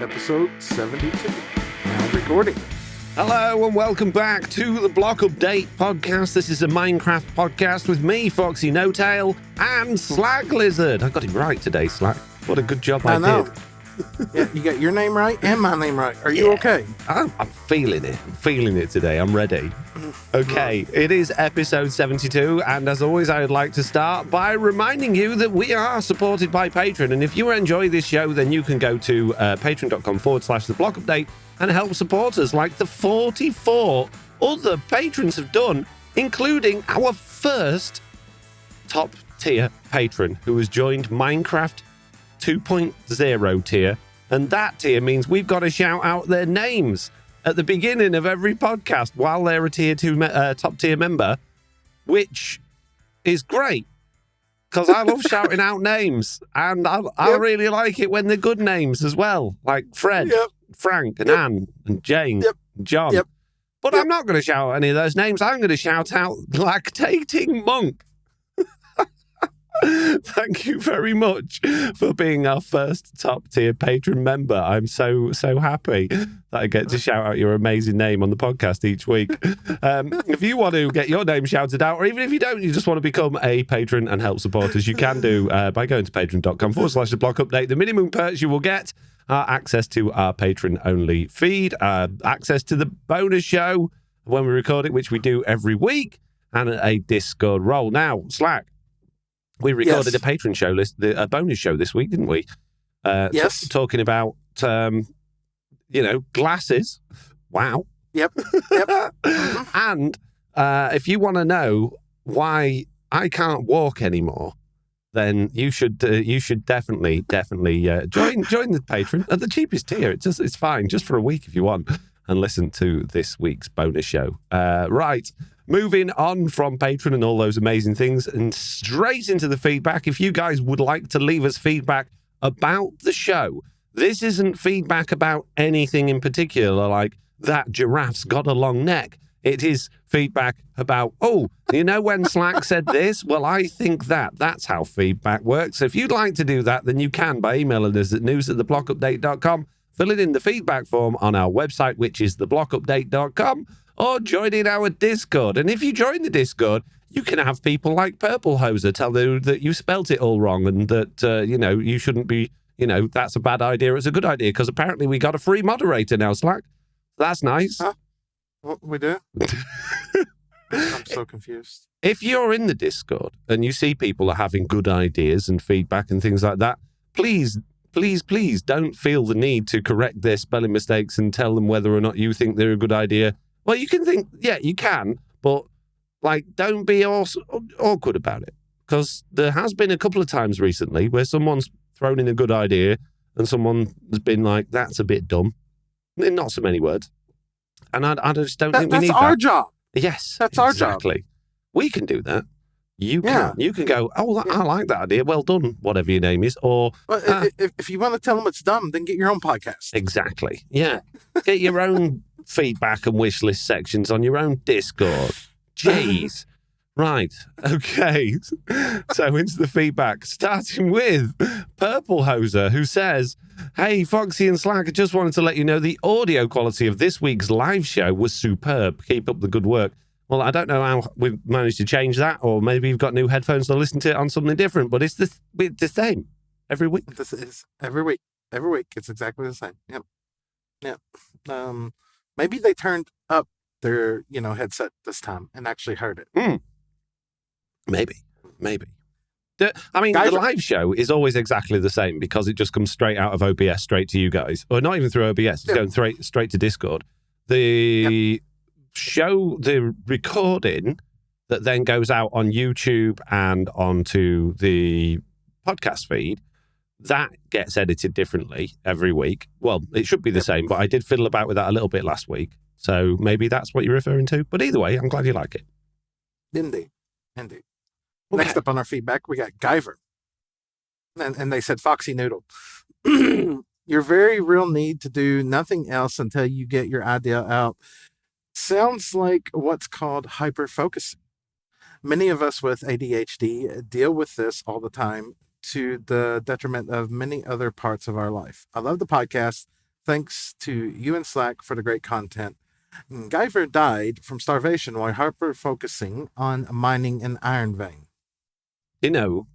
episode 72. Now recording. Hello and welcome back to the Block Update podcast. This is a Minecraft podcast with me, Foxy No Tail, and Slack Lizard. I got him right today, Slack. What a good job I know. did. Yeah, you got your name right and my name right. Are you okay? I'm feeling it. I'm feeling it today. I'm ready. Okay, it is episode 72, and as always, I would like to start by reminding you that we are supported by Patreon, and if you enjoy this show, then you can go to patreon.com/the Block Update and help support us like the 44 other patrons have done, including our first top tier patron who has joined Minecraft 2.0 tier, and that tier means we've got to shout out their names at the beginning of every podcast while they're a tier 2 top tier member, which is great because I love shouting out names, and I really like it when they're good names as well, like Fred, Frank, and Anne, and Jane, and John. But I'm not going to shout out any of those names. I'm going to shout out Lactating Monk. Thank you very much for being our first top tier patron member. I'm so happy that I get to shout out your amazing name on the podcast each week. If you want to get your name shouted out, or even if you don't, you just want to become a patron and help support us, you can do by going to patreon.com/the Block Update. The minimum perks you will get are access to our patron only feed, access to the bonus show when we record it, which we do every week, and a Discord role. Now, Slack, we recorded a patron show a bonus show this week, didn't we? Yes. Talking about, glasses. Wow. Yep. And if you want to know why I can't walk anymore, then you should definitely join the patron at the cheapest tier. It's fine, just for a week if you want, and listen to this week's bonus show. Right. Moving on from Patreon and all those amazing things and straight into the feedback. If you guys would like to leave us feedback about the show, this isn't feedback about anything in particular, like that giraffe's got a long neck. It is feedback about, when Slack said this? Well, I think that's how feedback works. So if you'd like to do that, then you can by emailing us at news@theblockupdate.com, filling in the feedback form on our website, which is theblockupdate.com, or joining our Discord. And if you join the Discord, you can have people like Purple Hoser tell you that you spelt it all wrong and that, you shouldn't be, that's a bad idea. It's a good idea because apparently we got a free moderator now, Slack. That's nice. Huh? What we do? I'm so confused. If you're in the Discord and you see people are having good ideas and feedback and things like that, please don't feel the need to correct their spelling mistakes and tell them whether or not you think they're a good idea. Well, you can think, you can, but, don't be awkward about it. Because there has been a couple of times recently where someone's thrown in a good idea and someone has been like, that's a bit dumb. In not so many words. And I just don't think we need that. That's our job. Yes, that's our job. Exactly. We can do that. You can. You can go, I like that idea. Well done, whatever your name is. Or if you want to tell them it's dumb, then get your own podcast. Exactly. Yeah. Get your own feedback and wish list sections on your own Discord. Jeez. Right. Okay. So into the feedback, starting with Purple Hoser, who says, "Hey, Foxy and Slack, I just wanted to let you know the audio quality of this week's live show was superb. Keep up the good work." Well, I don't know how we've managed to change that, or maybe you've got new headphones to listen to it on something different, but it's the same every week. This is every week. Every week. It's exactly the same. Yep. Maybe they turned up their, headset this time and actually heard it. Maybe. The live show is always exactly the same because it just comes straight out of OBS straight to you guys. Or not even through OBS, it's going straight to Discord. The show, the recording that then goes out on YouTube and onto the podcast feed, that gets edited differently every week. Well, it should be the same, but I did fiddle about with that a little bit last week. So maybe that's what you're referring to. But either way, I'm glad you like it. Indeed. Okay. Next up on our feedback, we got Guyver. And they said, Foxy Noodle. Your very real need to do nothing else until you get your idea out sounds like what's called hyper-focusing. Many of us with ADHD deal with this all the time to the detriment of many other parts of our life. I love the podcast. Thanks to you and Slack for the great content. Guyver died from starvation while hyper focusing on mining an iron vein. You know,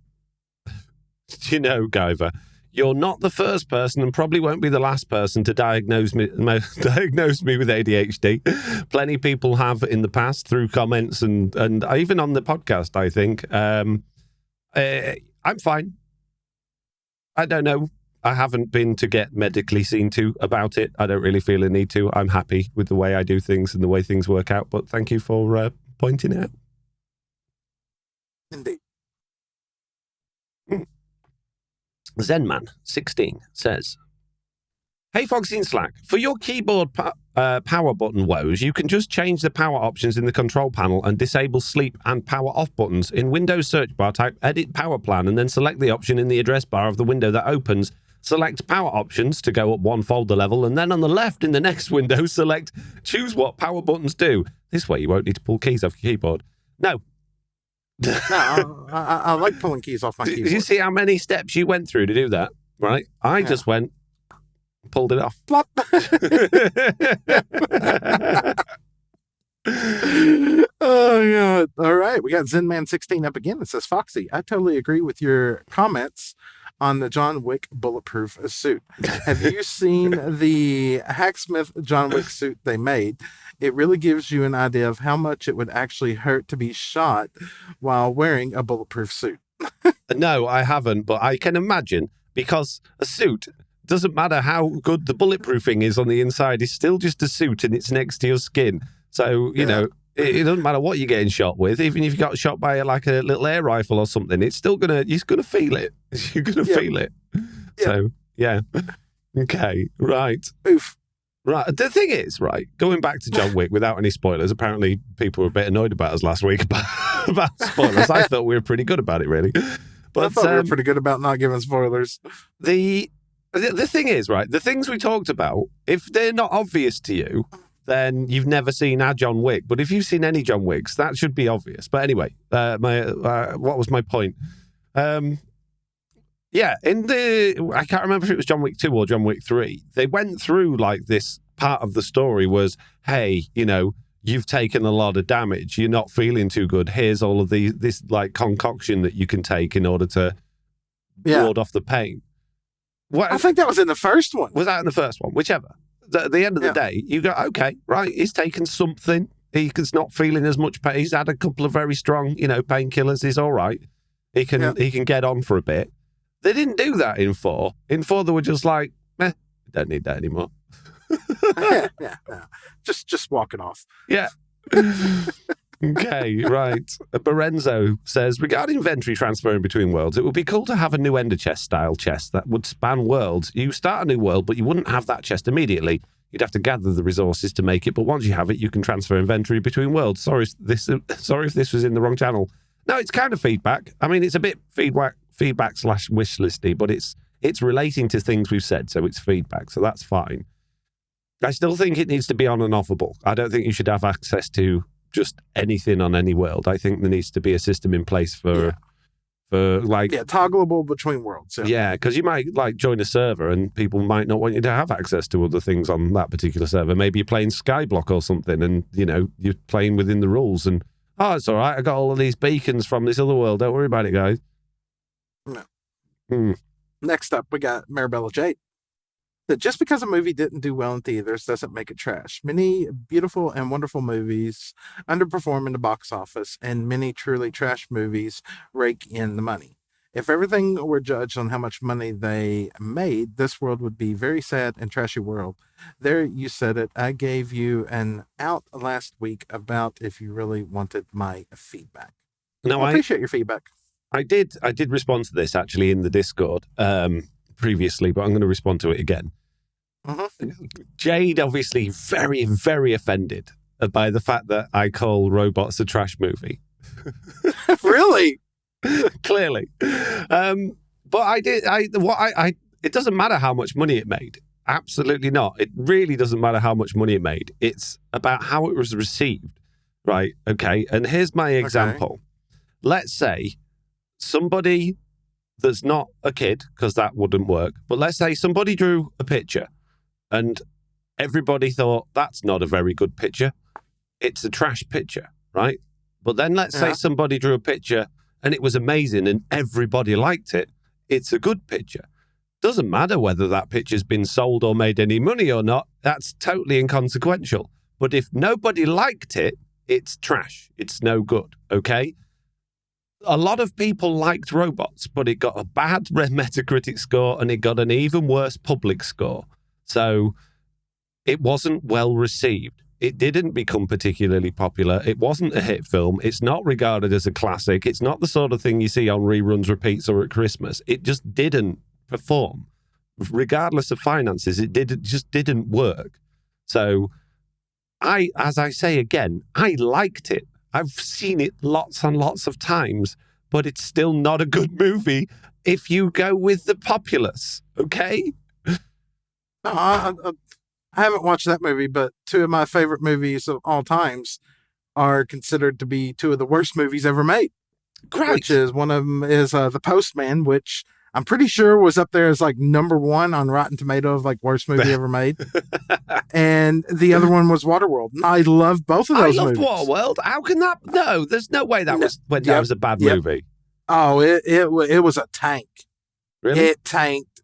Guyver, you're not the first person and probably won't be the last person to diagnose me with ADHD. Plenty of people have in the past through comments and even on the podcast, I think. I'm fine. I don't know. I haven't been to get medically seen to about it. I don't really feel a need to. I'm happy with the way I do things and the way things work out. But thank you for pointing it out. Indeed. Zenman16 says, "Hey Foxy and Slack, for your keyboard power button woes, you can just change the power options in the control panel and disable sleep and power off buttons. In Windows search bar, type edit power plan and then select the option in the address bar of the window that opens. Select power options to go up one folder level, and then on the left in the next window, select choose what power buttons do. This way you won't need to pull keys off your keyboard." No. No, I like pulling keys off my keyboard. Did you see how many steps you went through to do that? Right? I just pulled it off. Plop. Oh, God. All right. We got Zenman16 up again. It says, "Foxy, I totally agree with your comments on the John Wick bulletproof suit. Have you seen the Hacksmith John Wick suit they made? It really gives you an idea of how much it would actually hurt to be shot while wearing a bulletproof suit." No, I haven't, but I can imagine, because a suit, doesn't matter how good the bulletproofing is on the inside, it's still just a suit and it's next to your skin. So, you know, it doesn't matter what you're getting shot with. Even if you got shot by like a little air rifle or something, it's still you're gonna feel it. You're gonna feel it. So, yeah. Okay, right. Oof. Right. The thing is, right, going back to John Wick without any spoilers, apparently people were a bit annoyed about us last week about spoilers. I thought we were pretty good about it, really. But I thought we were pretty good about not giving spoilers. The thing is, right, the things we talked about, if they're not obvious to you, then you've never seen our John Wick. But if you've seen any John Wicks, that should be obvious. But anyway, what was my point? Yeah, I can't remember if it was John Wick 2 or John Wick 3. They went through like this part of the story was, hey, you've taken a lot of damage. You're not feeling too good. Here's all of this like concoction that you can take in order to ward off the pain. I think that was in the first one. Was that in the first one? Whichever. At the end of the day, you go, okay, right, he's taken something. He's not feeling as much pain. He's had a couple of very strong, painkillers. He's all right. He can get on for a bit. They didn't do that in 4. In 4, they were just like, don't need that anymore. Yeah. Just walking off. Yeah. Okay, right. Berenzo says, regarding inventory transferring between worlds, it would be cool to have a new Enderchest style chest that would span worlds. You start a new world, but you wouldn't have that chest immediately. You'd have to gather the resources to make it, but once you have it, you can transfer inventory between worlds. Sorry if this was in the wrong channel. No, it's kind of feedback. I mean, it's a bit feedback / wish listy, but it's relating to things we've said, so it's feedback, so that's fine. I still think it needs to be on and offable. I don't think you should have access to just anything on any world. I think there needs to be a system in place for toggleable between worlds. Yeah, because you might like join a server and people might not want you to have access to other things on that particular server. Maybe you're playing Skyblock or something, and you're playing within the rules. And it's all right. I got all of these beacons from this other world. Don't worry about it, guys. No. Next up, we got Marabella Jade. That just because a movie didn't do well in theaters doesn't make it trash. Many beautiful and wonderful movies underperform in the box office, and many truly trash movies rake in the money. If everything were judged on how much money they made, this world would be a very sad and trashy world. There, you said it. I gave you an out last week about if you really wanted my feedback. No, I appreciate your feedback. I did respond to this actually in the Discord previously, but I'm going to respond to it again. Jade obviously very, very offended by the fact that I call robots a trash movie. Really? Clearly. But it doesn't matter how much money it made. Absolutely not. It really doesn't matter how much money it made. It's about how it was received. Right. Okay. And here's my example. Okay. Let's say somebody that's not a kid, because that wouldn't work, but let's say somebody drew a picture And everybody thought, that's not a very good picture. It's a trash picture, right? But then let's say somebody drew a picture and it was amazing and everybody liked it. It's a good picture. Doesn't matter whether that picture's been sold or made any money or not. That's totally inconsequential. But if nobody liked it, it's trash. It's no good, okay? A lot of people liked robots, but it got a bad Metacritic score and it got an even worse public score. So it wasn't well received. It didn't become particularly popular. It wasn't a hit film. It's not regarded as a classic. It's not the sort of thing you see on reruns, repeats, or at Christmas. It just didn't perform. Regardless of finances, it just didn't work. So as I say again, I liked it. I've seen it lots and lots of times, but it's still not a good movie if you go with the populace, okay? No, I haven't watched that movie, but two of my favorite movies of all times are considered to be two of the worst movies ever made. Great. Which is, one of them is The Postman, which I'm pretty sure was up there as like #1 on Rotten Tomatoes of like worst movie ever made. And the other one was Waterworld. And I love both of those movies. I loved Waterworld. How can that? No, there's no way that was a bad movie. Oh, it was a tank. Really? It tanked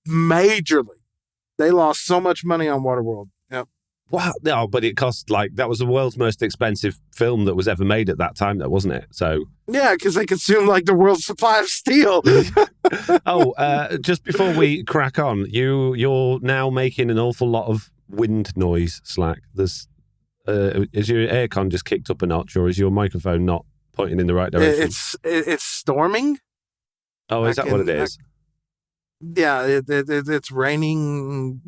majorly. They lost so much money on Waterworld. Yep. Wow. No, but it cost that was the world's most expensive film that was ever made at that time, though, wasn't it? So yeah, because they consumed like the world's supply of steel. Just before we crack on, you're now making an awful lot of wind noise, Slack. There's is your aircon just kicked up a notch, or is your microphone not pointing in the right direction? It's storming. Oh, is that what it is? Yeah, it's raining.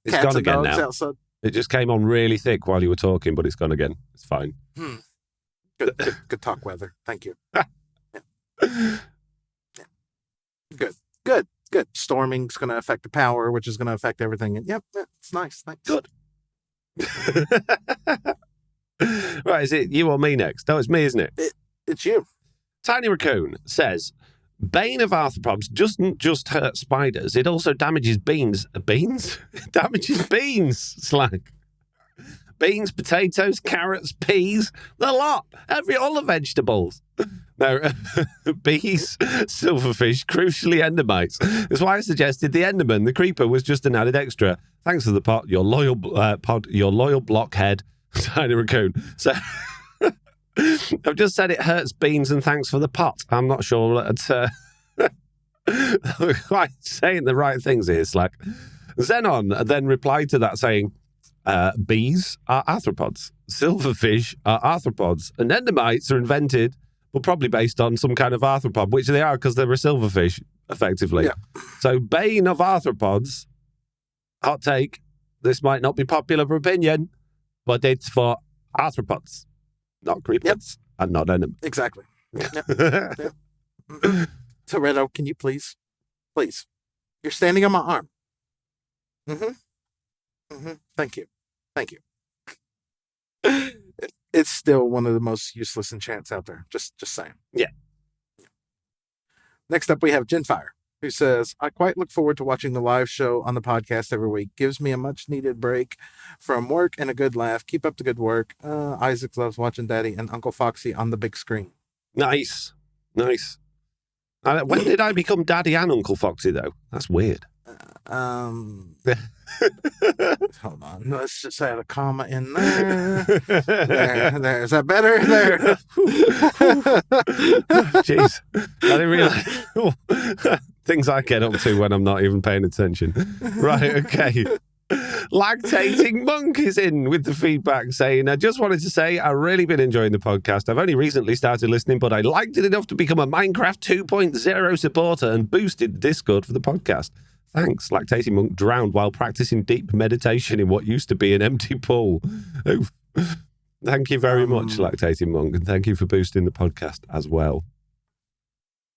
It's gone again now. Outside. It just came on really thick while you were talking, but it's gone again. It's fine. Good talk weather. Thank you. Yeah. Good. Storming's going to affect the power, which is going to affect everything. And yep, it's nice. Thanks. Good. Right, is it you or me next? No, it's me, isn't it? It's you. Tiny Raccoon says, Bane of arthropods doesn't just hurt spiders, it also damages beans. Beans? Damages beans, Slack. Beans, potatoes, carrots, peas, the lot. All the vegetables. No, bees, silverfish, crucially endermites. That's why I suggested the Enderman. The creeper was just an added extra. Thanks for the pot, your loyal blockhead, Tiny Raccoon. So I've just said it hurts beans and thanks for the pot. I'm not sure that quite saying the right things here, Slack. Xenon then replied to that saying, bees are arthropods, silverfish are arthropods, and endermites are invented, but probably based on some kind of arthropod, which they are because they're a silverfish, effectively. Yeah. So Bane of arthropods, hot take, this might not be popular opinion, but it's for arthropods, not creepers, and not endermen. Exactly. Yep. Toretto, can you please? You're standing on my arm. Thank you. It's still one of the most useless enchants out there. Just saying. Yeah. Next up, we have JenFire, who says, I quite look forward to watching the live show on the podcast every week. Gives me a much needed break from work and a good laugh. Keep up the good work. Isaac loves watching Daddy and Uncle Foxy on the big screen. Nice. When did I become Daddy and Uncle Foxy, though? That's weird. Hold on. Let's just add a comma in there. There. Is that better? There. Jeez. I didn't realize things I get up to when I'm not even paying attention. Right, okay. Lactating Monk is in with the feedback saying, I just wanted to say I've really been enjoying the podcast. I've only recently started listening, but I liked it enough to become a Minecraft 2.0 supporter and boosted the Discord for the podcast. Thanks. Lactating Monk drowned while practicing deep meditation in what used to be an empty pool. Oof. Thank you very much, Lactating Monk, and thank you for boosting the podcast as well.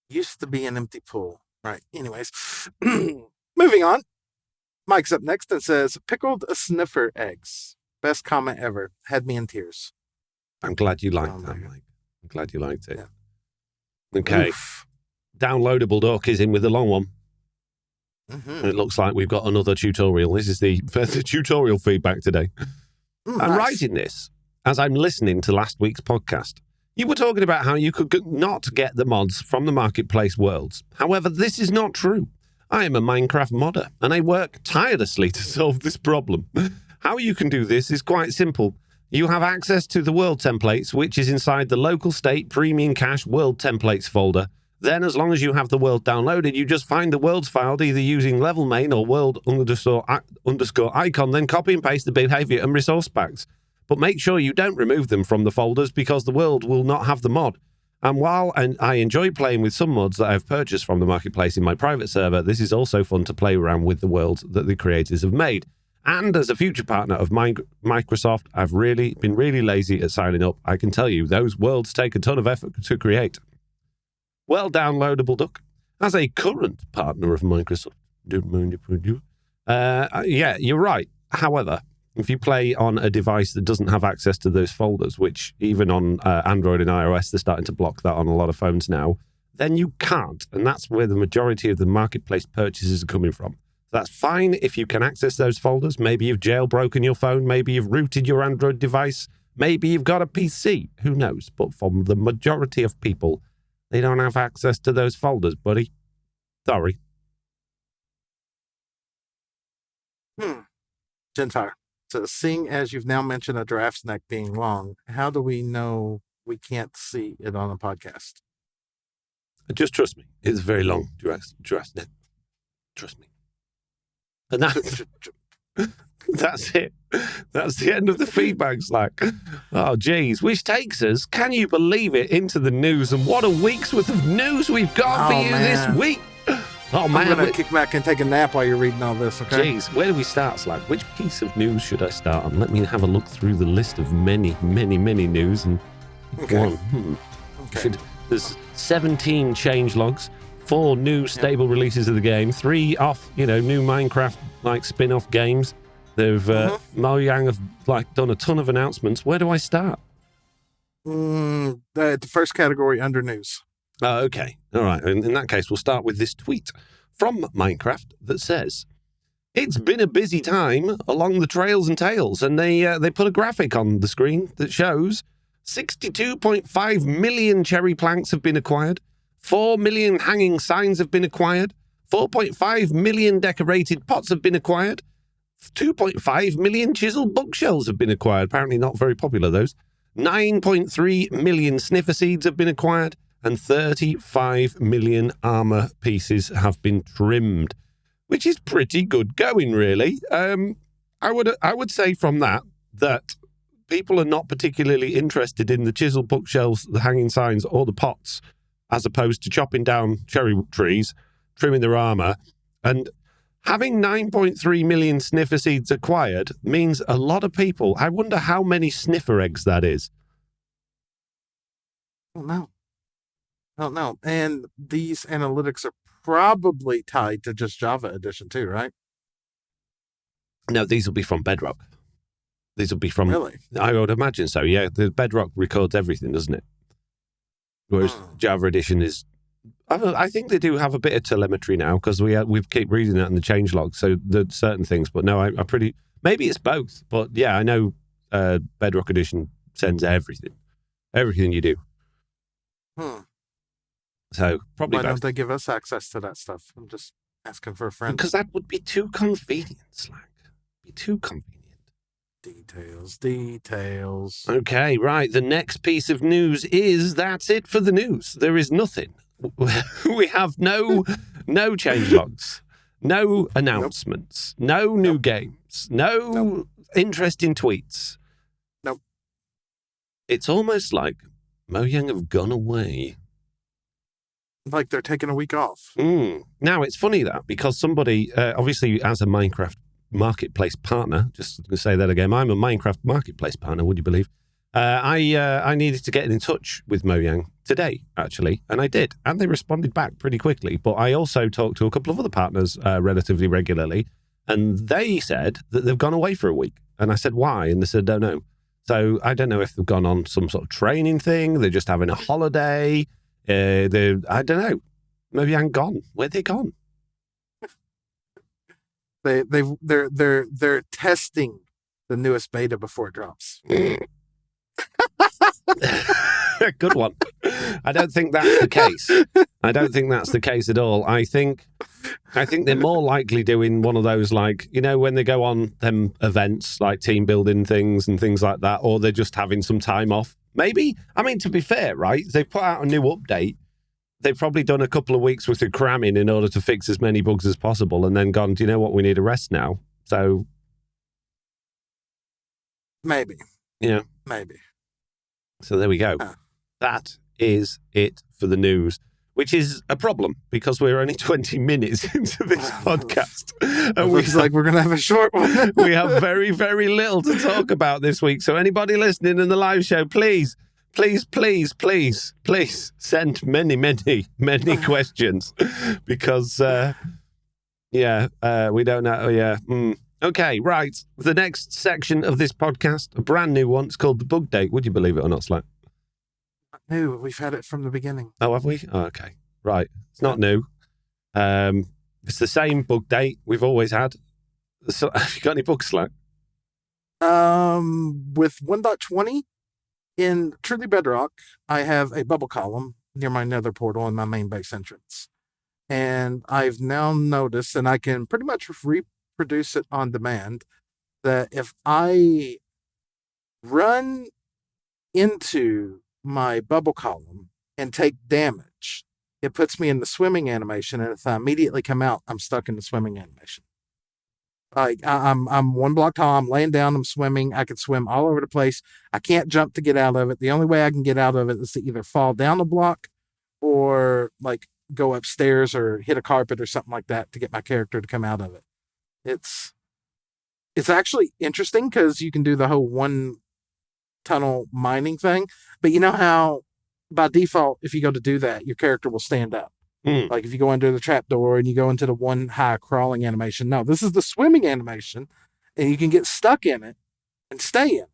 Used to be an empty pool. Right. Anyways, moving on. Mike's up next and says, pickled sniffer eggs. Best comment ever. Had me in tears. I'm glad you liked that, Mike. I'm glad you liked it. Yeah. Okay. Oof. Downloadable Duck is in with the long one. And it looks like we've got another tutorial. This is the tutorial feedback today. I'm Nice. writing this as I'm listening to last week's podcast. You were talking about how you could not get the mods from the marketplace worlds. However, this is not true. I am a Minecraft modder, and I work tirelessly to solve this problem. How you can do this is quite simple. You have access to the world templates, which is inside the local state premium cache world templates folder. Then, as long as you have the world downloaded, you just find the worlds file either using level main or world underscore icon, then copy and paste the behavior and resource packs. But make sure you don't remove them from the folders because the world will not have the mod. And while I enjoy playing with some mods that I've purchased from the marketplace in my private server, this is also fun to play around with the worlds that the creators have made. And as a future partner of Microsoft, I've been really lazy at signing up. I can tell you, those worlds take a ton of effort to create. Well, downloadable duck. As a current partner of Microsoft, yeah, you're right. However, if you play on a device that doesn't have access to those folders, which even on Android and iOS, they're starting to block that on a lot of phones now, then you can't. And that's where the majority of the marketplace purchases are coming from. That's fine if you can access those folders. Maybe you've jailbroken your phone. Maybe you've rooted your Android device. Maybe you've got a PC. Who knows? But for the majority of people, they don't have access to those folders, buddy. Sorry. JenFire. So, seeing as you've now mentioned a giraffe neck being long, how do we know we can't see it on a podcast? Just trust me. It's very long, giraffe neck. Trust me. And that's it. That's the end of the feedback, Slack. Oh, geez. Which takes us, can you believe it, into the news. And what a week's worth of news we've got for you this week. Oh, man. I'm going to kick back and take a nap while you're reading all this, okay? Jeez, where do we start, Slack? Which piece of news should I start on? Let me have a look through the list of many, many, many news. And one. Okay. There's 17 changelogs, 4 new stable releases of the game, 3 off, new Minecraft spin-off games. They've Mojang have done a ton of announcements. Where do I start? The first category under news. Oh, okay. All right. In that case, we'll start with this tweet from Minecraft that says, "It's been a busy time along the trails and tails," and they put a graphic on the screen that shows 62.5 million cherry planks have been acquired, 4 million hanging signs have been acquired, 4.5 million decorated pots have been acquired, 2.5 million chiseled bookshelves have been acquired. Apparently not very popular, those. 9.3 million sniffer seeds have been acquired, and 35 million armor pieces have been trimmed, which is pretty good going, really. I would say from that people are not particularly interested in the chiseled bookshelves, the hanging signs, or the pots, as opposed to chopping down cherry trees, trimming their armor, and having 9.3 million sniffer seeds acquired means a lot of people. I wonder how many sniffer eggs that is. I don't know. And these analytics are probably tied to just Java Edition too, right? No, these will be from Bedrock. These will be from... Really? I would imagine so, yeah. The Bedrock records everything, doesn't it? Whereas Java Edition is... I think they do have a bit of telemetry now because we keep reading that in the changelog. So there's certain things, but no, I pretty... Maybe it's both, but yeah, I know Bedrock Edition sends everything. Everything you do. So probably Why both. don't they give us access to that stuff? I'm just asking for a friend. Because that would be too convenient, Slack. Be too convenient. Details. Okay, right. The next piece of news is that's it for the news. There is nothing. We have no changelogs, no announcements, no new games, no interesting tweets. Nope. It's almost like Mojang have gone away. Like they're taking a week off. Now, it's funny that because somebody, obviously as a Minecraft marketplace partner, just to say that again, I'm a Minecraft marketplace partner, would you believe? I needed to get in touch with Mojang today, actually, and I did. And they responded back pretty quickly. But I also talked to a couple of other partners relatively regularly, and they said that they've gone away for a week. And I said, why? And they said, don't know. So I don't know if they've gone on some sort of training thing. They're just having a holiday. I don't know. Mojang gone. Where they gone? They're testing the newest beta before it drops. Good one. I don't think that's the case. I don't think that's the case at all. I think they're more likely doing one of those, like, you know, when they go on them events like team building things and things like that, or they're just having some time off. Maybe. I mean, to be fair, right? They've put out a new update. They've probably done a couple of weeks worth of cramming in order to fix as many bugs as possible, and then gone, do you know what? We need a rest now. So maybe. Yeah. Maybe. So there we go. That is it for the news, which is a problem because we're only 20 minutes into this podcast. And looks like we're going to have a short one. We have very, very little to talk about this week. So anybody listening in the live show, please send many questions because, we don't know. Yeah. Okay, right. The next section of this podcast, a brand new one, it's called the Bugdate. Would you believe it or not, Slack? New. We've had it from the beginning. Oh, have we? Oh, okay. Right. It's not new. It's the same Bugdate we've always had. So, have you got any bugs, Slack? With 1.20 in Truly Bedrock, I have a bubble column near my Nether portal and my main base entrance. And I've now noticed, and I can pretty much reproduce it on demand, that if I run into my bubble column and take damage, it puts me in the swimming animation, and if I immediately come out, I'm stuck in the swimming animation. Like I'm one block tall, I'm laying down, I'm swimming, I can swim all over the place. I can't jump to get out of it. The only way I can get out of it is to either fall down a block or like go upstairs or hit a carpet or something like that to get my character to come out of it. It's actually interesting because you can do the whole one tunnel mining thing, but you know how by default, if you go to do that, your character will stand up. Like if you go under the trapdoor and you go into the one high crawling animation. No, this is the swimming animation, and you can get stuck in it and stay in.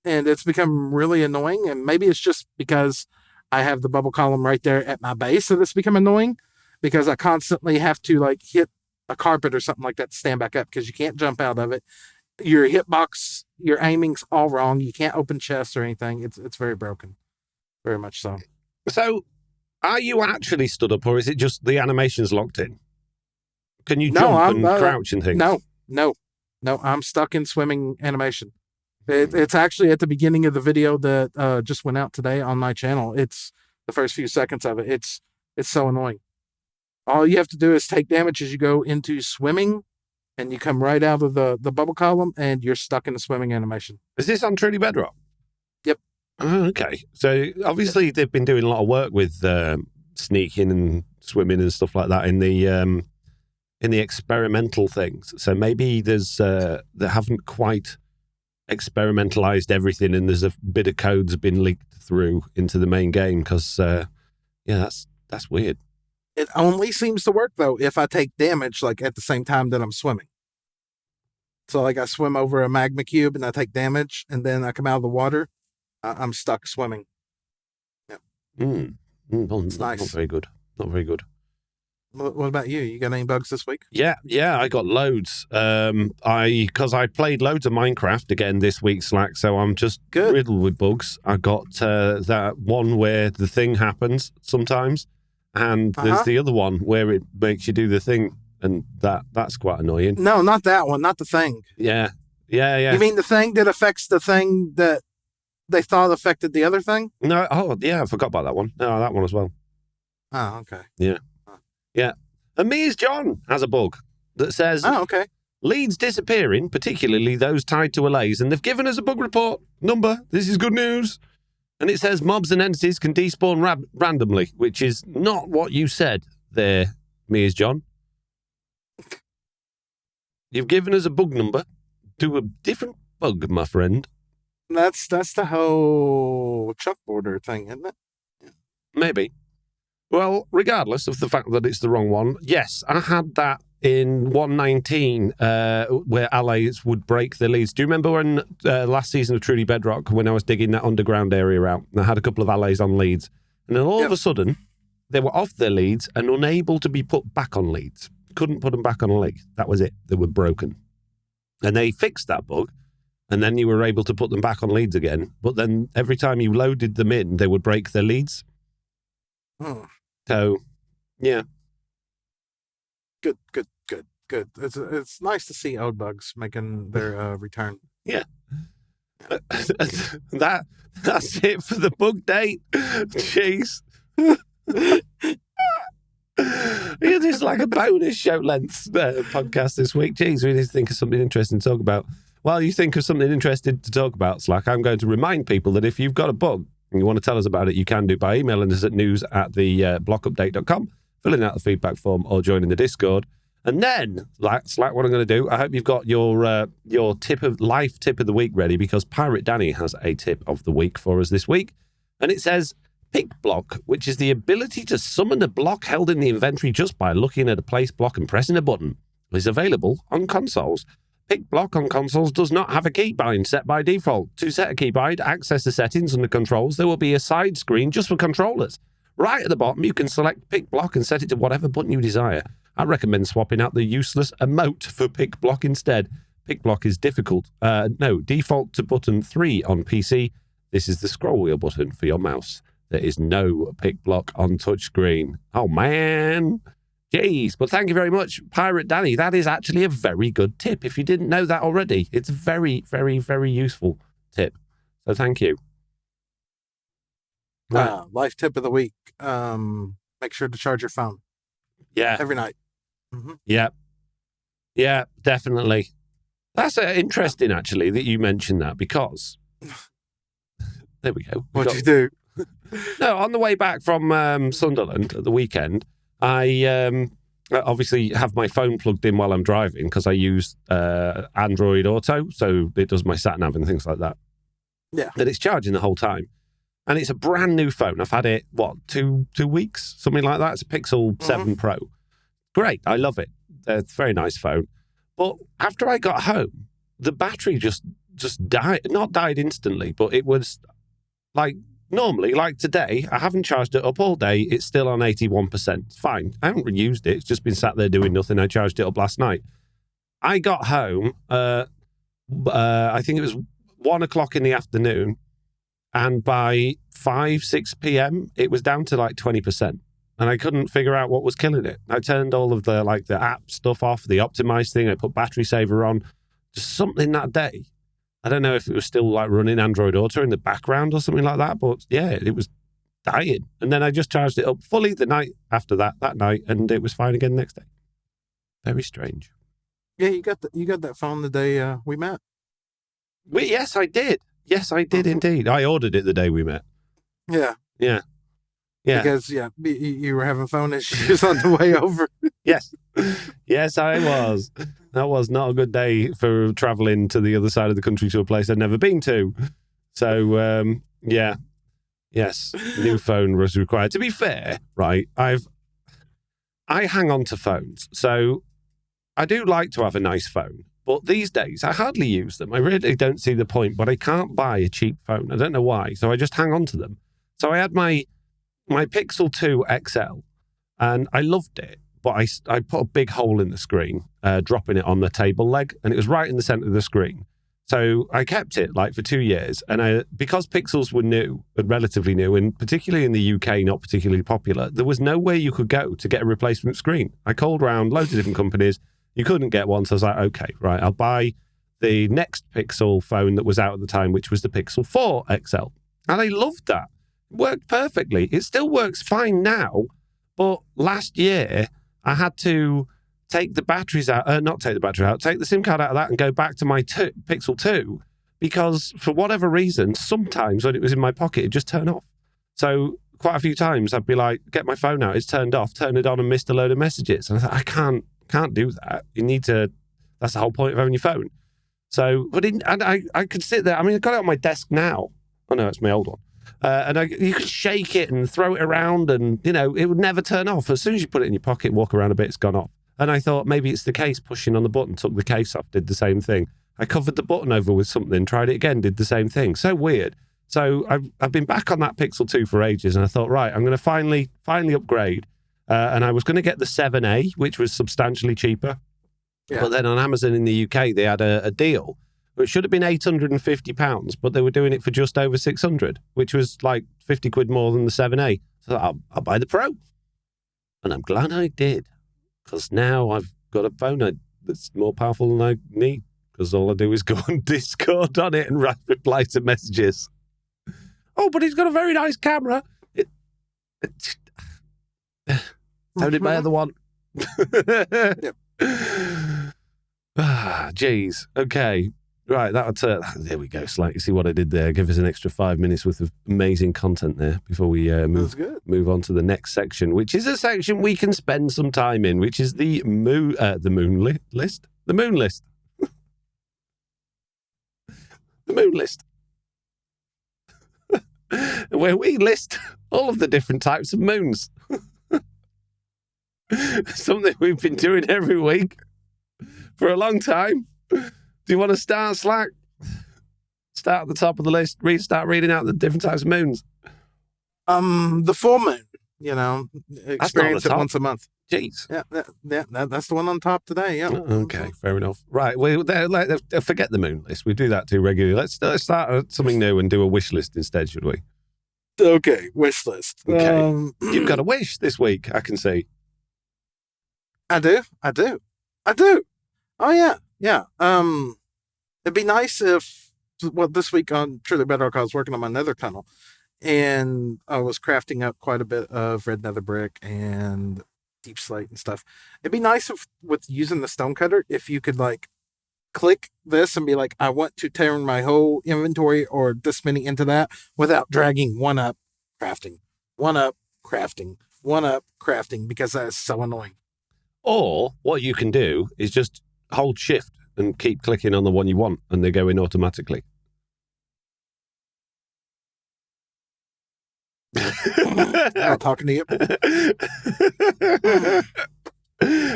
And it's become really annoying, and maybe it's just because I have the bubble column right there at my base that it's become annoying, because I constantly have to like hit a carpet or something like that to stand back up because you can't jump out of it. Your hitbox, your aiming's all wrong. You can't open chests or anything. It's very broken. Very much so. So, are you actually stood up, or is it just the animation's locked in? Can you jump and crouch and things? No. I'm stuck in swimming animation. It's actually at the beginning of the video that just went out today on my channel. It's the first few seconds of it. It's so annoying. All you have to do is take damage as you go into swimming, and you come right out of the bubble column, and you're stuck in the swimming animation. Is this on Truly Bedrock? Yep. Oh, okay. So obviously they've been doing a lot of work with sneaking and swimming and stuff like that in the experimental things. So maybe there's they haven't quite experimentalized everything, and there's a bit of code's been leaked through into the main game because that's weird. It only seems to work though if I take damage like at the same time that I'm swimming. So like I swim over a magma cube and I take damage, and then I come out of the water. I'm stuck swimming. Yeah. Well, it's nice. Not very good. Not very good. What about you? You got any bugs this week? Yeah, I got loads. Because I played loads of Minecraft again this week, Slack, so I'm just riddled with bugs. I got that one where the thing happens sometimes, and there's the other one where it makes you do the thing, and that's quite annoying. No, not that one, not the thing. Yeah. You mean the thing that affects the thing that they thought affected the other thing? No, I forgot about that one. No, that one as well. Oh, okay. Yeah. Yeah. And me as John has a bug that says leads disappearing, particularly those tied to allays, and they've given us a bug report number. This is good news. And it says mobs and entities can despawn randomly, which is not what you said there, me as John. You've given us a bug number to a different bug, my friend. That's the whole chuck border thing, isn't it? Yeah. Maybe. Well, regardless of the fact that it's the wrong one, yes, I had that in 119 where allies would break their leads. Do you remember when last season of Truly Bedrock, when I was digging that underground area out, and I had a couple of allies on leads, and then all of a sudden, they were off their leads and unable to be put back on leads. couldn't put them back on a lead. That was it. They were broken. And they fixed that bug, and then you were able to put them back on leads again. But then every time you loaded them in, they would break their leads. So, yeah. Good. It's nice to see old bugs making their return. Yeah. That's it for the Bugdate. Jeez. It's just like a bonus show length podcast this week. Jeez, we need to think of something interesting to talk about. While you think of something interesting to talk about, Slack, I'm going to remind people that if you've got a bug and you want to tell us about it, you can do by emailing us at news@theblockupdate.com, filling out the feedback form, or joining the Discord. And then, Slack, what I'm going to do, I hope you've got your tip of the week ready, because Pirate Danny has a tip of the week for us this week. And it says, Pick Block, which is the ability to summon a block held in the inventory just by looking at a place block and pressing a button, is available on consoles. Pick Block on consoles does not have a keybind set by default. To set a keybind, access the settings under controls. There will be a side screen just for controllers. Right at the bottom, you can select Pick Block and set it to whatever button you desire. I recommend swapping out the useless emote for Pick Block instead. Pick Block is default to button 3 on PC. This is the scroll wheel button for your mouse. There is no Pick Block on touchscreen. Oh, man. Jeez. But thank you very much, Pirate Danny. That is actually a very good tip. If you didn't know that already, it's a very, very, very useful tip. So thank you. Life tip of the week. Make sure to charge your phone. Yeah. Every night. Mm-hmm. Yeah. Yeah, definitely. That's interesting, actually, that you mentioned that, because there we go. What'd you do? No, on the way back from Sunderland at the weekend, I obviously have my phone plugged in while I'm driving, because I use Android Auto, so it does my sat nav and things like that. Yeah. And it's charging the whole time. And it's a brand new phone. I've had it, 2 weeks? Something like that. It's a Pixel 7 Pro. Great. I love it. It's a very nice phone. But after I got home, the battery just died. Not died instantly, but it was like normally, like today, I haven't charged it up all day. It's still on 81%. It's fine. I haven't used it. It's just been sat there doing nothing. I charged it up last night. I got home, I think it was 1 o'clock in the afternoon. And by 6 p.m., it was down to like 20%. And I couldn't figure out what was killing it. I turned all of the app stuff off, the optimized thing. I put battery saver on. Just something that day. I don't know if it was still running Android Auto in the background or something like that. But yeah, it was dying. And then I just charged it up fully the night after that night. And it was fine again the next day. Very strange. Yeah, you got that phone the day we met. Yes, I did. Yes, I did indeed. I ordered it the day we met. Yeah. Yeah. Yeah. Because, you were having phone issues on the way over. Yes. Yes, I was. That was not a good day for traveling to the other side of the country to a place I'd never been to. So, yeah. Yes, new phone was required. To be fair, right, I hang on to phones. So I do like to have a nice phone. But these days, I hardly use them. I really don't see the point, but I can't buy a cheap phone. I don't know why. So I just hang on to them. So I had my Pixel 2 XL, and I loved it. But I put a big hole in the screen, dropping it on the table leg, and it was right in the center of the screen. So I kept it for 2 years. And because Pixels were new, relatively new, and particularly in the UK, not particularly popular, there was nowhere you could go to get a replacement screen. I called around loads of different companies. You couldn't get one, so I was like, okay, right, I'll buy the next Pixel phone that was out at the time, which was the Pixel 4 XL. And I loved that. It worked perfectly. It still works fine now, but last year I had to take the batteries out, take the SIM card out of that and go back to my Pixel 2, because for whatever reason, sometimes when it was in my pocket, it just turned off. So quite a few times I'd be like, get my phone out, it's turned off, turn it on and missed a load of messages. And I thought, I can't do that. You need to, that's the whole point of having your phone. So, but I could sit there. I mean, I got it on my desk now. Oh no, it's my old one. And you could shake it and throw it around and, it would never turn off. As soon as you put it in your pocket, walk around a bit, it's gone off. And I thought maybe it's the case, pushing on the button, took the case off, did the same thing. I covered the button over with something, tried it again, did the same thing. So weird. So I've been back on that Pixel 2 for ages, and I thought, right, I'm going to finally upgrade. and I was going to get the 7A, which was substantially cheaper. Yeah. But then on Amazon in the UK, they had a deal. It should have been £850, but they were doing it for just over 600, which was like 50 quid more than the 7A. So I'll buy the Pro. And I'm glad I did, because now I've got a phone that's more powerful than I need, because all I do is go on Discord on it and reply to messages. Oh, but he's got a very nice camera. So did my other one. Yep. Jeez. Okay. Right, there we go, Slack. You see what I did there? Give us an extra 5 minutes worth of amazing content there before we move on to the next section, which is a section we can spend some time in, which is the moon list. The moon list. The moon list. Where we list all of the different types of moons. Something we've been doing every week for a long time. Do you want to start, Slack? Start at the top of the list. Start reading out the different types of moons. The full moon. Experience it once a month. Jeez. Yeah, that's the one on top today. Yeah. Okay, fair enough. Right, forget the moon list. We do that too regularly. Let's start something new and do a wish list instead, should we? Okay, wish list. Okay, you've got a wish this week, I can see. I do. Oh yeah. It'd be nice if, this week on Truly Bedrock, I was working on my Nether tunnel, and I was crafting up quite a bit of red nether brick and deep slate and stuff. It'd be nice if, with using the stone cutter, if you could click this and be like, I want to turn my whole inventory or this many into that without dragging one up crafting, because that is so annoying. Or what you can do is just hold shift and keep clicking on the one you want, and they go in automatically. Not talking to you.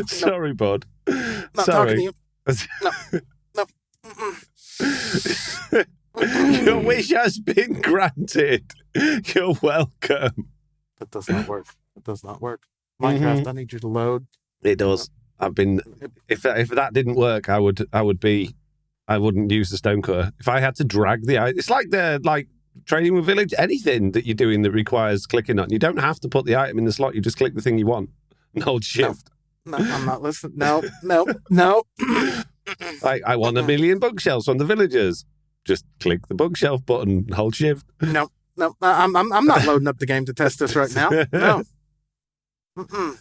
Sorry, bud. Not Sorry. talking to you. No. Your wish has been granted. You're welcome. That does not work. Minecraft, I need you to load. It does. I've been. If that didn't work, I wouldn't use the stone cutter. If I had to drag it's like trading with village. Anything that you're doing that requires clicking on, you don't have to put the item in the slot. You just click the thing you want and hold shift. No, I'm not listening. No. I want 1 million bookshelves from the villagers. Just click the bookshelf button, hold shift. No. I'm not loading up the game to test this right now. No.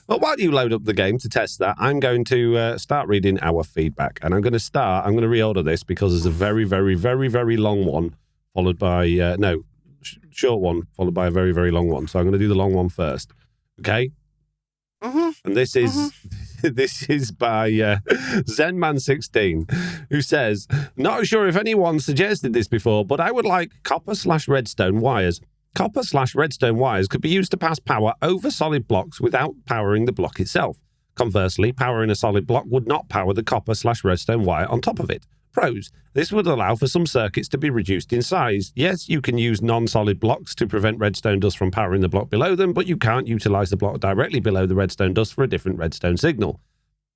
Well, while you load up the game to test that, I'm going to start reading our feedback. And I'm going to reorder this because there's a very, very, very, very long one, followed by, short one, followed by a very, very long one. So I'm going to do the long one first. Okay? Mm-hmm. And this is by Zenman16, who says, not sure if anyone suggested this before, but I would like copper/redstone wires. Copper/redstone wires could be used to pass power over solid blocks without powering the block itself. Conversely, powering a solid block would not power the copper/redstone wire on top of it. Pros: this would allow for some circuits to be reduced in size. Yes, you can use non-solid blocks to prevent redstone dust from powering the block below them, but you can't utilize the block directly below the redstone dust for a different redstone signal.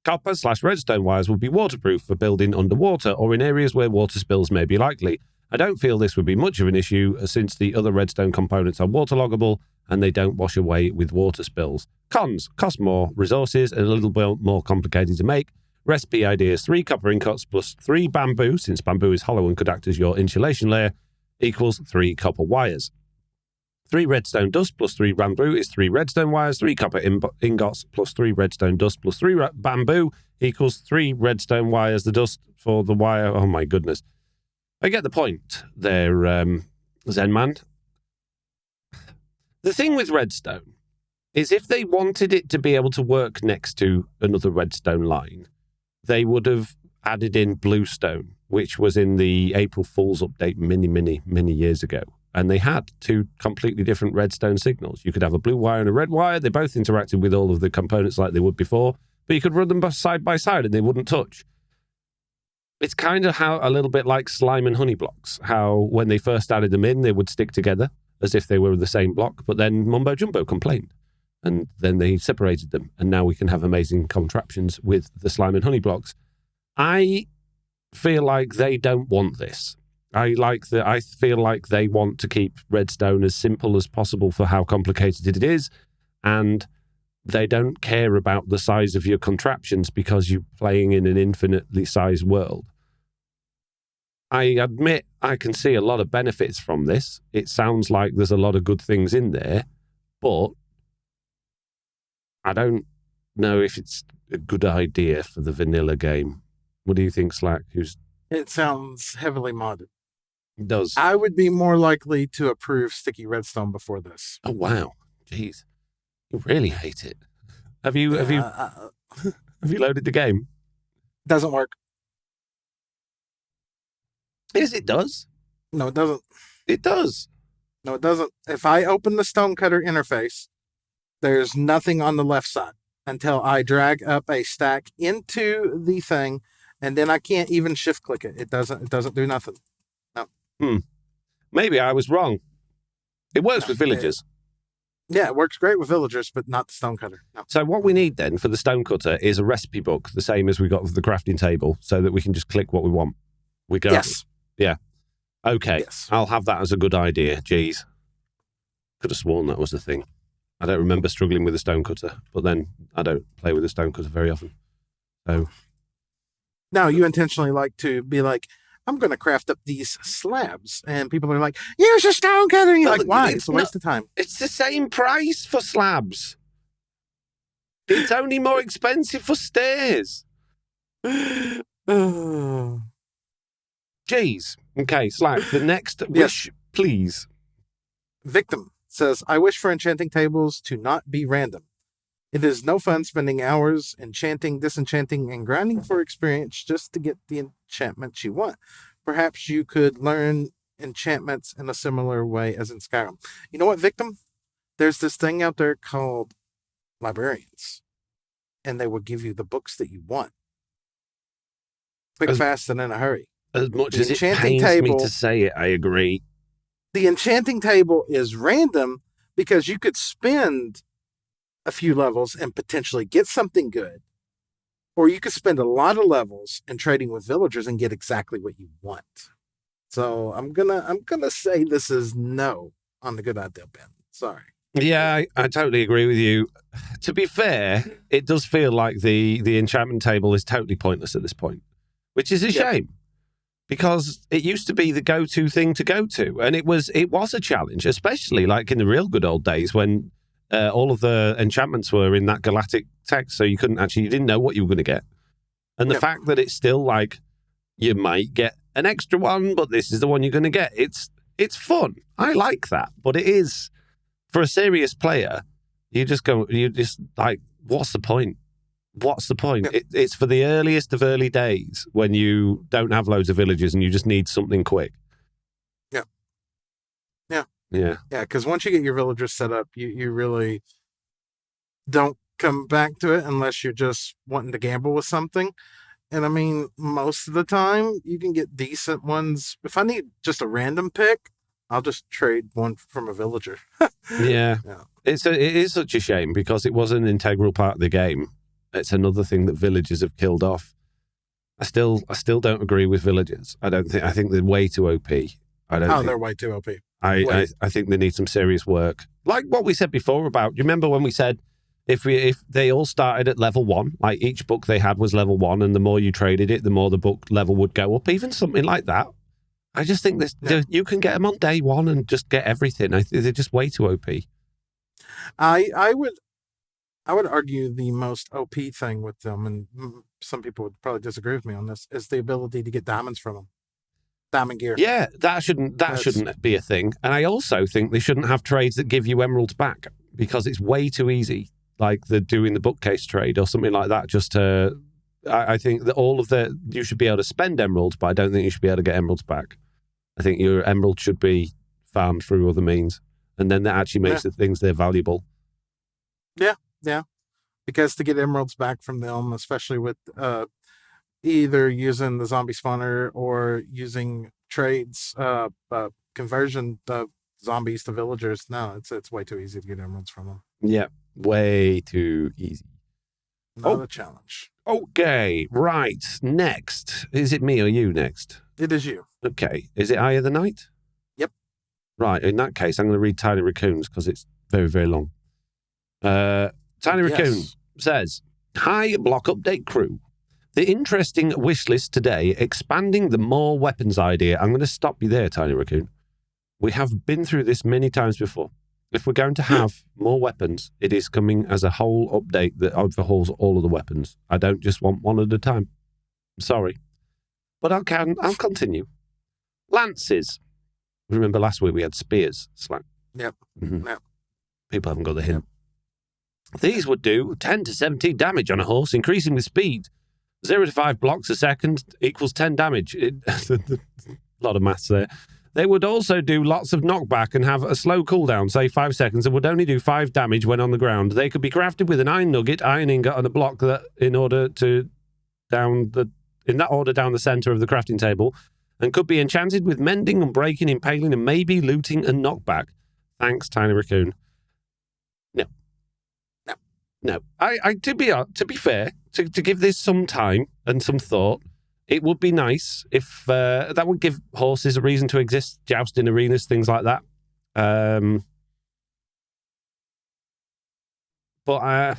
Copper/redstone wires would be waterproof for building underwater or in areas where water spills may be likely. I don't feel this would be much of an issue since the other redstone components are waterloggable and they don't wash away with water spills. Cons: cost more resources and a little bit more complicated to make. Recipe ideas: 3 copper ingots plus 3 bamboo, since bamboo is hollow and could act as your insulation layer, equals 3 copper wires. 3 redstone dust plus 3 bamboo is 3 redstone wires. 3 copper ingots plus 3 redstone dust plus 3 bamboo equals 3 redstone wires. The dust for the wire, oh my goodness. I get the point there, Zenman. The thing with redstone is if they wanted it to be able to work next to another redstone line, they would have added in bluestone, which was in the April Fool's update many years ago. And they had 2 completely different redstone signals. You could have a blue wire and a red wire. They both interacted with all of the components like they would before, but you could run them side by side and they wouldn't touch. It's kind of a little bit like slime and honey blocks, how when they first added them in, they would stick together as if they were the same block, but then Mumbo Jumbo complained. And then they separated them, and now we can have amazing contraptions with the slime and honey blocks. I feel like they don't want this. I feel like they want to keep redstone as simple as possible for how complicated it is, and they don't care about the size of your contraptions because you're playing in an infinitely sized world. I admit I can see a lot of benefits from this. It sounds like there's a lot of good things in there, but I don't know if it's a good idea for the vanilla game. What do you think, Slack? It sounds heavily modded. It does. I would be more likely to approve sticky redstone before this. Oh wow, jeez, you really hate it. Have you loaded the game? Doesn't work. Yes, it does. No, it doesn't. It does. No, it doesn't. If I open the stonecutter interface, there's nothing on the left side until I drag up a stack into the thing, and then I can't even shift click it. It doesn't do nothing. No. Maybe I was wrong. It works with villagers. Yeah, it works great with villagers, but not the stonecutter. No. So what we need then for the stonecutter is a recipe book, the same as we got with the crafting table, so that we can just click what we want. We go. Yes. Yeah. Okay. Yes. I'll have that as a good idea. Jeez. Could have sworn that was the thing. I don't remember struggling with a stonecutter, but then I don't play with a stonecutter very often. So. No, you intentionally like to be like, I'm going to craft up these slabs. And people are like, use a stonecutter. And you're like, why? It's a waste of time. It's the same price for slabs. It's only more expensive for stairs. Jeez. Okay, Slack, the next wish, please. Victim says, I wish for enchanting tables to not be random. It is no fun spending hours enchanting, disenchanting, and grinding for experience just to get the enchantments you want. Perhaps you could learn enchantments in a similar way as in Skyrim. You know what, Victim? There's this thing out there called librarians, and they will give you the books that you want. Quick, fast, and in a hurry. As much as it pains me to say it, I agree. The enchanting table is random because you could spend a few levels and potentially get something good, or you could spend a lot of levels and trading with villagers and get exactly what you want. So I'm gonna say this is no on the good idea, Ben. Sorry. Yeah, I totally agree with you. To be fair, it does feel like the enchantment table is totally pointless at this point, which is a shame. Because it used to be the go-to thing to go to, and it was a challenge, especially like in the real good old days when all of the enchantments were in that galactic text, so you didn't know what you were going to get. And the fact that it's still like you might get an extra one, but this is the one you're going to get. It's fun. I like that, but it is for a serious player. You just like, what's the point? What's the point? It's for the earliest of early days when you don't have loads of villagers and you just need something quick. Yeah, because once you get your villagers set up, you really don't come back to it unless you're just wanting to gamble with something. And I mean, most of the time you can get decent ones. If I need just a random pick, I'll just trade one from a villager. Yeah. It is such a shame because it was an integral part of the game. It's another thing that villagers have killed off. I still don't agree with villagers. I think they're way too OP. They're way too OP. I think they need some serious work. Like what we said before about, you remember when we said if they all started at level 1, like each book they had was level 1, and the more you traded it, the more the book level would go up, even something like that. I just think you can get them on day 1 and just get everything. They're just way too OP. I would argue the most OP thing with them, and some people would probably disagree with me on this, is the ability to get diamonds from them. Diamond gear. Yeah, that shouldn't be a thing. And I also think they shouldn't have trades that give you emeralds back because it's way too easy, like doing the bookcase trade or something like that. I think that you should be able to spend emeralds, but I don't think you should be able to get emeralds back. I think your emerald should be farmed through other means, and then that actually makes the things they're valuable. Yeah. Because to get emeralds back from them, especially with either using the zombie spawner or using trades, conversion of zombies to villagers, no, it's way too easy to get emeralds from them. Yeah, Way too easy. Not a challenge. Okay, right. Next. Is it me or you next? It is you. Okay. Is it Eye of the Night? Yep. Right. In that case, I'm going to read Tiny Raccoons because it's very, very long. Tiny Raccoon says, "Hi, Block Update crew. The interesting wish list today, expanding the more weapons idea." I'm going to stop you there, Tiny Raccoon. We have been through this many times before. If we're going to have more weapons, it is coming as a whole update that overhauls all of the weapons. I don't just want one at a time. I'm sorry. But I'll continue. Lances. Remember last week we had spears, Slack. Yep. Mm-hmm. Yep. People haven't got the hint. These would do 10 to 17 damage on a horse, increasing with speed. 0 to 5 blocks a second equals 10 damage. A lot of maths there. They would also do lots of knockback and have a slow cooldown, say 5 seconds, and would only do 5 damage when on the ground. They could be crafted with an iron nugget, iron ingot, and a block that in that order down the center of the crafting table, and could be enchanted with mending and breaking, impaling, and maybe looting and knockback. Thanks, Tiny Raccoon. No. To be fair, to give this some time and some thought, it would be nice if that would give horses a reason to exist, joust in arenas, things like that. But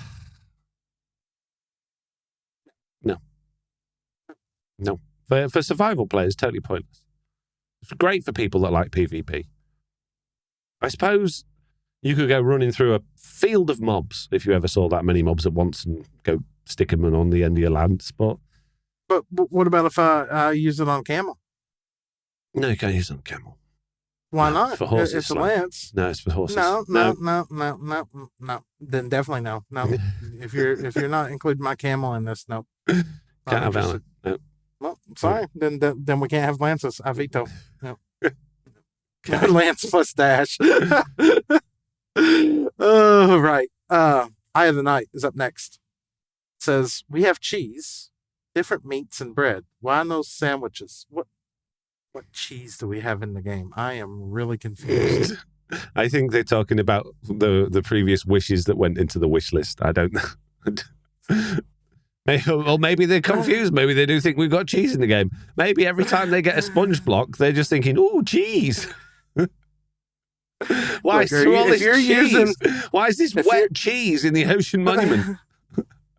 no. For survival players, totally pointless. It's great for people that like PvP. I suppose you could go running through a field of mobs if you ever saw that many mobs at once and go stick them on the end of your lance. But what about if I use it on camel? No, you can't use it on camel. Why not? For horses. It's a lance. No, it's for horses. No. Then definitely no. if you're not including my camel in this, no. Can't have Alan. No. Well, sorry. Then we can't have lances. I veto. No. Lance plus dash. Oh, right. Eye of the Night is up next. It says, we have cheese, different meats, and bread. Why no sandwiches? What cheese do we have in the game? I am really confused. I think they're talking about the previous wishes that went into the wish list. I don't know. Or maybe they're confused. Maybe they do think we've got cheese in the game. Maybe every time they get a sponge block, they're just thinking, "Oh, cheese." Why is this wet cheese in the Ocean Monument?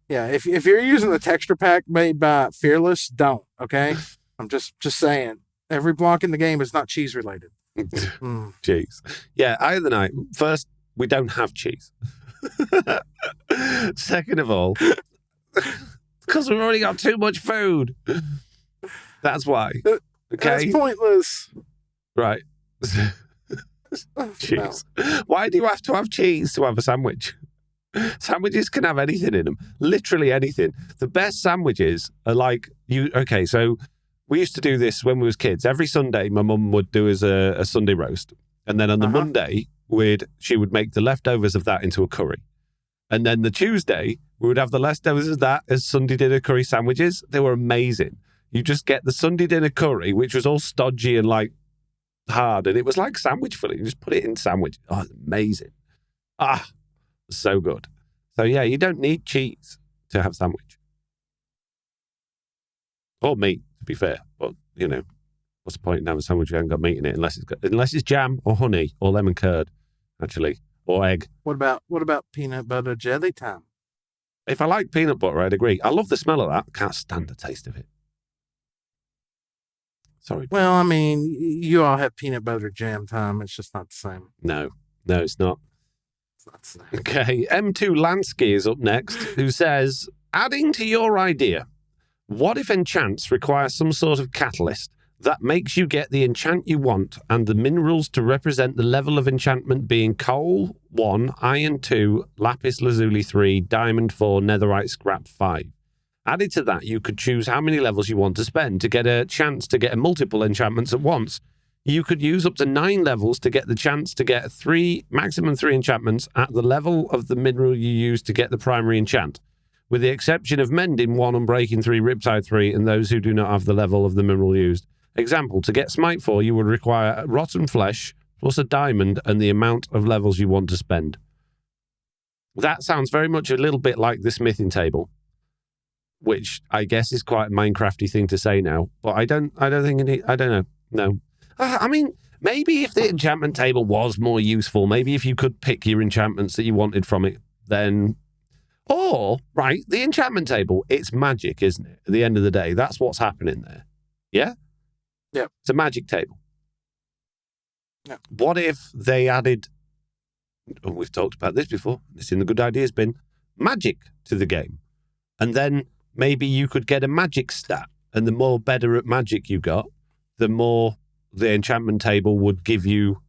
Yeah, if you're using the texture pack made by Fearless, don't. Okay, I'm just saying. Every block in the game is not cheese related. Cheese. Yeah, Eye of the Night. First, we don't have cheese. Second of all, because we've already got too much food. That's why. Okay. That's pointless. Right. Cheese. No. Why do you have to have cheese to have a sandwich? Sandwiches can have anything in them. Literally anything. The best sandwiches are like you. Okay, so we used to do this when we was kids. Every Sunday, my mum would do us a Sunday roast. And then on the Monday, she would make the leftovers of that into a curry. And then the Tuesday, we would have the leftovers of that as Sunday dinner curry sandwiches. They were amazing. You just get the Sunday dinner curry, which was all stodgy and like hard. And it was like sandwich filling. You just put it in sandwich. Oh, it's amazing. So good. So yeah, you don't need cheese to have sandwich. Or meat, to be fair. But, you know, what's the point in having a sandwich if you haven't got meat in it unless it's jam or honey or lemon curd, actually, or egg. What about peanut butter jelly time? If I like peanut butter, I'd agree. I love the smell of that. Can't stand the taste of it. Sorry. Well, I mean, you all have peanut butter jam time. It's just not the same. No, it's not. It's not the same. Okay, M2 Lansky is up next, who says, adding to your idea, what if enchants require some sort of catalyst that makes you get the enchant you want and the minerals to represent the level of enchantment being coal 1, iron 2, lapis lazuli 3, diamond 4, netherite scrap 5. Added to that, you could choose how many levels you want to spend to get a chance to get multiple enchantments at once. You could use up to 9 levels to get the chance to get maximum 3 enchantments at the level of the mineral you use to get the primary enchant, with the exception of mending 1 and breaking 3, riptide 3, and those who do not have the level of the mineral used. Example, to get smite 4, you would require rotten flesh plus a diamond and the amount of levels you want to spend. That sounds very much a little bit like the smithing table, which I guess is quite a Minecrafty thing to say now. But I don't think I don't know. No. I mean, maybe if the enchantment table was more useful, maybe if you could pick your enchantments that you wanted from it, then... Or, right, the enchantment table, it's magic, isn't it? At the end of the day, that's what's happening there. Yeah? Yeah. It's a magic table. Yeah. What if they added, we've talked about this before, it's in the good ideas bin, magic to the game. And then maybe you could get a magic stat, and the more better at magic you got, the more the enchantment table would give you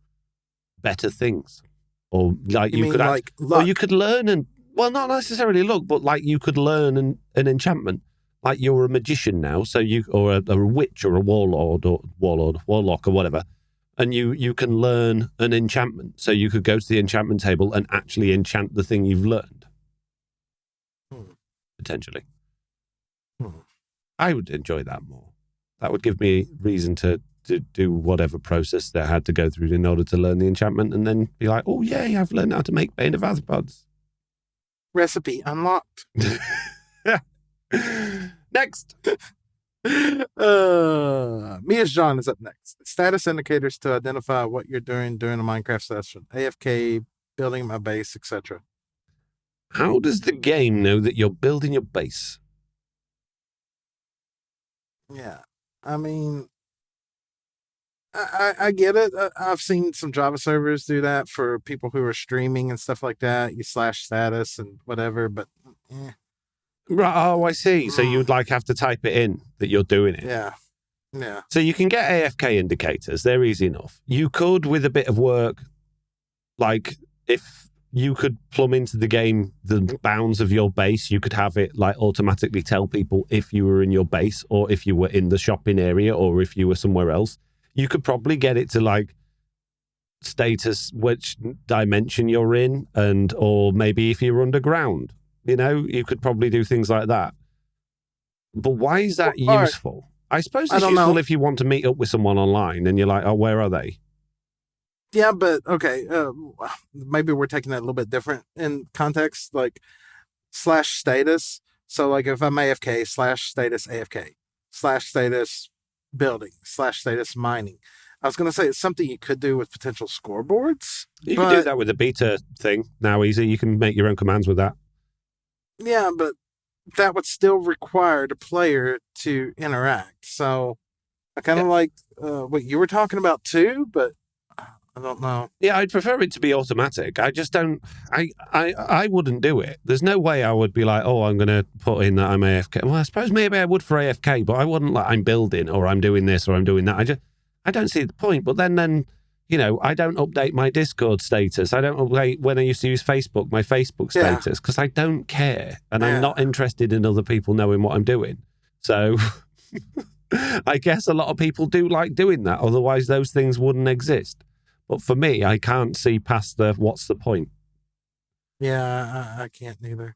better things. Or like you could like luck? or you could learn and, well, not necessarily luck, but like you could learn an enchantment. Like you're a magician now, so you, or a witch or a warlock or whatever, and you can learn an enchantment. So you could go to the enchantment table and actually enchant the thing you've learned. Potentially. I would enjoy that more. That would give me reason to do whatever process they had to go through in order to learn the enchantment, and then be like, oh yay, I've learned how to make Bane of Arthropods. Recipe unlocked. Next. Mia's John is up next. Status indicators to identify what you're doing during a Minecraft session. AFK, building my base, etc. How does the game know that you're building your base? Yeah. I mean, I get it. I've seen some Java servers do that for people who are streaming and stuff like that. You slash status and whatever, but Right. Oh, I see. So you would like have to type it in that you're doing it. Yeah. Yeah. So you can get AFK indicators. They're easy enough. You could, with a bit of work, like if you could plumb into the game the bounds of your base, you could have it like automatically tell people if you were in your base or if you were in the shopping area or if you were somewhere else. You could probably get it to like status which dimension you're in, and or maybe if you're underground. You know, you could probably do things like that. But why is that useful? I suppose it's useful if you want to meet up with someone online and you're like, oh, where are they? Yeah, but okay, maybe we're taking that a little bit different in context, like slash status. So like if I'm AFK, slash status AFK, slash status building, slash status mining. I was going to say it's something you could do with potential scoreboards. You can do that with the beta thing now, easy. You can make your own commands with that. Yeah, but that would still require the player to interact. So I kind of like what you were talking about too, but I don't know. Yeah, I'd prefer it to be automatic. I just don't, I wouldn't do it. There's no way I would be like, oh, I'm going to put in that I'm AFK. Well, I suppose maybe I would for AFK, but I wouldn't like I'm building or I'm doing this or I'm doing that. I don't see the point. But then, you know, I don't update my Discord status. I don't update when I used to use Facebook, my Facebook status, because I don't care. And I'm not interested in other people knowing what I'm doing. So I guess a lot of people do like doing that. Otherwise, those things wouldn't exist. But for me, I can't see past the what's the point. Yeah, I can't either.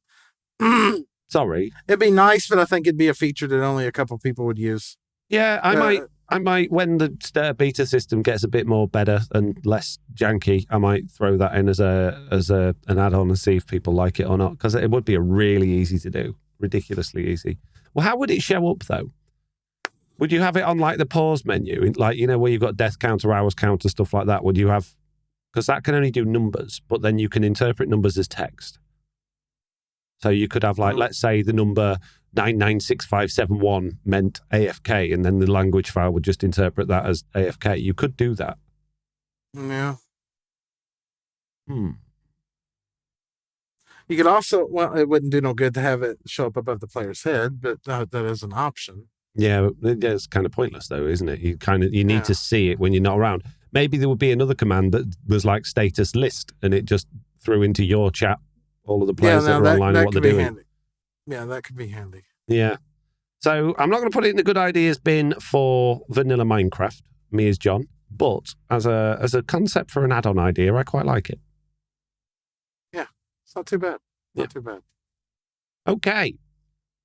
Sorry. It'd be nice, but I think it'd be a feature that only a couple people would use. Yeah, I might, when the beta system gets a bit more better and less janky, I might throw that in as an add-on and see if people like it or not, because it would be a really easy to do, ridiculously easy. Well, how would it show up though? Would you have it on like the pause menu, like, you know, where you've got death counter, hours counter, stuff like that? Would you have, because that can only do numbers, but then you can interpret numbers as text. So you could have like, let's say the number 996571 meant AFK, and then the language file would just interpret that as AFK. You could do that. Yeah. You could also, well, it wouldn't do no good to have it show up above the player's head, but that is an option. Yeah, it's kind of pointless though, isn't it? You need to see it when you're not around. Maybe there would be another command that was like status list, and it just threw into your chat all of the players that are online and what they're doing. Handy. Yeah, that could be handy. Yeah. So I'm not going to put it in the good ideas bin for vanilla Minecraft, me as John, but as a concept for an add-on idea, I quite like it. Yeah, it's not too bad. Not too bad. Okay.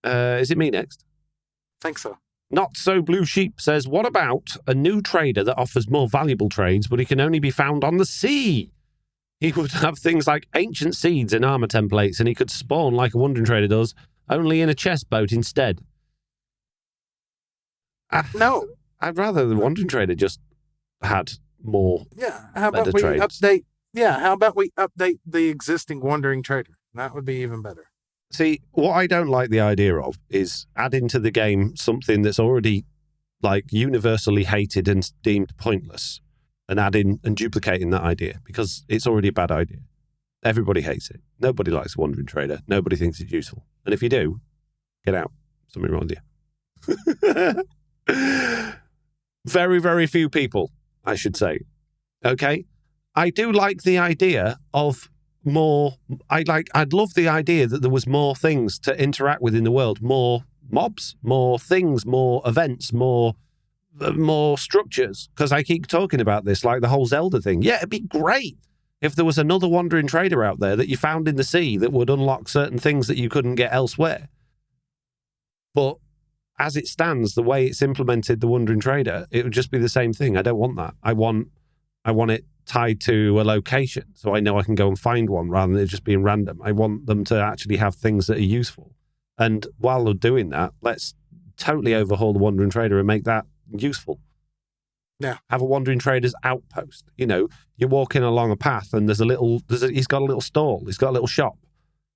Is it me next? Think so. Not So Blue Sheep says, what about a new trader that offers more valuable trades, but he can only be found on the sea? He would have things like ancient seeds and armor templates, and he could spawn like a wandering trader does, only in a chest boat instead. No. I'd rather the wandering trader just had more. Yeah. How about we update? Yeah. How about we update the existing wandering trader? That would be even better. See, what I don't like the idea of is adding to the game something that's already like universally hated and deemed pointless, and adding and duplicating that idea, because it's already a bad idea. Everybody hates it. Nobody likes a wandering trader. Nobody thinks it's useful. And if you do, get out. Something wrong with you. Very, very few people, I should say. Okay? I do like the idea of more. I'd love the idea that there was more things to interact with in the world, more mobs, more things, more events, more structures, because I keep talking about this, like the whole Zelda thing. Yeah, it'd be great if there was another wandering trader out there that you found in the sea that would unlock certain things that you couldn't get elsewhere. But as it stands, the way it's implemented the wandering trader, it would just be the same thing. I don't want that. I want it tied to a location, so I know I can go and find one rather than it just being random. I want them to actually have things that are useful. And while they're doing that, let's totally overhaul the wandering trader and make that useful. Yeah. Have a wandering trader's outpost. You know, you're walking along a path and he's got a little stall. He's got a little shop.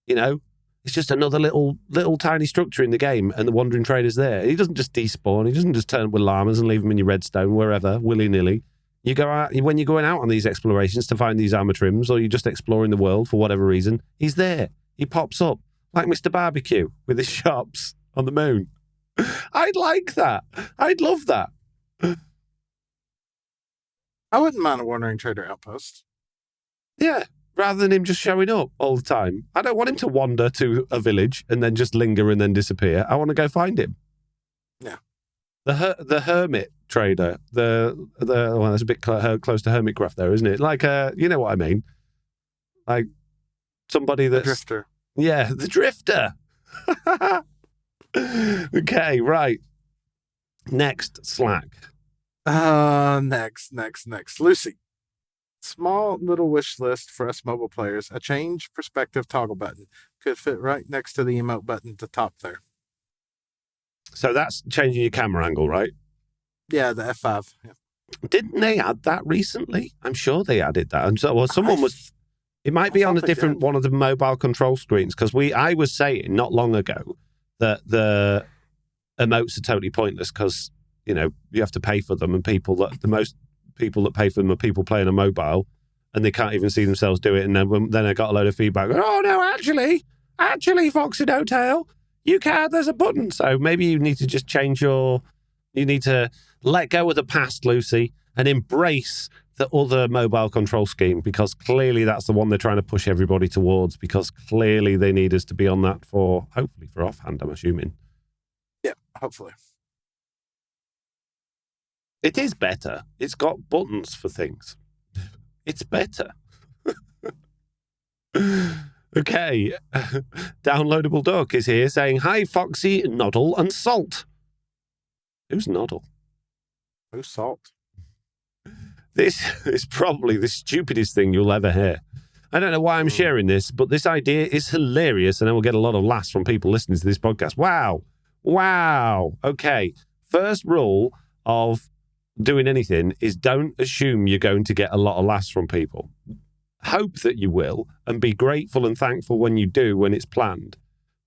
You know, it's just another little tiny structure in the game, and the wandering trader's there. He doesn't just despawn. He doesn't just turn up with llamas and leave them in your redstone wherever, willy-nilly. You go out, when you're going out on these explorations to find these armor trims, or you're just exploring the world for whatever reason, he's there. He pops up like Mr. Barbecue with his shops on the moon. I'd like that. I'd love that. I wouldn't mind a wandering trader outpost. Yeah, rather than him just showing up all the time. I don't want him to wander to a village and then just linger and then disappear. I want to go find him. Yeah. The hermit trader, well, that's a bit close to Hermitcraft there, isn't it? Like, you know what I mean? Like somebody that's... The drifter. Yeah, the drifter. Okay, right. Next, Slack. Next. Lucy. Small little wish list for us mobile players. A change perspective toggle button. Could fit right next to the emote button at the top there. So that's changing your camera angle, right? Yeah, the F5. Yeah. Didn't they add that recently? I'm sure they added that. And so, well, someone was... It might be on a different one of the mobile control screens, because I was saying not long ago that the emotes are totally pointless because, you know, you have to pay for them, and the most people that pay for them are people playing a mobile, and they can't even see themselves do it. And then I got a load of feedback. Oh no, actually, Foxy No Tail, you can. There's a button. So maybe you need to just you need to let go of the past, Lucy, and embrace the other mobile control scheme, because clearly that's the one they're trying to push everybody towards, because clearly they need us to be on that hopefully for offhand, I'm assuming. Yeah, hopefully. It is better. It's got buttons for things. It's better. Okay. Downloadable Duck is here saying, hi, Foxy, Noddle, and Salt. Who's Noddle? Who's Salt? This is probably the stupidest thing you'll ever hear. I don't know why I'm sharing this, but this idea is hilarious, and I will get a lot of laughs from people listening to this podcast. Wow. Okay. First rule of doing anything is don't assume you're going to get a lot of laughs from people. Hope that you will, and be grateful and thankful when you do, when it's planned.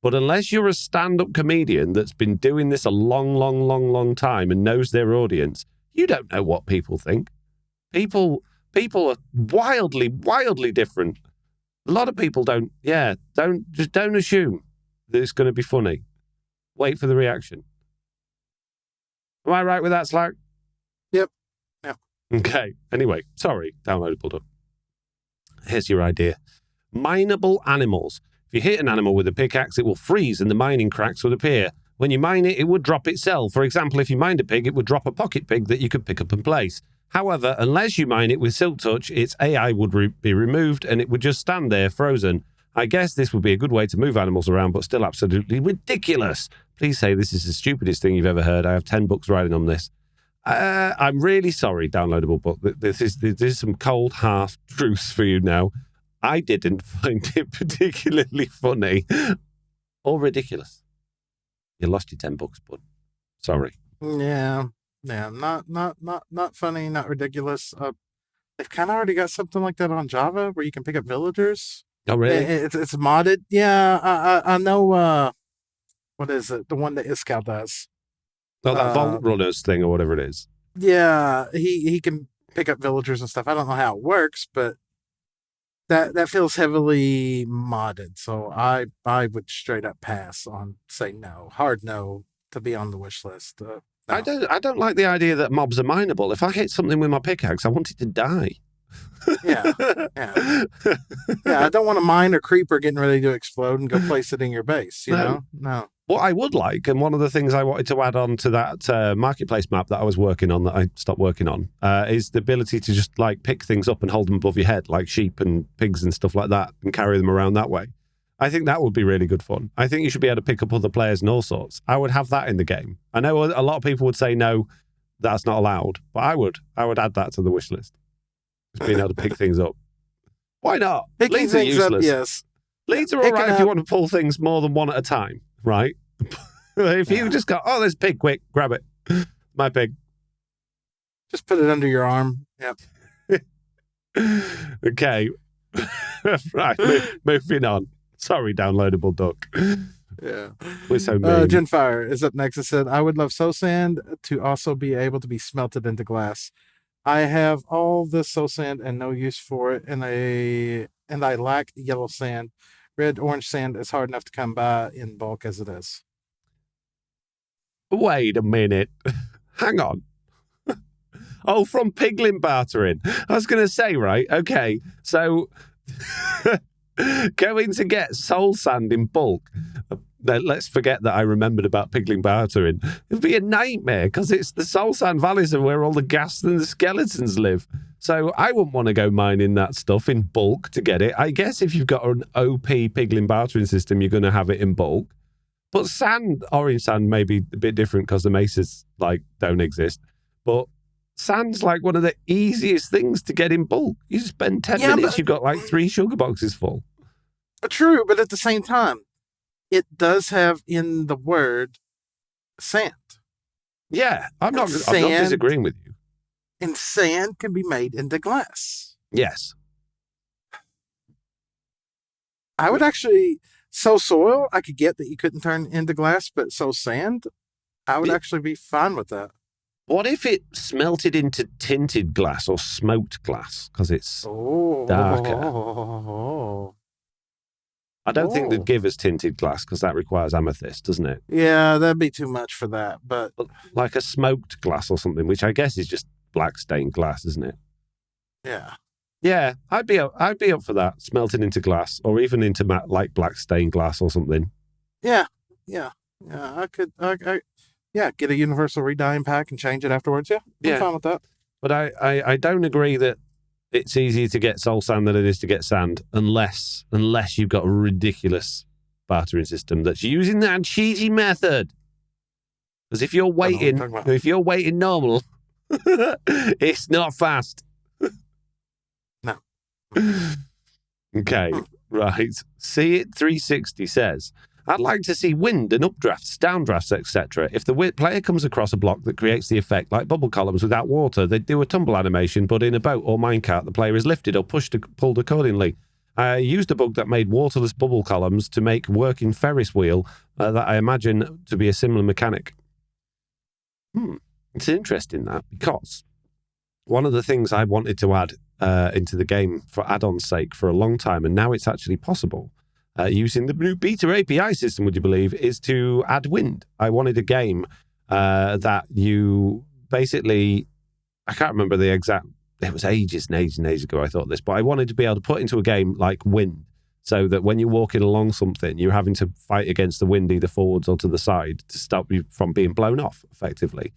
But unless you're a stand-up comedian that's been doing this a long time and knows their audience, you don't know what people think. People are wildly different. A lot of people don't assume that it's going to be funny. Wait for the reaction. Am I right with that, Slack? Yep. Yeah. Okay. Anyway, sorry, downloadable Duck. Here's your idea. Mineable animals. If you hit an animal with a pickaxe, it will freeze and the mining cracks would appear. When you mine it, it would drop itself. For example, if you mined a pig, it would drop a pocket pig that you could pick up and place. However, unless you mine it with Silk Touch, its AI would be removed and it would just stand there frozen. I guess this would be a good way to move animals around, but still absolutely ridiculous. Please say this is the stupidest thing you've ever heard. I have 10 books writing on this. I'm really sorry, downloadable, but this is some cold hard truths for you now. I didn't find it particularly funny or ridiculous. You lost your $10, bud. Sorry. Yeah, not funny, not ridiculous. They've kind of already got something like that on Java where you can pick up villagers. Oh, really? It's modded. Yeah, I know. What is it? The one that Iskal does. Oh, that Vault Runners thing or whatever it is. Yeah, he can pick up villagers and stuff. I don't know how it works, but that feels heavily modded. So I would straight up pass on, say no, hard no to be on the wish list. No. I don't like the idea that mobs are mineable. If I hit something with my pickaxe, I want it to die. Yeah. I don't want to mine a creeper getting ready to explode and go place it in your base. You know, no. What I would like, and one of the things I wanted to add on to that marketplace map that I was working on, that I stopped working on, is the ability to just like pick things up and hold them above your head, like sheep and pigs and stuff like that, and carry them around that way. I think that would be really good fun. I think you should be able to pick up other players and all sorts. I would have that in the game. I know a lot of people would say no, that's not allowed, but I would add that to the wish list. Just being able to pick things up. Why not? Picking Leads are things useless. up, yes. Leads are all right if you want to pull things more than one at a time, right? If you just go, oh, there's pig, quick, grab it. My pig. Just put it under your arm. Yep. Okay. Right, moving on. Sorry, downloadable duck. Yeah. We're so mean. JenFire is up next. It said, I would love soul sand to also be able to be smelted into glass. I have all this soul sand and no use for it, and I lack yellow sand. Red, orange sand is hard enough to come by in bulk as it is. Wait a minute. Hang on. Oh, from piglin bartering. I was going to say, right, okay, so going to get soul sand in bulk. Let's forget that I remembered about piglin bartering. It'd be a nightmare because it's the soul sand valleys are where all the ghasts and the skeletons live. So I wouldn't want to go mining that stuff in bulk to get it. I guess if you've got an OP piglin bartering system, you're going to have it in bulk. But sand, orange sand, may be a bit different because the mesas don't exist. But sand's like one of the easiest things to get in bulk. You spend 10 minutes, you've got 3 sugar boxes full. True, but at the same time, it does have in the word sand. Yeah, I'm not disagreeing with you. And sand can be made into glass. Yes. I would actually, soil, I could get that you couldn't turn into glass, but sand, I would actually be fine with that. What if it smelted into tinted glass or smoked glass because it's darker? I don't think they'd give us tinted glass because that requires amethyst, doesn't it? Yeah, that'd be too much for that. But like a smoked glass or something, which I guess is just black stained glass, isn't it? Yeah. Yeah, I'd be up for that, smelting into glass or even into black stained glass or something. Yeah. I could. Get a universal redying pack and change it afterwards. Yeah, I'm fine with that. But I don't agree that it's easier to get soul sand than it is to get sand, unless you've got a ridiculous bartering system that's using that cheaty method. Because if you're waiting normal, it's not fast. No. Okay, right. See It 360 says, I'd like to see wind and updrafts, downdrafts, etc. If the player comes across a block that creates the effect like bubble columns without water, they'd do a tumble animation, but in a boat or minecart, the player is lifted or pulled accordingly. I used a bug that made waterless bubble columns to make working Ferris wheel that I imagine to be a similar mechanic. It's interesting that, because one of the things I wanted to add into the game for add-on's sake for a long time, and now it's actually possible, using the new beta API system, would you believe, is to add wind. I wanted a game that you basically, I can't remember the exact, it was ages and ages and ages ago I thought this, but I wanted to be able to put into a game like wind, so that when you're walking along something, you're having to fight against the wind either forwards or to the side to stop you from being blown off, effectively.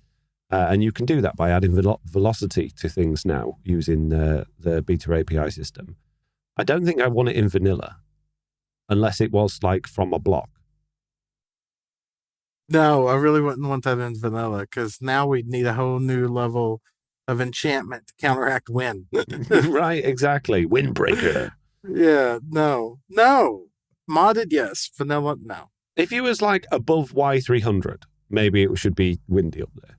And you can do that by adding velocity to things now using the beta API system. I don't think I want it in vanilla, unless it was from a block. No, I really wouldn't want that in vanilla because now we'd need a whole new level of enchantment to counteract wind. Right, exactly. Windbreaker. Yeah, no. Modded, yes. Vanilla, no. If you was like above Y300, maybe it should be windy up there.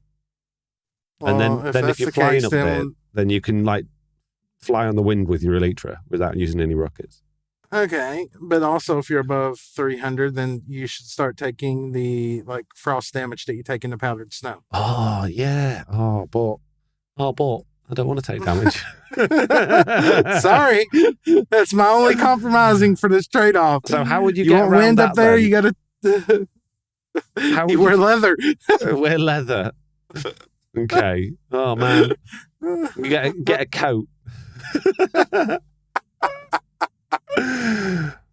And Well, then if that's you're the flying case, up there, then you can like fly on the wind with your elytra without using any rockets. okay. But also, if you're above 300, then you should start taking the like frost damage that you take in the powdered snow. Oh yeah. But I don't want to take damage. Sorry, that's my only compromising for this trade-off. So how would you You get want around wind that? up there? Then? You gotta. How would you wear leather. wear leather? Okay. Oh man, you get a coat.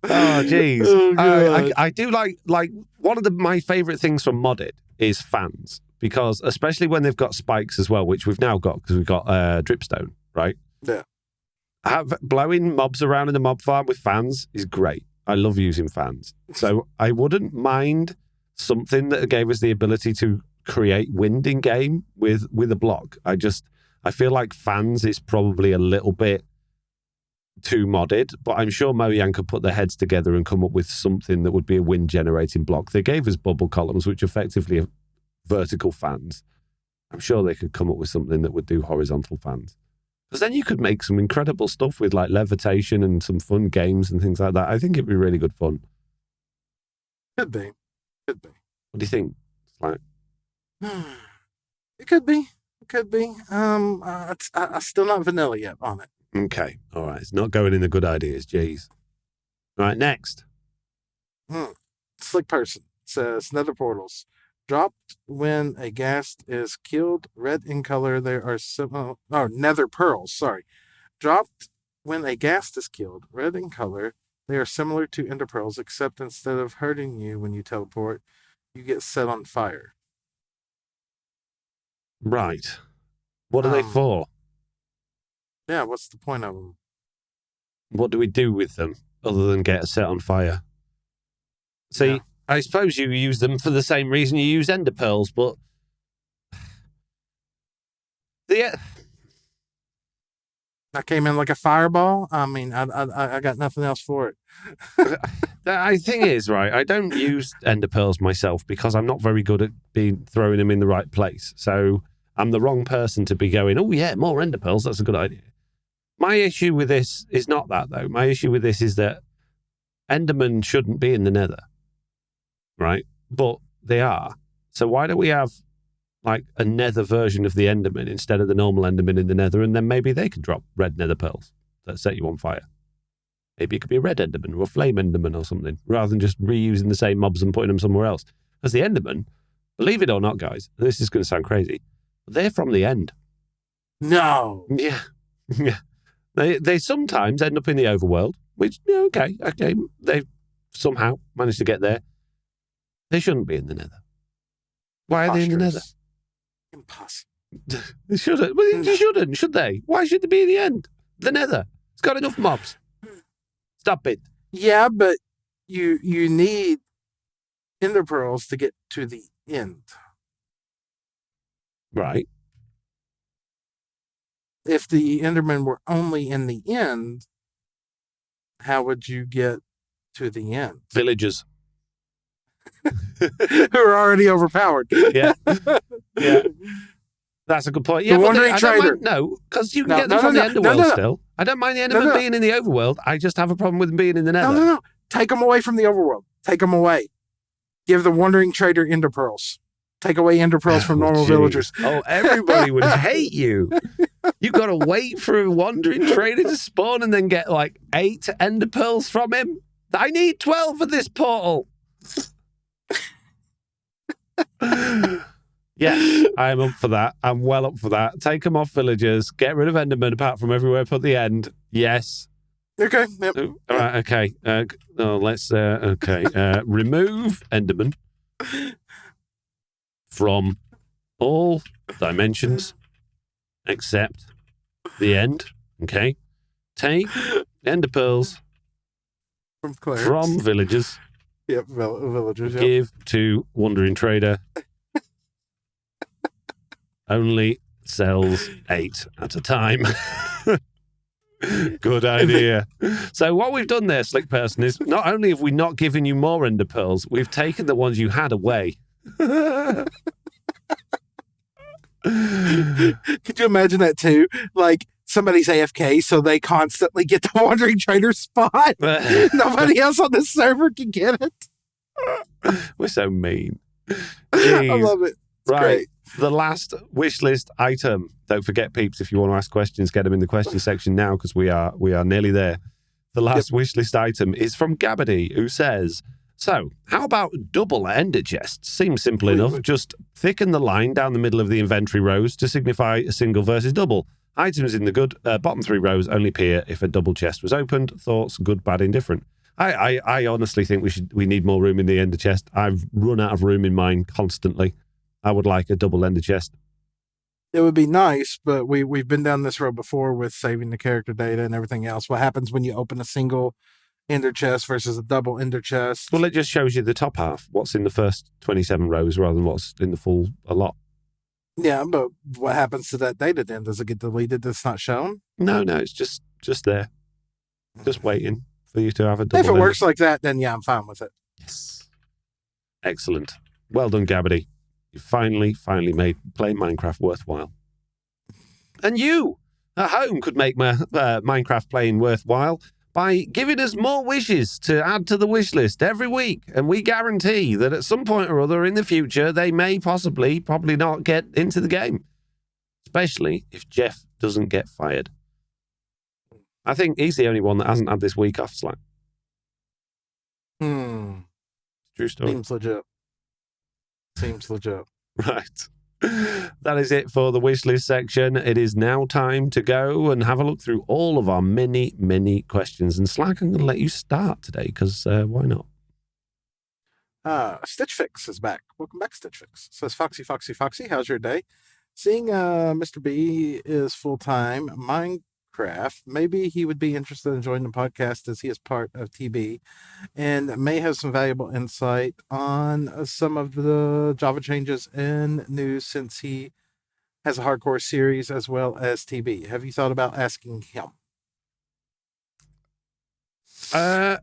Oh jeez. Oh, I do like one of my favorite things from modded is fans, because especially when they've got spikes as well, which we've now got because we've got dripstone, right? Yeah. Blowing mobs around in the mob farm with fans is great. I love using fans. So I wouldn't mind something that gave us the ability to create wind in game with a block. I feel like fans is probably a little bit too modded, but I'm sure Mojang could put their heads together and come up with something that would be a wind generating block. They gave us bubble columns, which effectively are vertical fans. I'm sure they could come up with something that would do horizontal fans. Because then you could make some incredible stuff with like levitation and some fun games and things like that. I think it'd be really good fun. Could be. What do you think? Like, it could be. I still not vanilla yet on it. okay, all right. It's not going in the good ideas. Jeez. Right, next. SlickPerson says Nether portals dropped when a ghast is killed. Red in color. There are some. Nether pearls. Sorry, dropped when a ghast is killed. Red in color. They are similar to Enderpearls, except instead of hurting you when you teleport, you get set on fire. Right. What are they for? Yeah, what's the point of them? What do we do with them other than get set on fire? See, yeah. I suppose you use them for the same reason you use Enderpearls, but I came in like a fireball. I mean, I got nothing else for it. The thing is, right, I don't use Enderpearls myself because I'm not very good at throwing them in the right place. So I'm the wrong person to be going, oh yeah, more Enderpearls, that's a good idea. My issue with this is not that, though. My issue with this is that Endermen shouldn't be in the Nether, right? But they are. So why don't we have like a Nether version of the Enderman instead of the normal Enderman in the Nether, and then maybe they can drop red Nether pearls that set you on fire. Maybe it could be a red Enderman or a flame Enderman or something, rather than just reusing the same mobs and putting them somewhere else. Because the Enderman, believe it or not, guys, this is going to sound crazy, but they're from the end. No. Yeah. Yeah. They sometimes end up in the overworld, which, okay, they somehow managed to get there. They shouldn't be in the Nether. Why are they in the Nether? Impossible. They shouldn't. Well, you shouldn't, should they? Why should they be in the end? The Nether. It's got enough mobs. Stop it. Yeah, but you need Enderpearls to get to the end. Right. If the Endermen were only in the end, how would you get to the end? Villagers. Who are already overpowered. Yeah. Yeah. That's a good point. Yeah, the Wandering Trader. No, because you can get them from the Underworld still. I don't mind the Enderman being in the Overworld. I just have a problem with them being in the Nether. No. Take them away from the Overworld. Take them away. Give the Wandering Trader Enderpearls. Take away Enderpearls from normal villagers. Oh, everybody would hate you. You've got to wait for a Wandering Trader to spawn and then get like 8 Enderpearls from him. I need 12 for this portal. Yeah, I'm up for that. I'm well up for that. Take them off villagers. Get rid of Endermen apart from everywhere up at the end. Yes. Okay. Yep. All right. Okay. Remove Enderman from all dimensions except the end. Okay. Take Enderpearls from villagers Yep, villagers. Yep. Give to Wandering Trader. Only sells 8 at a time. Good idea. So what we've done there, SlickPerson, is not only have we not given you more Enderpearls, we've taken the ones you had away. Could you imagine that too? Like somebody's AFK, so they constantly get the Wandering Trader spot. Nobody else on the server can get it. We're so mean. I love it. It's right. Great. The last wish list item. Don't forget, peeps, if you want to ask questions, get them in the question section now because we are nearly there. The last wish list item is from Gaabty, who says, so how about double Enderchests? Seems simple enough. Just thicken the line down the middle of the inventory rows to signify a single versus double. Items in the good bottom 3 rows only appear if a double chest was opened. Thoughts, good, bad, indifferent. I honestly think we need more room in the Ender chest. I've run out of room in mine constantly. I would like a double Ender chest. It would be nice, but we've been down this road before with saving the character data and everything else. What happens when you open a single Ender chest versus a double Ender chest? Well, it just shows you the top half, what's in the first 27 rows rather than what's in the full a lot. Yeah, but what happens to that data then? Does it get deleted? It's not shown? No, it's just there. Just waiting for you to have a double. If it works like that, then yeah, I'm fine with it. Yes. Excellent. Well done, Gaabty. You finally made playing Minecraft worthwhile. And you, at home, could make Minecraft playing worthwhile by giving us more wishes to add to the wish list every week. And we guarantee that at some point or other in the future, they may probably not get into the game. Especially if Jeff doesn't get fired. I think he's the only one that hasn't had this week off, Slack. True story. Seems legit. Right. That is it for the wishlist section. It is now time to go and have a look through all of our many, many questions. And Slack, I'm going to let you start today because why not? Stitch Fix is back. Welcome back, Stitch Fix. Says Foxy, how's your day? Seeing Mr. B is full-time Minecraft, maybe he would be interested in joining the podcast as he is part of TB and may have some valuable insight on some of the Java changes and news since he has a hardcore series as well as TB. Have you thought about asking him? I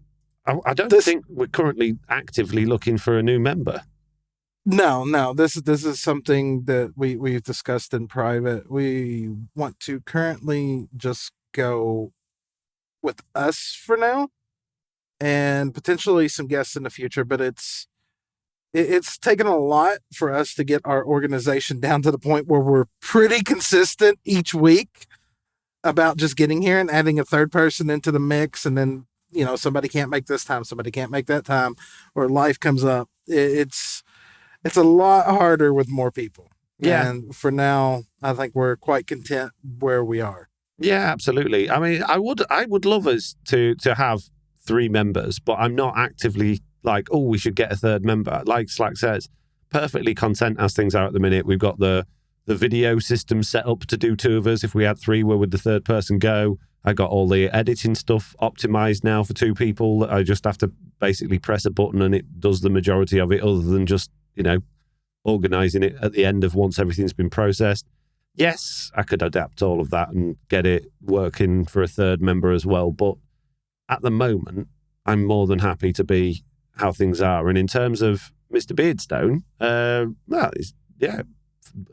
don't think we're currently actively looking for a new member. No. This is something that we've discussed in private. We want to currently just go with us for now, and potentially some guests in the future. But it's taken a lot for us to get our organization down to the point where we're pretty consistent each week about just getting here and adding a third person into the mix, and then somebody can't make this time, somebody can't make that time, or life comes up. It's a lot harder with more people. Yeah. And for now, I think we're quite content where we are. Yeah, absolutely. I mean, I would love us to have 3 members, but I'm not actively like, oh, we should get a third member. Like Slack says, perfectly content as things are at the minute. We've got the video system set up to do 2 of us. If we had 3, where would the third person go? I got all the editing stuff optimized now for 2 people. I just have to basically press a button and it does the majority of it, other than just organizing it at the end of once everything's been processed. Yes, I could adapt all of that and get it working for a third member as well. But at the moment, I'm more than happy to be how things are. And in terms of Mr. Beardstone, he's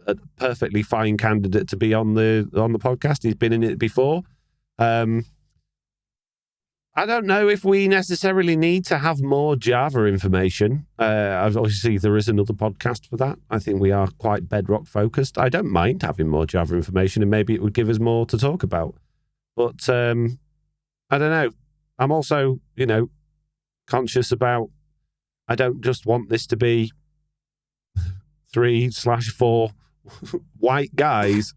a perfectly fine candidate to be on the podcast. He's been in it before. I don't know if we necessarily need to have more Java information. Obviously, there is another podcast for that. I think we are quite Bedrock focused. I don't mind having more Java information, and maybe it would give us more to talk about. But I don't know. I'm also, conscious about, I don't just want this to be 3/4 white guys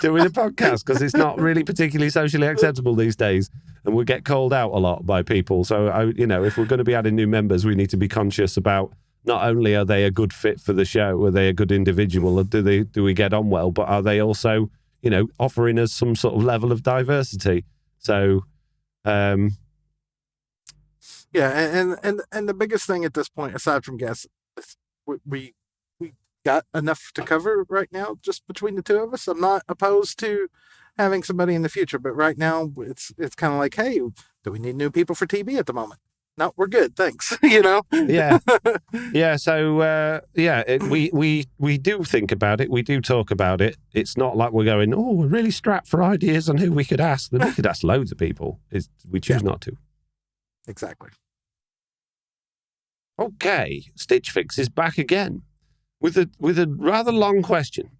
doing a podcast, because it's not really particularly socially acceptable these days, and we get called out a lot by people. So if we're going to be adding new members, we need to be conscious about not only are they a good fit for the show, are they a good individual, or do we get on well, but are they also offering us some sort of level of diversity. So Yeah, and the biggest thing at this point, aside from gas, is we got enough to cover right now, just between the two of us. I'm not opposed to having somebody in the future, but right now it's kind of like, hey, do we need new people for TB at the moment? No, we're good, thanks. Yeah. Yeah, so we do think about it. We do talk about it. It's not like we're going, oh, we're really strapped for ideas on who we could ask. We could ask loads of people. We choose not to. Exactly. Okay, Stitch Fix is back again with a rather long question,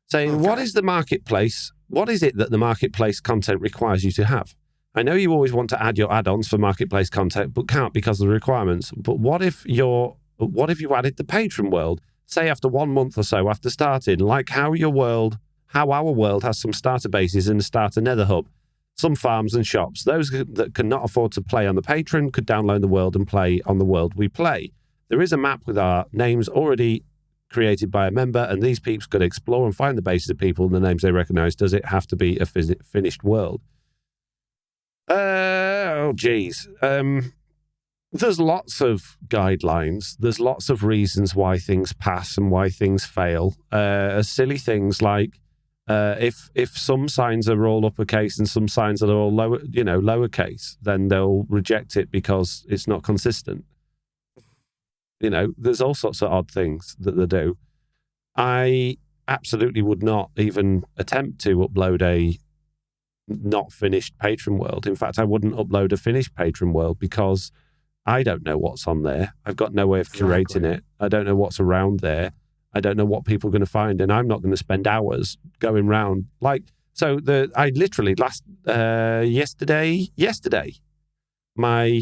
saying, Okay. What is the marketplace? What is it that the marketplace content requires you to have? I know you always want to add your add-ons for marketplace content, but can't because of the requirements. But what if you added the patron world, say after 1 month or so after starting, like how our world has some starter bases and a starter nether hub, some farms and shops. Those that cannot afford to play on the patron could download the world and play on the world we play. There is a map with our names already created by a member, and these peeps could explore and find the bases of people and the names they recognize. Does it have to be a finished world? Oh, geez. There's lots of guidelines. There's lots of reasons why things pass and why things fail. Silly things like if some signs are all uppercase and some signs are all lowercase, then they'll reject it because it's not consistent. There's all sorts of odd things that they do. I absolutely would not even attempt to upload a not finished patron world. In fact, I wouldn't upload a finished patron world because I don't know what's on there. I've got no way of curating it. I don't know what's around there. I don't know what people are going to find, and I'm not going to spend hours going around. I literally yesterday, my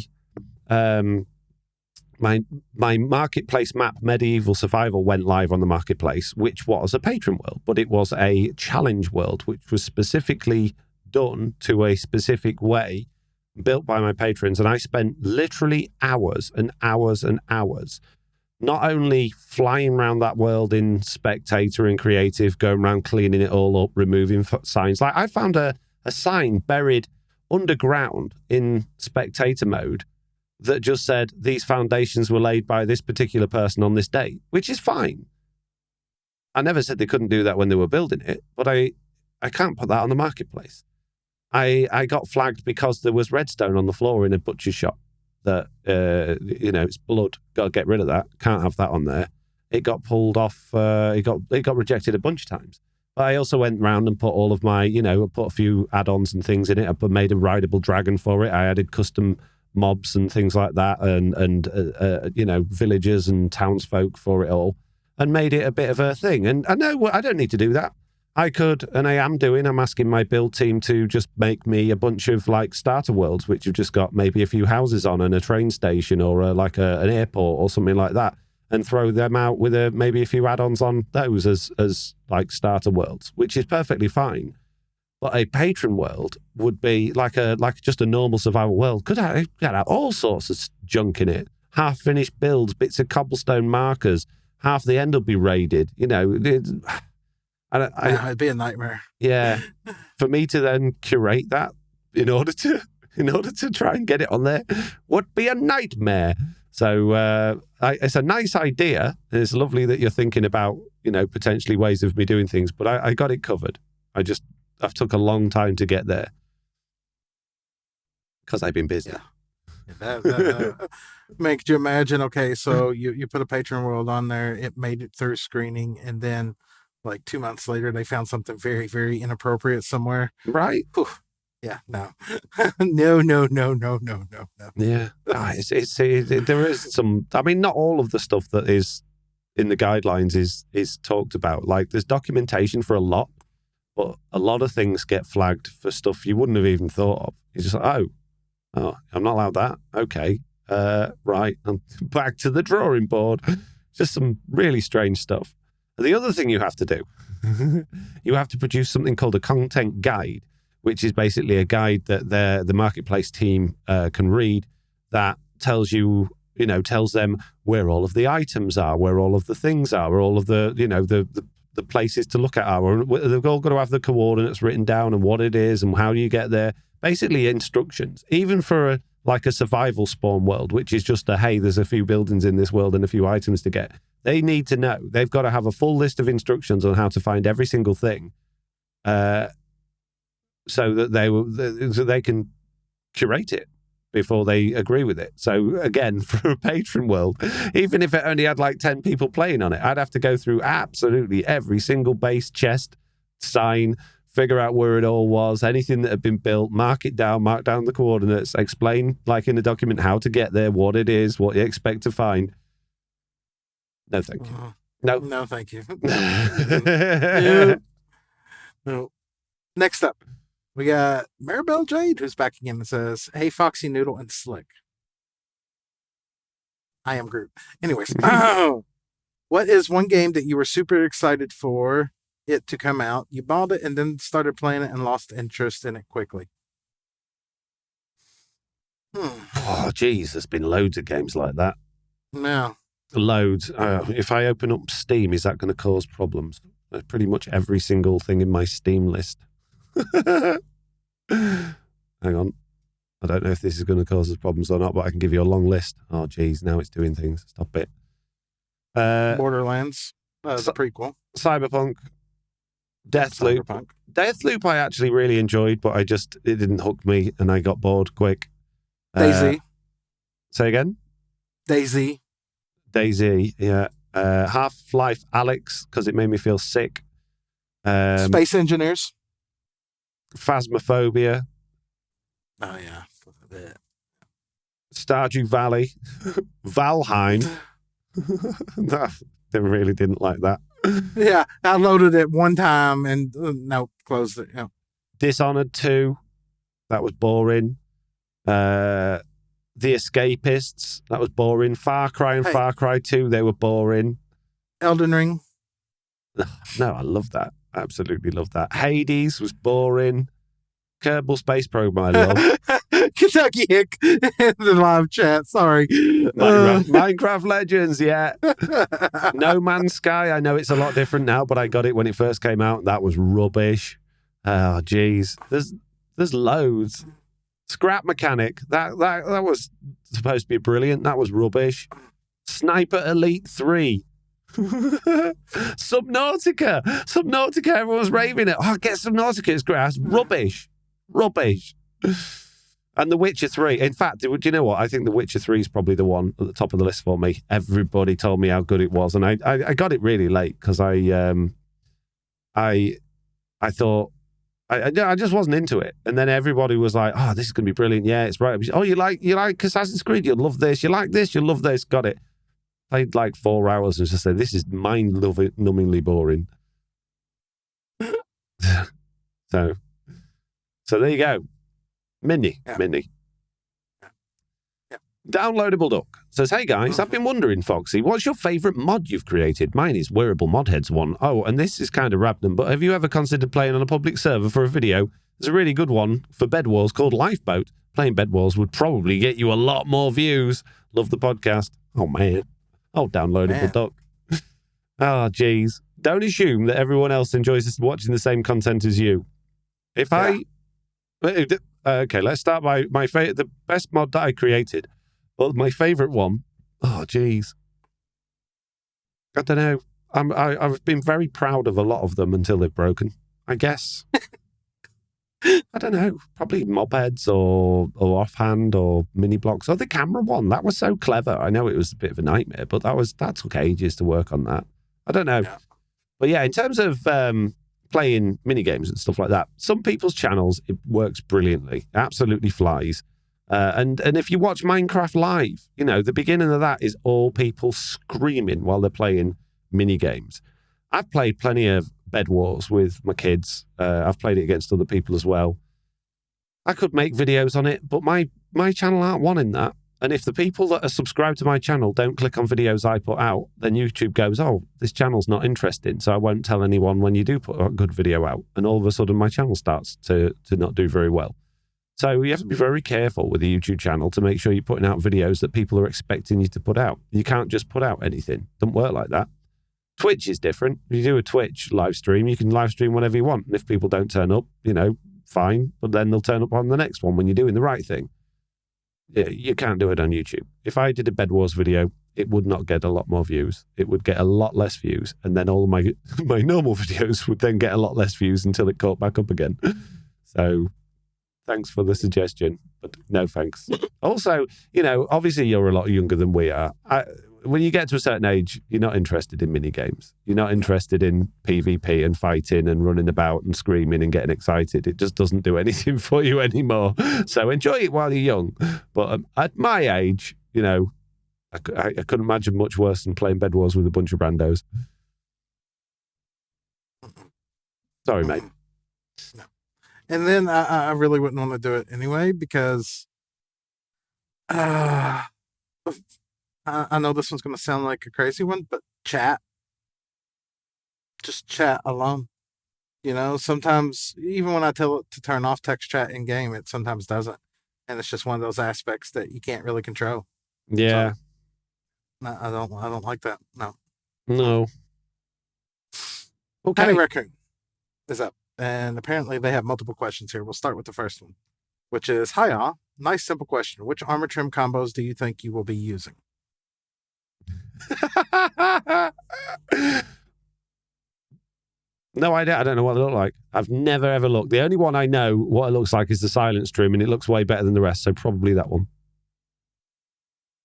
marketplace map, Medieval Survival, went live on the marketplace, which was a patron world, but it was a challenge world, which was specifically done to a specific way, built by my patrons. And I spent literally hours and hours and hours, not only flying around that world in spectator and creative, going around cleaning it all up, removing signs. Like I found a sign buried underground in spectator mode that just said these foundations were laid by this particular person on this date, which is fine. I never said they couldn't do that when they were building it, but I can't put that on the marketplace. I got flagged because there was redstone on the floor in a butcher's shop that, it's blood. Got to get rid of that. Can't have that on there. It got pulled off. It got rejected a bunch of times. But I also went round and put all of my, I put a few add-ons and things in it. I made a rideable dragon for it. I added custom mobs and things like that and villagers and townsfolk for it all and made it a bit of a thing. And I know I don't need to do that. I could, and I'm asking my build team to just make me a bunch of starter worlds, which have just got maybe a few houses on and a train station or an airport or something like that, and throw them out with maybe a few add-ons on those as starter worlds, which is perfectly fine. But a patron world would be like just a normal survival world. Could have all sorts of junk in it, half-finished builds, bits of cobblestone markers, half the end will be raided. It'd be a nightmare. Yeah, for me to then curate that in order to try and get it on there would be a nightmare. So it's a nice idea, and it's lovely that you're thinking about potentially ways of me doing things. But I got it covered. I've took a long time to get there because I've been busy. Yeah. That makes you imagine. Okay, so you put a patron world on there. It made it through screening, and then 2 months later, they found something very, very inappropriate somewhere. Right. Oof. Yeah, no. No. Yeah. There is some, not all of the stuff that is in the guidelines is talked about. There's documentation for a lot, but a lot of things get flagged for stuff you wouldn't have even thought of. You're just like, oh, I'm not allowed that. Okay. Right. I'm back to the drawing board. Just some really strange stuff. The other thing you have to do, you have to produce something called a content guide, which is basically a guide that the marketplace team can read that tells you, tells them where all of the items are, where all of the things are, where all of the, the places to look at are. They've all got to have the coordinates written down and what it is and how you get there. Basically instructions, even for like a survival spawn world, which is just hey, there's a few buildings in this world and a few items to get. They need to know. They've got to have a full list of instructions on how to find every single thing, so that they can curate it before they agree with it. So again, for a patron world, even if it only had like 10 people playing on it, I'd have to go through absolutely every single base, chest, sign, figure out where it all was, anything that had been built, mark it down, mark down the coordinates, explain like in the document how to get there, what it is, what you expect to find. No, thank you. No, thank you. No. No. Next up, we got Maribel Jade, who's back again and says, "Hey, Foxy, Noodle, and Slick. I am Groot." Anyways, what is one game that you were super excited for it to come out? You bought it and then started playing it and lost interest in it quickly. Oh, geez, there's been loads of games like that. No. Loads. If I open up Steam, is that going to cause problems? Pretty much every single thing in my Steam list. Hang on. I don't know if this is going to cause us problems or not, but I can give you a long list. Oh, geez, now it's doing things. Stop it. Borderlands, the prequel. Cyberpunk. Deathloop. Deathloop I actually really enjoyed, but it didn't hook me and I got bored quick. DayZ. Say again? DayZ, yeah. Half-Life Alyx, because it made me feel sick. Space Engineers. Phasmophobia. Oh, yeah. Stardew Valley. Valheim. They really didn't like that. Yeah, I loaded it one time and no, closed it. Yeah. Dishonored 2. That was boring. The Escapists. That was boring. Far Cry and Far Cry 2. They were boring. Elden Ring. No, I love that. Absolutely love that. Hades was boring. Kerbal Space Program, I love. Kentucky Hick in the live chat. Sorry. Minecraft Legends, yeah. No Man's Sky. I know it's a lot different now, but I got it when it first came out. That was rubbish. Oh, geez. There's loads. Scrap Mechanic. That was supposed to be brilliant. That was rubbish. Sniper Elite 3. Subnautica. Everyone's raving it. Oh, get Subnautica. It's great. That's rubbish. And The Witcher 3. In fact, do you know what? I think The Witcher 3 is probably the one at the top of the list for me. Everybody told me how good it was, and I got it really late because I thought I just wasn't into it. And then everybody was like, "Oh, this is going to be brilliant. Yeah, it's right. Oh, you like Assassin's Creed? You'll love this. You like this? You'll love this." Got it. Played like 4 hours and just said, "This is mind-numbingly boring." So there you go. Minnie. Yeah. Downloadable Duck says, "Hey guys, I've been wondering, Foxy, what's your favourite mod you've created? Mine is Wearable Modheads one. Oh, and this is kind of random, but have you ever considered playing on a public server for a video? There's a really good one for Bed Wars called Lifeboat. Playing Bed Wars would probably get you a lot more views. Love the podcast." Oh, man. Oh, Downloadable Duck. Oh, geez. Don't assume that everyone else enjoys watching the same content as you. Okay, let's start by the best mod that I created. Well, my favourite one. Oh, geez. I don't know. I've been very proud of a lot of them until they've broken, I guess. I don't know. Probably mopeds or offhand or mini blocks or the camera one. That was so clever. I know it was a bit of a nightmare, but that took ages to work on that. I don't know. Yeah. But yeah, in terms of playing mini games and stuff like that, some people's channels, it works brilliantly. It absolutely flies. And if you watch Minecraft live, the beginning of that is all people screaming while they're playing mini games. I've played plenty of Bed Wars with my kids. I've played it against other people as well. I could make videos on it, but my channel aren't wanting that. And if the people that are subscribed to my channel don't click on videos I put out, then YouTube goes, "Oh, this channel's not interesting, so I won't tell anyone when you do put a good video out." And all of a sudden my channel starts to not do very well. So you have to be very careful with the YouTube channel to make sure you're putting out videos that people are expecting you to put out. You can't just put out anything. It doesn't work like that. Twitch is different. If you do a Twitch live stream, you can live stream whenever you want. And if people don't turn up, fine. But then they'll turn up on the next one when you're doing the right thing. You can't do it on YouTube. If I did a Bed Wars video, it would not get a lot more views. It would get a lot less views. And then all of my my normal videos would then get a lot less views until it caught back up again. So thanks for the suggestion, but no thanks. Also, obviously you're a lot younger than we are. When you get to a certain age, you're not interested in mini games. You're not interested in PvP and fighting and running about and screaming and getting excited. It just doesn't do anything for you anymore. So enjoy it while you're young. But at my age, I couldn't imagine much worse than playing Bed Wars with a bunch of randos. Sorry, mate. No. And then I really wouldn't want to do it anyway because I know this one's going to sound like a crazy one, but chat. Just chat alone. Sometimes even when I tell it to turn off text chat in game, it sometimes doesn't. And it's just one of those aspects that you can't really control. Yeah. So, I don't like that. No. Okay. Tiny Raccoon is up. And apparently they have multiple questions here. We'll start with the first one, which is, hi, all. Nice, simple question. Which armor trim combos do you think you will be using? No idea. I don't know what it looked like. I've never, ever looked. The only one I know what it looks like is the silence trim, and it looks way better than the rest, so probably that one.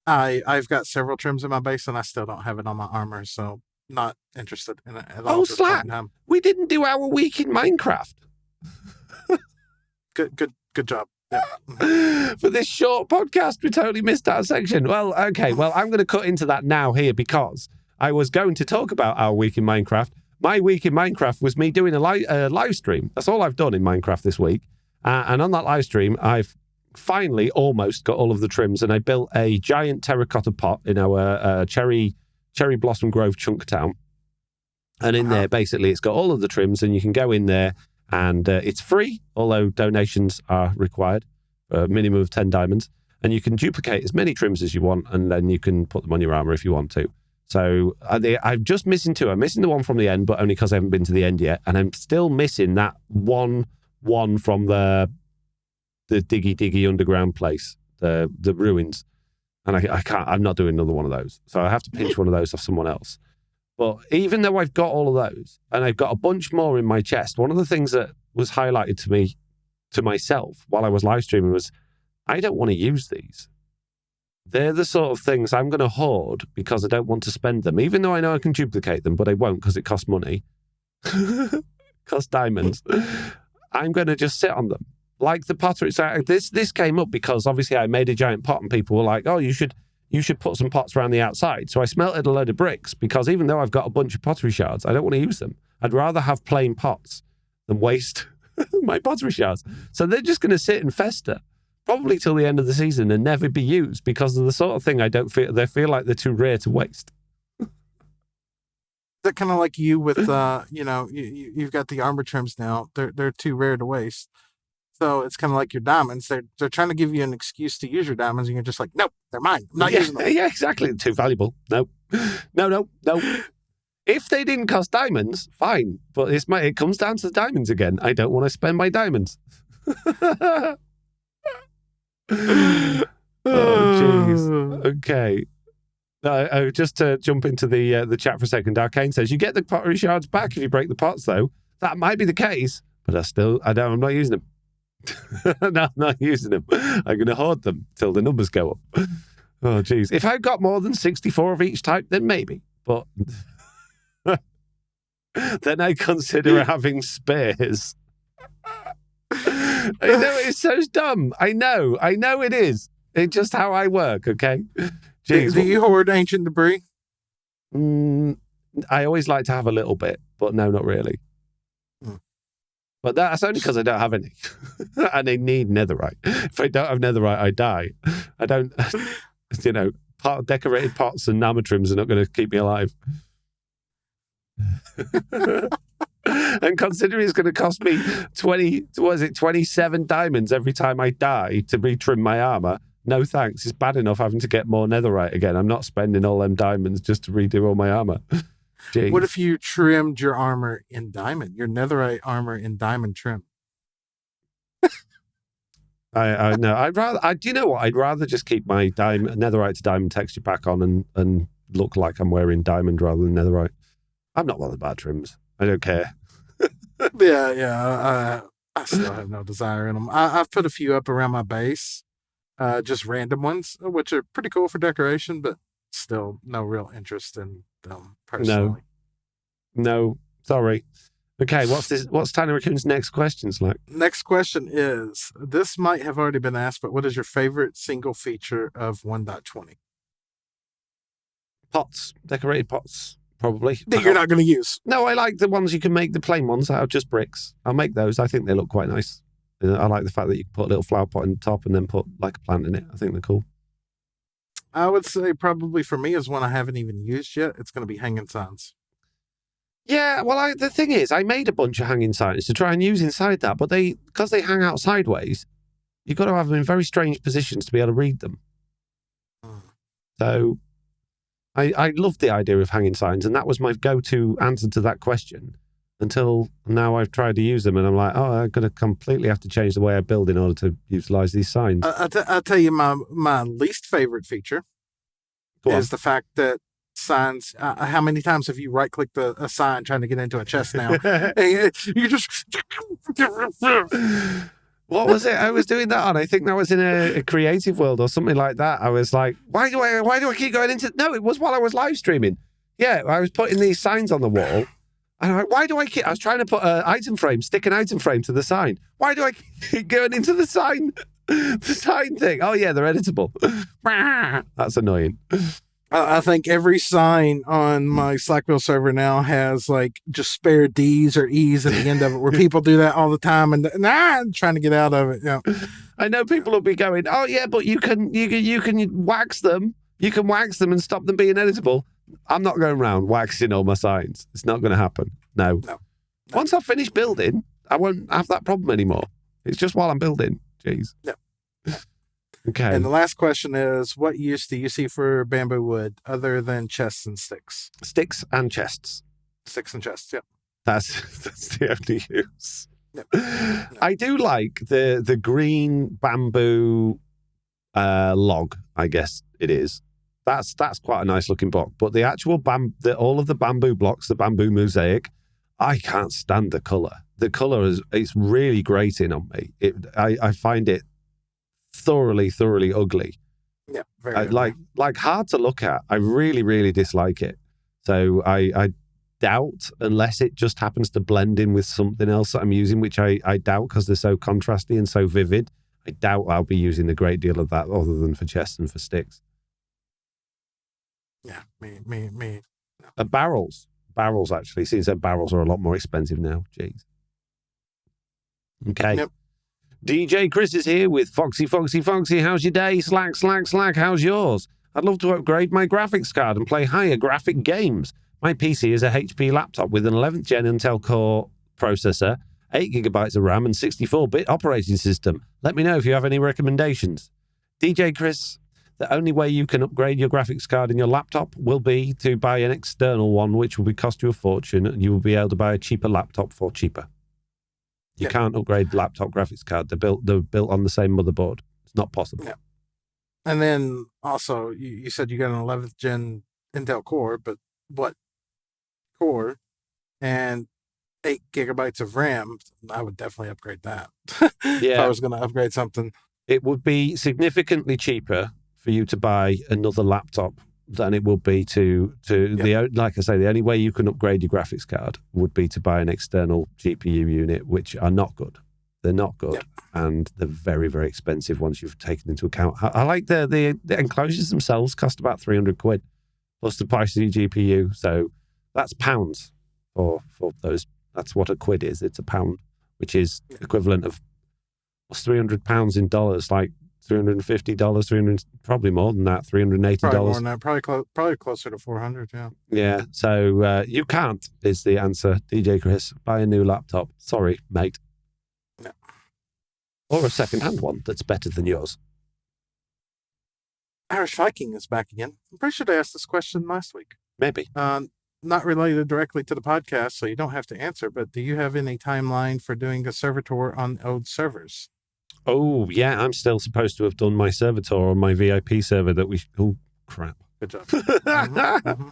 I've got several trims in my base, and I still don't have it on my armor, so not interested in it at all. Oh, Slack! We didn't do our week in Minecraft. Good job. Yeah. For this short podcast, we totally missed that section. Well, okay. Well, I'm going to cut into that now here because I was going to talk about our week in Minecraft. My week in Minecraft was me doing a live stream. That's all I've done in Minecraft this week. And on that live stream, I've finally almost got all of the trims, and I built a giant terracotta pot in our cherry blossom grove chunk town. And in there, basically, it's got all of the trims, and you can go in there, and it's free, although donations are required, a minimum of 10 diamonds. And you can duplicate as many trims as you want, and then you can put them on your armor if you want to. So I'm just missing two. I'm missing the one from the end, but only because I haven't been to the end yet. And I'm still missing that one from the diggy underground place, the ruins. And I can't, I'm not doing another one of those. So I have to pinch one of those off someone else. But even though I've got all of those, and I've got a bunch more in my chest, one of the things that was highlighted to myself while I was live streaming was, I don't want to use these. They're the sort of things I'm going to hoard because I don't want to spend them, even though I know I can duplicate them, but I won't because it costs money. Costs diamonds. I'm going to just sit on them. Like the pottery. So this came up because obviously I made a giant pot and people were like, oh, you should put some pots around the outside. So I smelted a load of bricks because even though I've got a bunch of pottery shards, I don't want to use them. I'd rather have plain pots than waste my pottery shards. So they're just going to sit and fester. Probably till the end of the season and never be used because of the sort of thing they feel like they're too rare to waste. That kind of like you with you've got the armor trims now. They're too rare to waste. So it's kind of like your diamonds. They're trying to give you an excuse to use your diamonds, and you're just like, nope, they're mine. I'm not using them. Yeah, exactly. They're too valuable. No. If they didn't cost diamonds, fine. But it comes down to the diamonds again. I don't want to spend my diamonds. Oh, jeez. Okay. Just to jump into the chat for a second, Arcane says, you get the pottery shards back if you break the pots, though. That might be the case, but I'm not using them. No, I'm not using them. I'm going to hoard them till the numbers go up. Oh, jeez. If I've got more than 64 of each type, then maybe. But then I consider having spares. I know it's so dumb. I know it is. It's just how I work, okay? Jeez, do you hoard ancient debris? I always like to have a little bit, but no, not really. But that's only because I don't have any. And I need netherite. If I don't have netherite, I die. I don't, decorated pots and namatrims are not going to keep me alive. And considering it's going to cost me 27 diamonds every time I die to retrim my armor, no thanks. It's bad enough having to get more netherite again. I'm not spending all them diamonds just to redo all my armor. Jeez. What if you trimmed your armor in diamond, your netherite armor in diamond trim? I know. Do you know what? I'd rather just keep my netherite to diamond texture pack on and look like I'm wearing diamond rather than netherite. I'm not bothered about trims. I don't care. Yeah. I still have no desire in them. I've put a few up around my base, just random ones, which are pretty cool for decoration, but still no real interest in them personally. No, sorry. Okay, what's Tiny Raccoon's next question, Slack? Next question is, this might have already been asked, but what is your favorite single feature of 1.20? Pots, decorated pots, probably. That you're not going to use. No, I like the ones you can make, the plain ones out of just bricks. I'll make those. I think they look quite nice. I like the fact that you can put a little flower pot in the top and then put like a plant in it. I think they're cool. I would say probably for me is one I haven't even used yet. It's going to be hanging signs. Yeah, well, the thing is, I made a bunch of hanging signs to try and use inside that, but because they hang out sideways, you've got to have them in very strange positions to be able to read them. So I loved the idea of hanging signs, and that was my go-to answer to that question until now I've tried to use them, and I'm like, oh, I'm going to completely have to change the way I build in order to utilize these signs. I'll tell you my least favorite feature is the fact that signs, how many times have you right-clicked a sign trying to get into a chest now? And you just... What was it I was doing that on? I think that was in a creative world or something like that. I was like, why do I keep going into... No, it was while I was live streaming. Yeah, I was putting these signs on the wall. And I'm like, why do I keep... I was trying to put stick an item frame to the sign. Why do I keep going into the sign? The sign thing. Oh, yeah, they're editable. That's annoying. I think every sign on my Slackville server now has like just spare D's or E's at the end of it, where people do that all the time, and I'm trying to get out of it. Yeah, I know people will be going, oh yeah, but you can wax them. You can wax them and stop them being editable. I'm not going around waxing all my signs. It's not going to happen. No. Once I've finished building, I won't have that problem anymore. It's just while I'm building. Jeez. No. Okay. And the last question is, what use do you see for bamboo wood other than chests and sticks? Sticks and chests. Sticks and chests, yep. That's the only use. Yep. I do like the green bamboo log, I guess it is. That's quite a nice looking block. But the actual all of the bamboo blocks, the bamboo mosaic, I can't stand the colour. The colour it's really grating on me. I find it thoroughly ugly. Yeah, very like hard to look at. I really, really dislike it. So I doubt, unless it just happens to blend in with something else that I'm using, which I doubt because they're so contrasty and so vivid, I doubt I'll be using a great deal of that other than for chests and for sticks. Yeah, me. No. Barrels actually. Seems that barrels are a lot more expensive now. Jeez. Okay. Yep. DJ Chris is here with Foxy. How's your day? Slack. How's yours? I'd love to upgrade my graphics card and play higher graphic games. My PC is a HP laptop with an 11th gen Intel Core processor, 8 gigabytes of RAM and 64-bit operating system. Let me know if you have any recommendations. DJ Chris, the only way you can upgrade your graphics card in your laptop will be to buy an external one, which will cost you a fortune, and you will be able to buy a cheaper laptop for cheaper. You can't upgrade the laptop graphics card. They're built on the same motherboard. It's not possible. Yeah. And then also, you said you got an 11th gen Intel Core, but what core and 8 gigabytes of RAM? I would definitely upgrade that. If I was going to upgrade something. It would be significantly cheaper for you to buy another laptop than it would be like I say, the only way you can upgrade your graphics card would be to buy an external GPU unit, which are not good. They're not good, and they're very, very expensive once you've taken into account. I like the enclosures themselves cost about £300 plus the price of your GPU, so that's pounds for those. That's what a quid is. It's a pound, which is equivalent of what's £300 in dollars, like $350, probably more than that, $380. Probably more than that. Probably closer to 400. Yeah. Yeah. So you can't is the answer, DJ Chris. Buy a new laptop. Sorry, mate. No. Or a second-hand one that's better than yours. Irish Viking is back again. I'm pretty sure they asked this question last week. Maybe. Not related directly to the podcast, so you don't have to answer. But do you have any timeline for doing a server tour on old servers? Oh, yeah, I'm still supposed to have done my server tour on my VIP server that we... Oh, crap. Good job. Mm-hmm.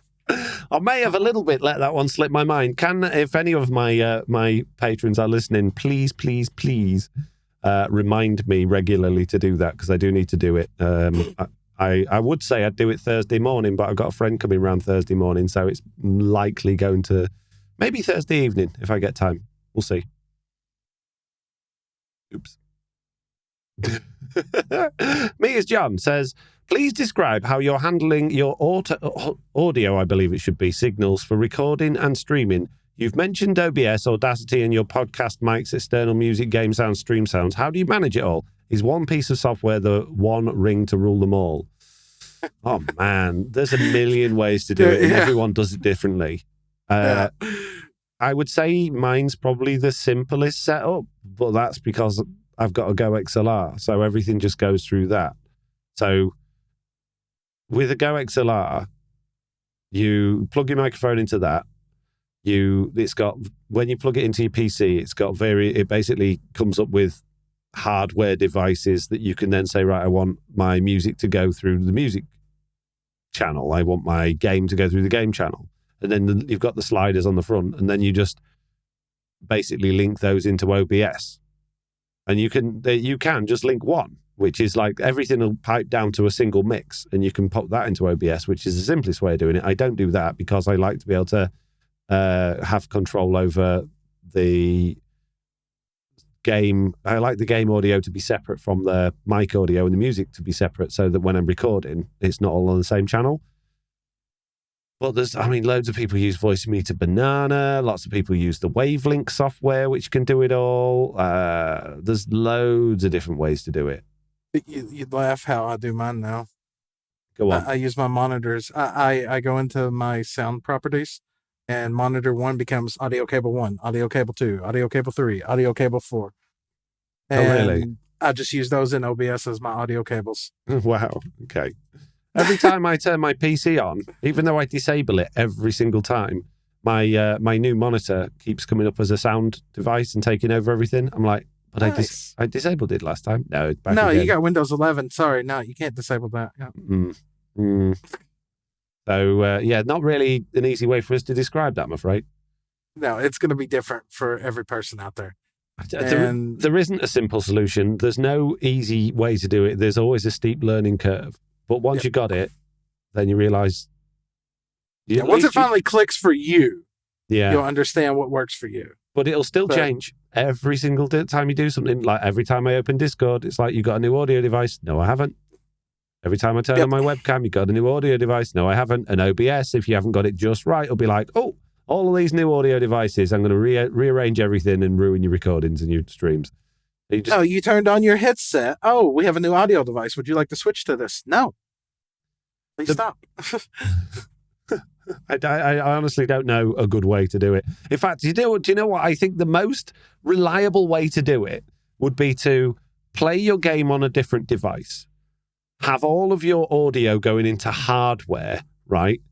I may have a little bit let that one slip my mind. If any of my my patrons are listening, please remind me regularly to do that, because I do need to do it. I would say I'd do it Thursday morning, but I've got a friend coming around Thursday morning, so it's likely going to maybe Thursday evening if I get time. We'll see. Oops. Me as John says, please describe how you're handling your audio, I believe it should be, signals for recording and streaming. You've mentioned OBS, Audacity, and your podcast mics, external music, game sounds, stream sounds. How do you manage it all? Is one piece of software the one ring to rule them all? Oh, man, there's a million ways to do it, and everyone does it differently. I would say mine's probably the simplest setup, but that's because I've got a Go XLR, so everything just goes through that. So with a Go XLR, you plug your microphone into that. It's got, when you plug it into your PC, it basically comes up with hardware devices that you can then say, right, I want my music to go through the music channel. I want my game to go through the game channel. And then you've got the sliders on the front, and then you just basically link those into OBS. And you can just link one, which is like everything will pipe down to a single mix, and you can pop that into OBS, which is the simplest way of doing it. I don't do that because I like to be able to have control over the game. I like the game audio to be separate from the mic audio and the music to be separate, so that when I'm recording, it's not all on the same channel. But loads of people use Voice Meter Banana. Lots of people use the Wavelink software, which can do it all. There's loads of different ways to do it. You'd laugh how I do mine now. Go on. I use my monitors. I go into my sound properties, and monitor 1 becomes audio cable 1, audio cable 2, audio cable 3, audio cable 4. And really? I just use those in OBS as my audio cables. Wow. Okay. Every time I turn my PC on, even though I disable it every single time, my new monitor keeps coming up as a sound device and taking over everything. I'm like, but nice. I disabled it last time. No, it's back again. You got Windows 11. Sorry, no, you can't disable that. Yeah. So, not really an easy way for us to describe that, I'm afraid. No, it's going to be different for every person out there. There isn't a simple solution. There's no easy way to do it. There's always a steep learning curve. But once you got it, then you realise... once it finally clicks for you, you'll understand what works for you. But it'll still change every single time you do something. Like every time I open Discord, it's like, you got a new audio device? No, I haven't. Every time I turn on my webcam, you got a new audio device? No, I haven't. And OBS, if you haven't got it just right, it'll be like, oh, all of these new audio devices, I'm going to rearrange everything and ruin your recordings and your streams. You turned on your headset. Oh, we have a new audio device. Would you like to switch to this? No. Please stop. I honestly don't know a good way to do it. In fact, do you know what? I think the most reliable way to do it would be to play your game on a different device, have all of your audio going into hardware, right?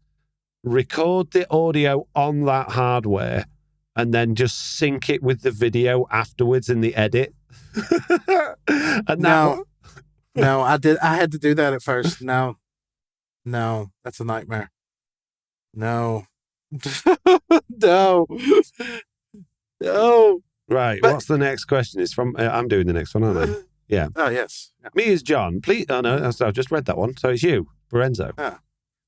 Record the audio on that hardware, and then just sync it with the video afterwards in the edit. And no, I had to do that at first. No, that's a nightmare. No. No. Right. What's the next question? It's from I'm doing the next one, aren't I? Yeah. Oh, yes. Yeah. Me as John. Please. Oh, no. I've just read that one. So it's you, Lorenzo.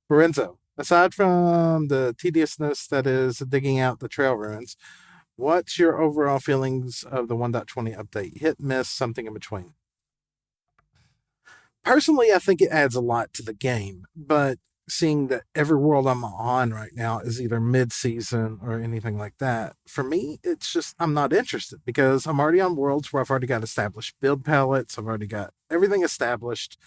Lorenzo. Aside from the tediousness that is digging out the trail ruins, what's your overall feelings of the 1.20 update? Hit, miss, something in between? Personally, I think it adds a lot to the game, but seeing that every world I'm on right now is either mid-season or anything like that, for me, it's just, I'm not interested, because I'm already on worlds where I've already got established build palettes, I've already got everything established,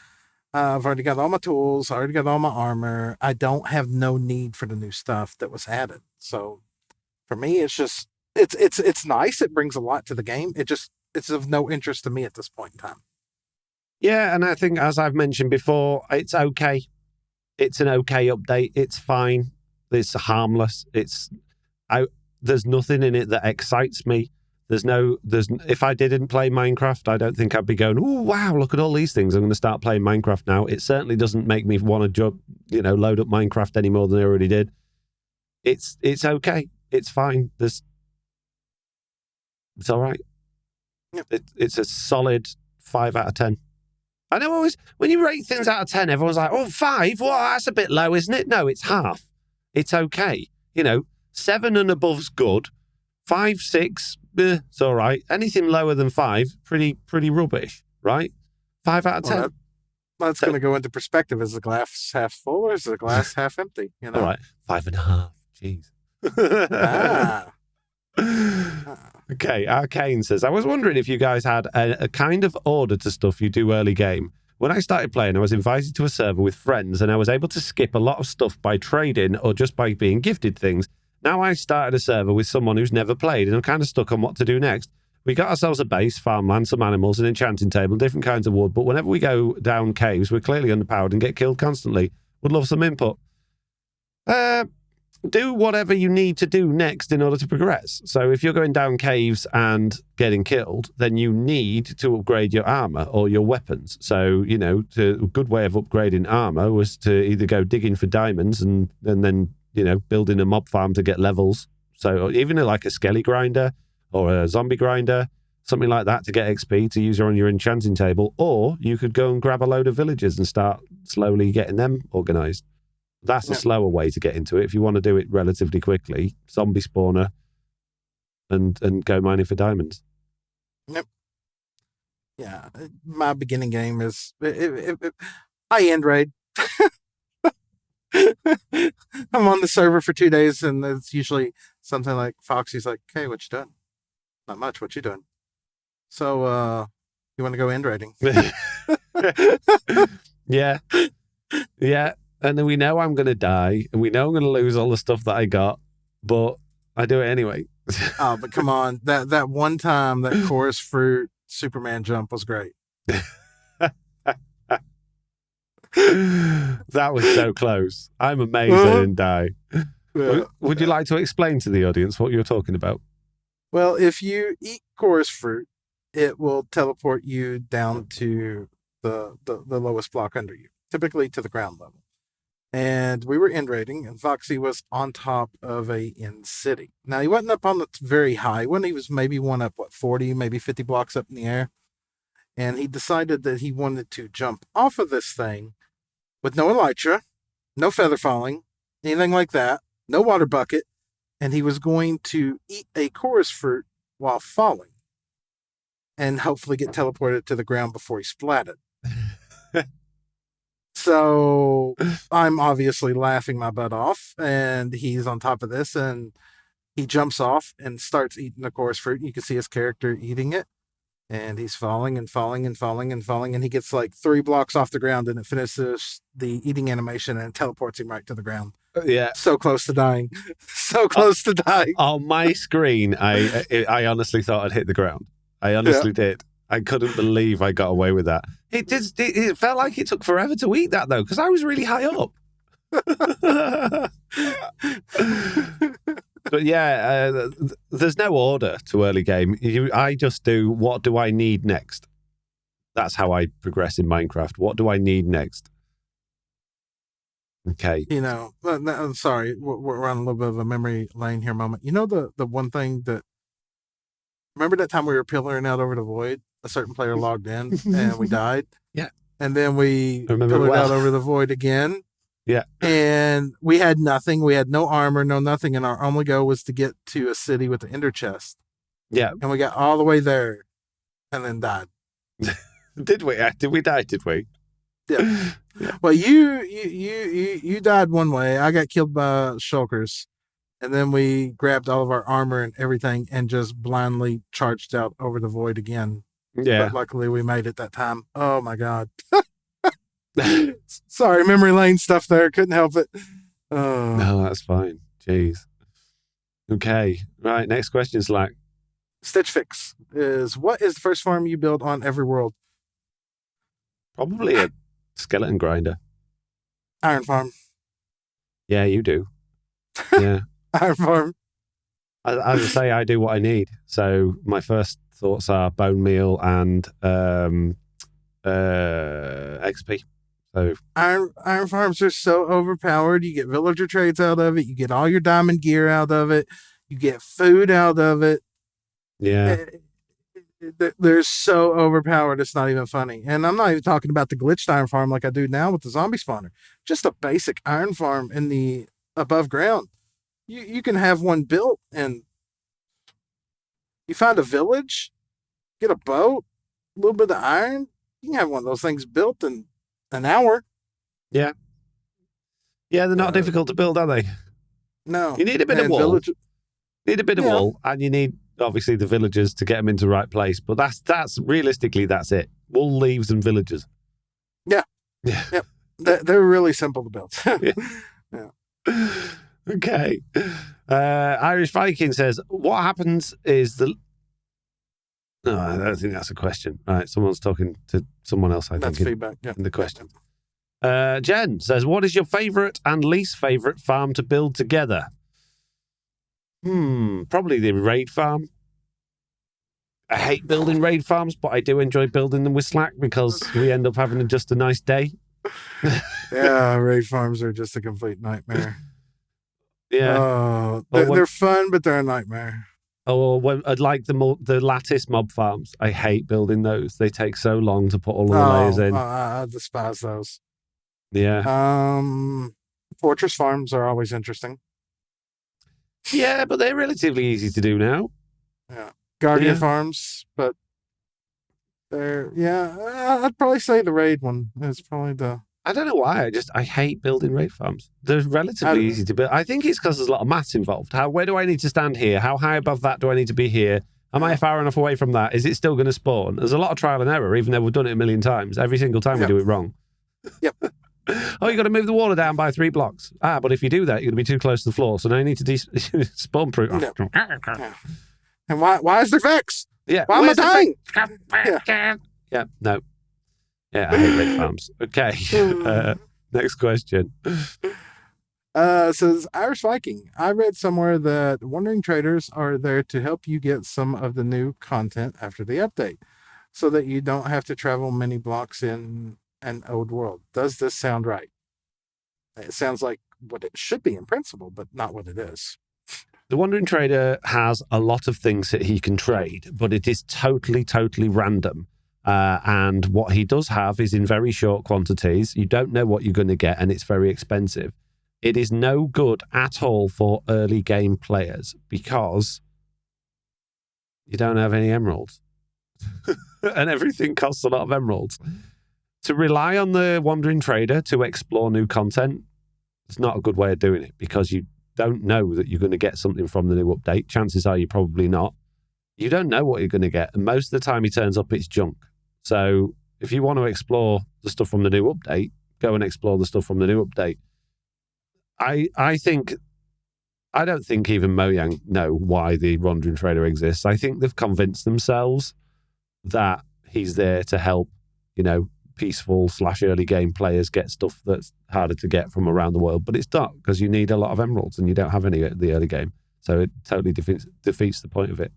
I've already got all my tools, I already got all my armor. I don't have no need for the new stuff that was added. So for me, it's just, it's nice, it brings a lot to the game, it's of no interest to me at this point in time. Yeah, and I think, as I've mentioned before, it's okay. It's an okay update. It's fine. It's harmless. There's nothing in it that excites me. If I didn't play Minecraft, I don't think I'd be going, oh, wow, look at all these things. I'm going to start playing Minecraft now. It certainly doesn't make me want to load up Minecraft any more than I already did. It's okay. It's fine. It's all right. Yep. It's a solid 5 out of 10. I know always, when you rate things out of 10, everyone's like, oh, 5? Well, that's a bit low, isn't it? No, it's half. It's okay. 7 and above's good. 5, 6, it's all right. Anything lower than 5, pretty rubbish, right? 5 out of 10. That's going to go into perspective. Is the glass half full or is the glass half empty? All right, 5.5. Jeez. Okay, Arcane says, I was wondering if you guys had a kind of order to stuff you do early game. When I started playing, I was invited to a server with friends and I was able to skip a lot of stuff by trading or just by being gifted things. Now I started a server with someone who's never played and I'm kind of stuck on what to do next. We got ourselves a base, farmland, some animals, an enchanting table, different kinds of wood, but whenever we go down caves, we're clearly underpowered and get killed constantly. Would love some input. Do whatever you need to do next in order to progress. So if you're going down caves and getting killed, then you need to upgrade your armor or your weapons. So, a good way of upgrading armor was to either go digging for diamonds and then, building a mob farm to get levels. So even like a skelly grinder or a zombie grinder, something like that to get XP to use on your enchanting table. Or you could go and grab a load of villagers and start slowly getting them organized. That's a slower way to get into it. If you want to do it relatively quickly, zombie spawner and go mining for diamonds. Yep. Yeah. My beginning game is I end raid. I'm on the server for 2 days and it's usually something like Foxy's like, hey, what you doing? Not much. What you doing? So, you want to go end raiding? Yeah. Yeah. And then we know I'm going to die, and we know I'm going to lose all the stuff that I got, but I do it anyway. Oh, but come on. That one time, that chorus fruit Superman jump was great. That was so close. I'm amazed I didn't die. Yeah. Would you like to explain to the audience what you're talking about? Well, if you eat chorus fruit, it will teleport you down to the lowest block under you, typically to the ground level. And we were end raiding, and Foxy was on top of a end city. Now, he wasn't up on the very high one. He was maybe one up, 40, maybe 50 blocks up in the air. And he decided that he wanted to jump off of this thing with no elytra, no feather falling, anything like that, no water bucket. And he was going to eat a chorus fruit while falling and hopefully get teleported to the ground before he splatted. So I'm obviously laughing my butt off, and he's on top of this, and he jumps off and starts eating the chorus fruit. You can see his character eating it, and he's falling and falling and falling and falling, and he gets like 3 blocks off the ground, and it finishes the eating animation and teleports him right to the ground. Yeah. So close to dying. So close to dying. On my screen, I honestly thought I'd hit the ground. I honestly did. I couldn't believe I got away with that. It felt like it took forever to eat that, though, because I was really high up. But yeah, there's no order to early game. I just do, what do I need next? That's how I progress in Minecraft. What do I need next? Okay. I'm sorry, we're on a little bit of a memory lane here moment. The one thing that, remember that time we were pillaring out over the void? A certain player logged in and we died. Yeah. And then we pillared out over the void again. Yeah. And we had nothing. We had no armor, no nothing. And our only goal was to get to a city with the Enderchest. Yeah. And we got all the way there and then died. Did we? Did we die? Did we? Yeah. Well, you died one way. I got killed by shulkers. And then we grabbed all of our armor and everything and just blindly charged out over the void again. Yeah. But luckily we made it that time. Oh my God. Sorry, memory lane stuff there. Couldn't help it. No, that's fine. Jeez. Okay. Right. Next question, Slack. Stitch Fix is, what is the first farm you build on Overworld? Probably a skeleton grinder. Iron farm. Yeah, you do. Yeah. Iron farm. As I say, I do what I need. So my first thoughts are bone meal and XP. So Iron farms are so overpowered. You get villager trades out of it. You get all your diamond gear out of it. You get food out of it. yeah, They're so overpowered. It's not even funny. And I'm not even talking about the glitched iron farm like I do now with the zombie spawner. Just a basic iron farm in the above ground. You can have one built, and you find a village, get a boat, a little bit of iron. You can have one of those things built in an hour. yeah. They're not difficult to build, are they? No. You need a bit of And wool. village, Need a bit of yeah. wool, and you need obviously the villagers to get them into the right place. But that's realistically that's it. Wool, leaves, and villagers. Yeah. Yeah. Yep. They're really simple to build. Yeah. Okay. Irish Viking says, what happens is the... No, I don't think that's a question. All right, someone's talking to someone else, I That's think, feedback. Yeah. in the question. Jen says, what is your favourite and least favourite farm to build together? Probably the raid farm. I hate building raid farms, but I do enjoy building them with Slack because we end up having just a nice day. Yeah, raid farms are just a complete nightmare. Yeah. They're fun, but they're a nightmare. Or I'd like the lattice mob farms. I hate building those. They take so long to put all of the layers in. I despise those. Yeah. Fortress farms are always interesting. Yeah, but they're relatively easy to do now. Yeah. Guardian farms, but I'd probably say the raid one is probably the... I don't know why. I hate building raid farms. They're relatively easy to build. I think it's because there's a lot of maths involved. Where do I need to stand here? How high above that do I need to be here? Am I far enough away from that? Is it still going to spawn? There's a lot of trial and error, even though we've done it a million times. Every single time we do it wrong. Yep. Oh, you got to move the water down by 3 blocks. But if you do that, you're going to be too close to the floor. So now you need to spawn proof. Yeah. And why is there Vex? Yeah. Why am I dying? Yeah. No. Yeah, I hate raid farms. Okay. Next question. Says Irish Viking. I read somewhere that wandering traders are there to help you get some of the new content after the update, so that you don't have to travel many blocks in an old world. Does this sound right? It sounds like what it should be in principle, but not what it is. The wandering trader has a lot of things that he can trade, but it is totally, totally random. And what he does have is in very short quantities. You don't know what you're going to get, and it's very expensive. It is no good at all for early game players because you don't have any emeralds. And everything costs a lot of emeralds. To rely on the wandering trader to explore new content, it's not a good way of doing it because you don't know that you're going to get something from the new update. Chances are you're probably not. You don't know what you're going to get. And most of the time he turns up, it's junk. So if you want to explore the stuff from the new update, go and explore the stuff from the new update. I don't think even Mojang know why the wandering trader exists. I think they've convinced themselves that he's there to help, peaceful / early game players get stuff that's harder to get from around the world. But it's not, because you need a lot of emeralds and you don't have any at the early game. So it totally defeats the point of it.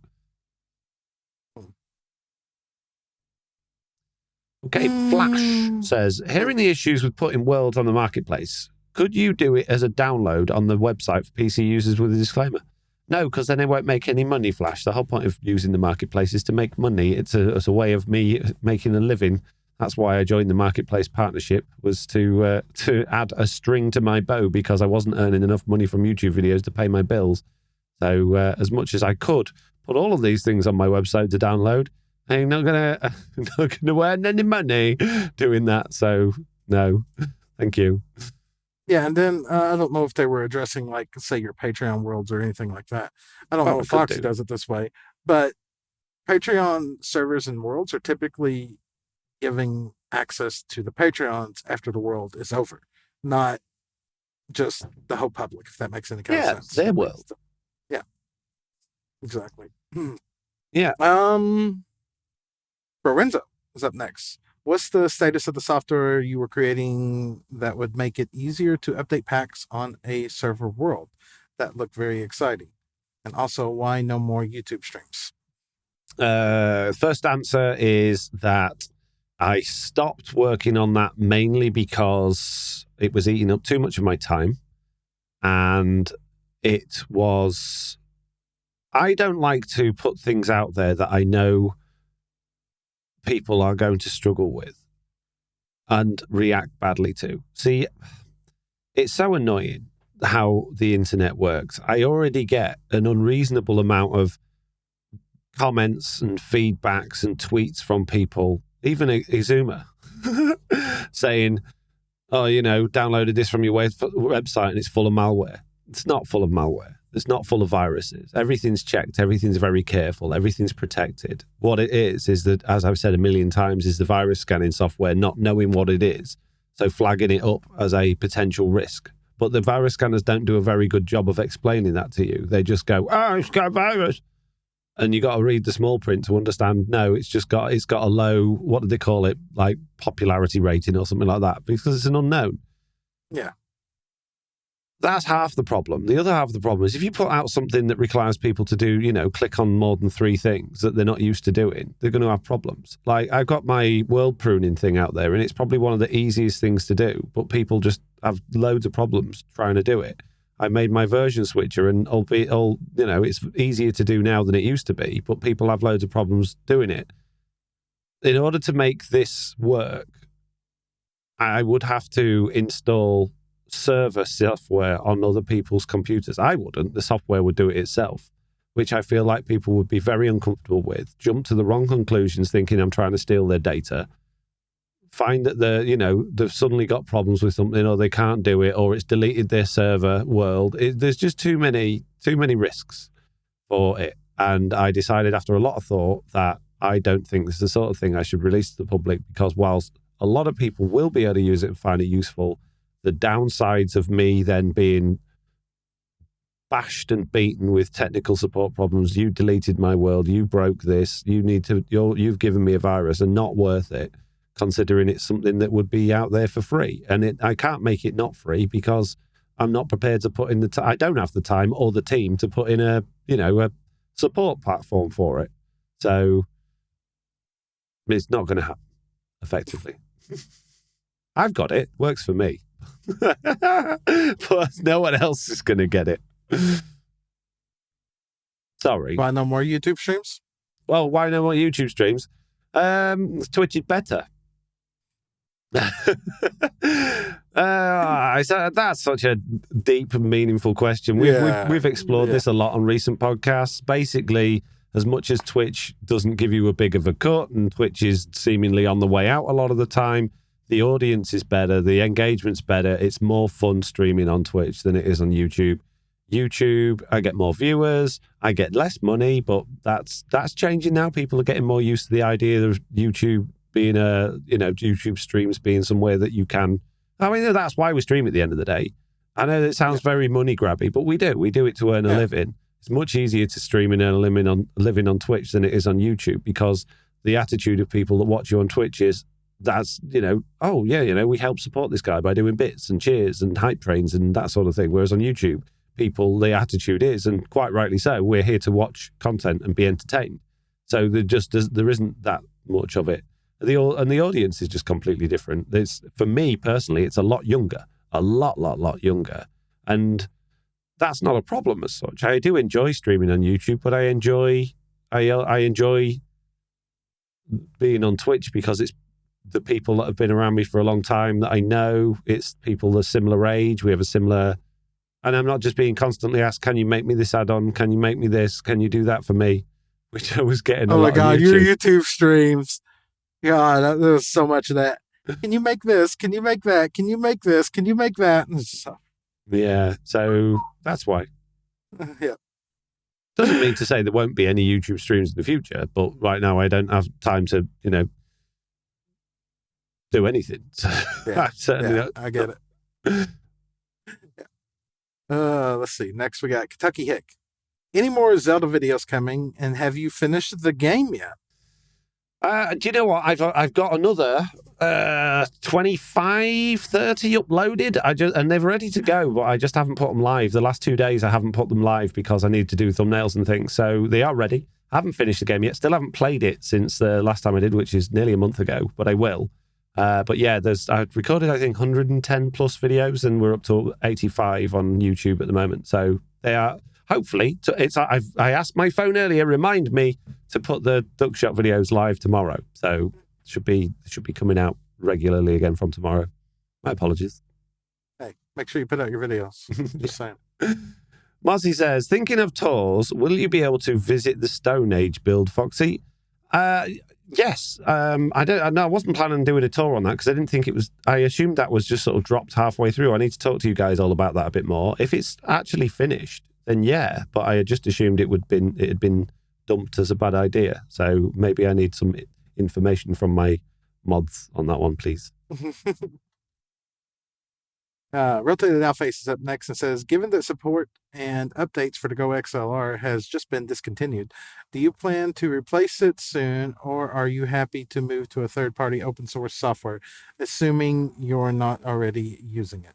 Okay, Flash says, hearing the issues with putting worlds on the marketplace, could you do it as a download on the website for PC users with a disclaimer? No, because then they won't make any money, Flash. The whole point of using the marketplace is to make money. It's a way of me making a living. That's why I joined the marketplace partnership, was to add a string to my bow because I wasn't earning enough money from YouTube videos to pay my bills. So as much as I could put all of these things on my website to download, I'm not gonna earn any money doing that. So no, thank you. Yeah, and then I don't know if they were addressing, like, say, your Patreon worlds or anything like that. I don't know if Foxy does it this way, but Patreon servers and worlds are typically giving access to the Patreons after the world is over, not just the whole public, if that makes any kind of sense. Their world. Yeah, exactly. Yeah. Lorenzo is up next. What's the status of the software you were creating that would make it easier to update packs on a server world? That looked very exciting. And also, why no more YouTube streams? First answer is that I stopped working on that mainly because it was eating up too much of my time. And I don't like to put things out there that I know people are going to struggle with and react badly to. See, it's so annoying how the internet works. I already get an unreasonable amount of comments and feedbacks and tweets from people, even Izuma, saying, oh, downloaded this from your website and it's full of malware. It's not full of malware. It's not full of viruses. Everything's checked. Everything's very careful. Everything's protected. What it is that, as I've said a million times, is the virus scanning software not knowing what it is, so flagging it up as a potential risk. But the virus scanners don't do a very good job of explaining that to you. They just go, oh, it's got a virus. And you got to read the small print to understand, no, it's got a low, what do they call it, like popularity rating or something like that, because it's an unknown. Yeah. That's half the problem. The other half of the problem is if you put out something that requires people to do, click on more than 3 things that they're not used to doing, they're going to have problems. Like, I've got my world pruning thing out there, and it's probably one of the easiest things to do, but people just have loads of problems trying to do it. I made my version switcher, and it's easier to do now than it used to be, but people have loads of problems doing it. In order to make this work, I would have to install server software on other people's computers. I wouldn't. The software would do it itself, which I feel like people would be very uncomfortable with, jump to the wrong conclusions thinking I'm trying to steal their data, find that they've suddenly got problems with something, or they can't do it, or it's deleted their server world. There's just too many risks for it. And I decided after a lot of thought that I don't think this is the sort of thing I should release to the public, because whilst a lot of people will be able to use it and find it useful, the downsides of me then being bashed and beaten with technical support problems, you deleted my world, you broke this, you've given me a virus, and not worth it, considering it's something that would be out there for free. And I can't make it not free because I'm not prepared to put in I don't have the time or the team to put in a support platform for it. So it's not going to happen, effectively. I've got it. Works for me. But no one else is going to get it. Sorry. Why no more YouTube streams? Well, why no more YouTube streams? Twitch is better. That's such a deep and meaningful question. We've explored this a lot on recent podcasts. Basically, as much as Twitch doesn't give you a big of a cut, and Twitch is seemingly on the way out a lot of the time, the audience is better, the engagement's better. It's more fun streaming on Twitch than it is on YouTube. YouTube, I get more viewers, I get less money, but that's changing now. People are getting more used to the idea of YouTube being YouTube streams being somewhere that you can. I mean, that's why we stream at the end of the day. I know it sounds very money grabby, but we do it to earn a living. It's much easier to stream and earn a living on Twitch than it is on YouTube, because the attitude of people that watch you on Twitch is, we help support this guy by doing bits and cheers and hype trains and that sort of thing. Whereas on YouTube, people, the attitude is, and quite rightly so, we're here to watch content and be entertained. So there isn't that much of it. The audience is just completely different. For me personally, it's a lot younger, a lot younger. And that's not a problem as such. I do enjoy streaming on YouTube, but I enjoy being on Twitch because it's the people that have been around me for a long time that I know. It's people a similar age. We have a similar, and I'm not just being constantly asked, can you make me this add-on? Can you make me this? Can you do that for me? Which I was getting a lot. Oh my God, your YouTube streams. God, there was so much of that. Can you make this? Can you make that? Can you make this? Can you make that? Yeah, so that's why. Yeah. Doesn't mean to say there won't be any YouTube streams in the future, but right now I don't have time to, do anything. So I get it. Let's see. Next we got Kentucky Hick. Any more Zelda videos coming, and have you finished the game yet? Do you know what? I've got another 25, 30 uploaded. And they're ready to go, but I just haven't put them live. The last 2 days I haven't put them live because I need to do thumbnails and things. So they are ready. I haven't finished the game yet. Still haven't played it since the last time I did, which is nearly a month ago, but I will. But yeah, I recorded, I think, 110 plus videos, and we're up to 85 on YouTube at the moment. So they are hopefully. I asked my phone earlier, remind me to put the duckshot videos live tomorrow. So should be coming out regularly again from tomorrow. My apologies. Hey, make sure you put out your videos. Just saying. Mozzie says, thinking of tours, will you be able to visit the Stone Age build, Foxy? Yes. I wasn't planning on doing a tour on that because I didn't think it was. I assumed that was just sort of dropped halfway through. I need to talk to you guys all about that a bit more. If it's actually finished, then yeah. But I had just assumed it had been dumped as a bad idea. So maybe I need some information from my mods on that one, please. Rotated Outface is up next and says, given that support and updates for the Go XLR has just been discontinued, do you plan to replace it soon, or are you happy to move to a third-party open source software, assuming you're not already using it?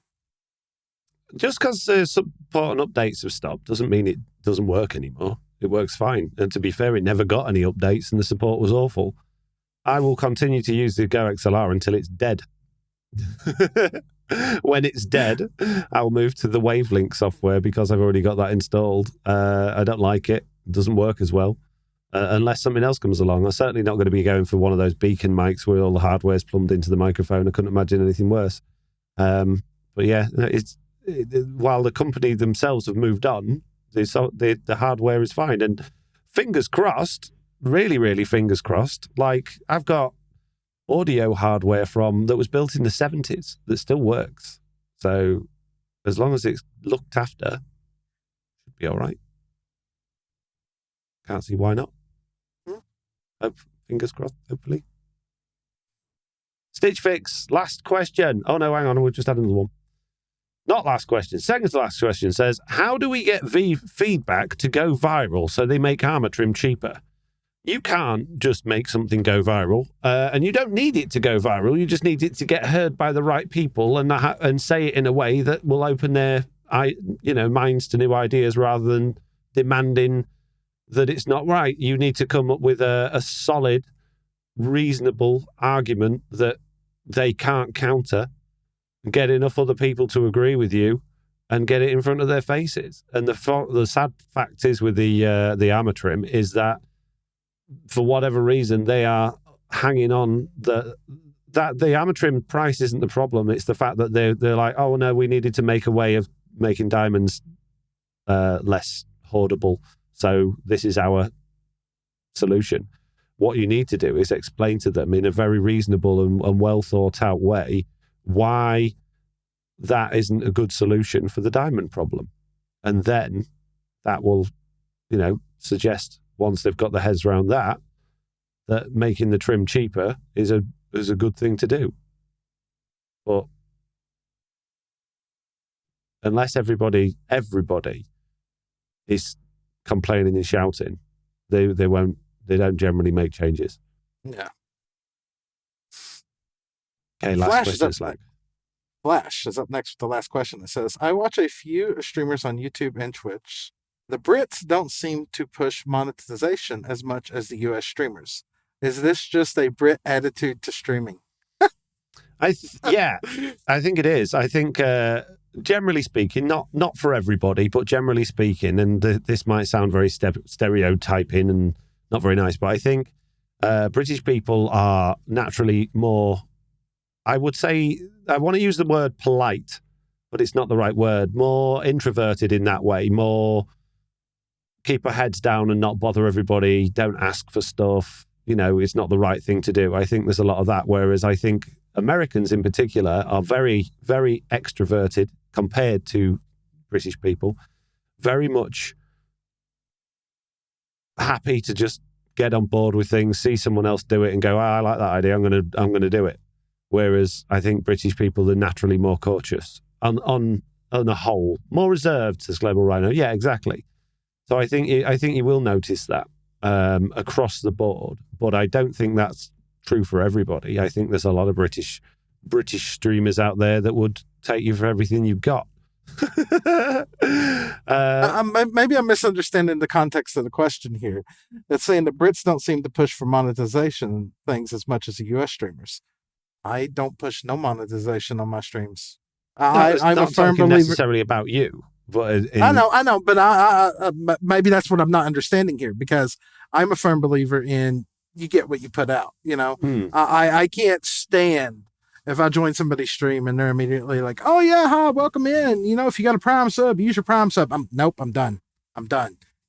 Just because support and updates have stopped doesn't mean it doesn't work anymore. It works fine. And to be fair, it never got any updates and the support was awful. I will continue to use the Go XLR until it's dead. When it's dead, I'll move to the Wavelink software because I've already got that installed. I don't like it. It doesn't work as well. Unless something else comes along. I'm certainly not going to be going for one of those beacon mics where all the hardware's plumbed into the microphone. I couldn't imagine anything worse. But yeah, while the company themselves have moved on, the hardware is fine. And fingers crossed, really, really fingers crossed, like I've got audio hardware that was built in the 70s that still works. So as long as it's looked after, should be all right. Can't see why not. Fingers crossed, hopefully. Stitch Fix, last question. Oh no, hang on, we've just had another one. Not last question, second to last question says, how do we get feedback to go viral so they make armor trim cheaper? You can't just make something go viral, and you don't need it to go viral. You just need it to get heard by the right people and say it in a way that will open their minds to new ideas rather than demanding that it's not right. You need to come up with a solid, reasonable argument that they can't counter, get enough other people to agree with you, and get it in front of their faces. And the sad fact is with the armor trim is that for whatever reason, they are hanging on that the armor trim price isn't the problem. It's the fact that they're like, oh no, we needed to make a way of making diamonds less hoardable. So this is our solution. What you need to do is explain to them in a very reasonable and well thought out way why that isn't a good solution for the diamond problem. And then that will, suggest, once they've got their heads around that making the trim cheaper is a good thing to do. But unless everybody is complaining and shouting, they don't generally make changes. Yeah. Okay, last question, Slack. Flash is up next with the last question. It says, I watch a few streamers on YouTube and Twitch. The Brits don't seem to push monetization as much as the US streamers. Is this just a Brit attitude to streaming? I think it is. I think generally speaking, not for everybody, but generally speaking, and this might sound very stereotyping and not very nice, but I think British people are naturally more, I would say, I want to use the word polite, but it's not the right word, more introverted in that way, more keep our heads down and not bother everybody, don't ask for stuff, it's not the right thing to do. I think there's a lot of that, whereas I think Americans in particular are very, very extroverted compared to British people, very much happy to just get on board with things, see someone else do it and go, I like that idea, I'm gonna do it. Whereas I think British people are naturally more cautious on a whole, more reserved, says Global Rhino. Yeah, exactly. So I think you will notice that across the board, but I don't think that's true for everybody. I think there's a lot of British streamers out there that would take you for everything you've got. Maybe I'm misunderstanding the context of the question here. It's saying the Brits don't seem to push for monetization things as much as the US streamers. I don't push no monetization on my streams. I'm a firm believer. Necessarily about you, but I know, but maybe that's what I'm not understanding here, because I'm a firm believer in you get what you put out. I can't stand if I join somebody's stream and they're immediately like, "Oh yeah, hi, welcome in. If you got a Prime sub, use your Prime sub." Nope, I'm done.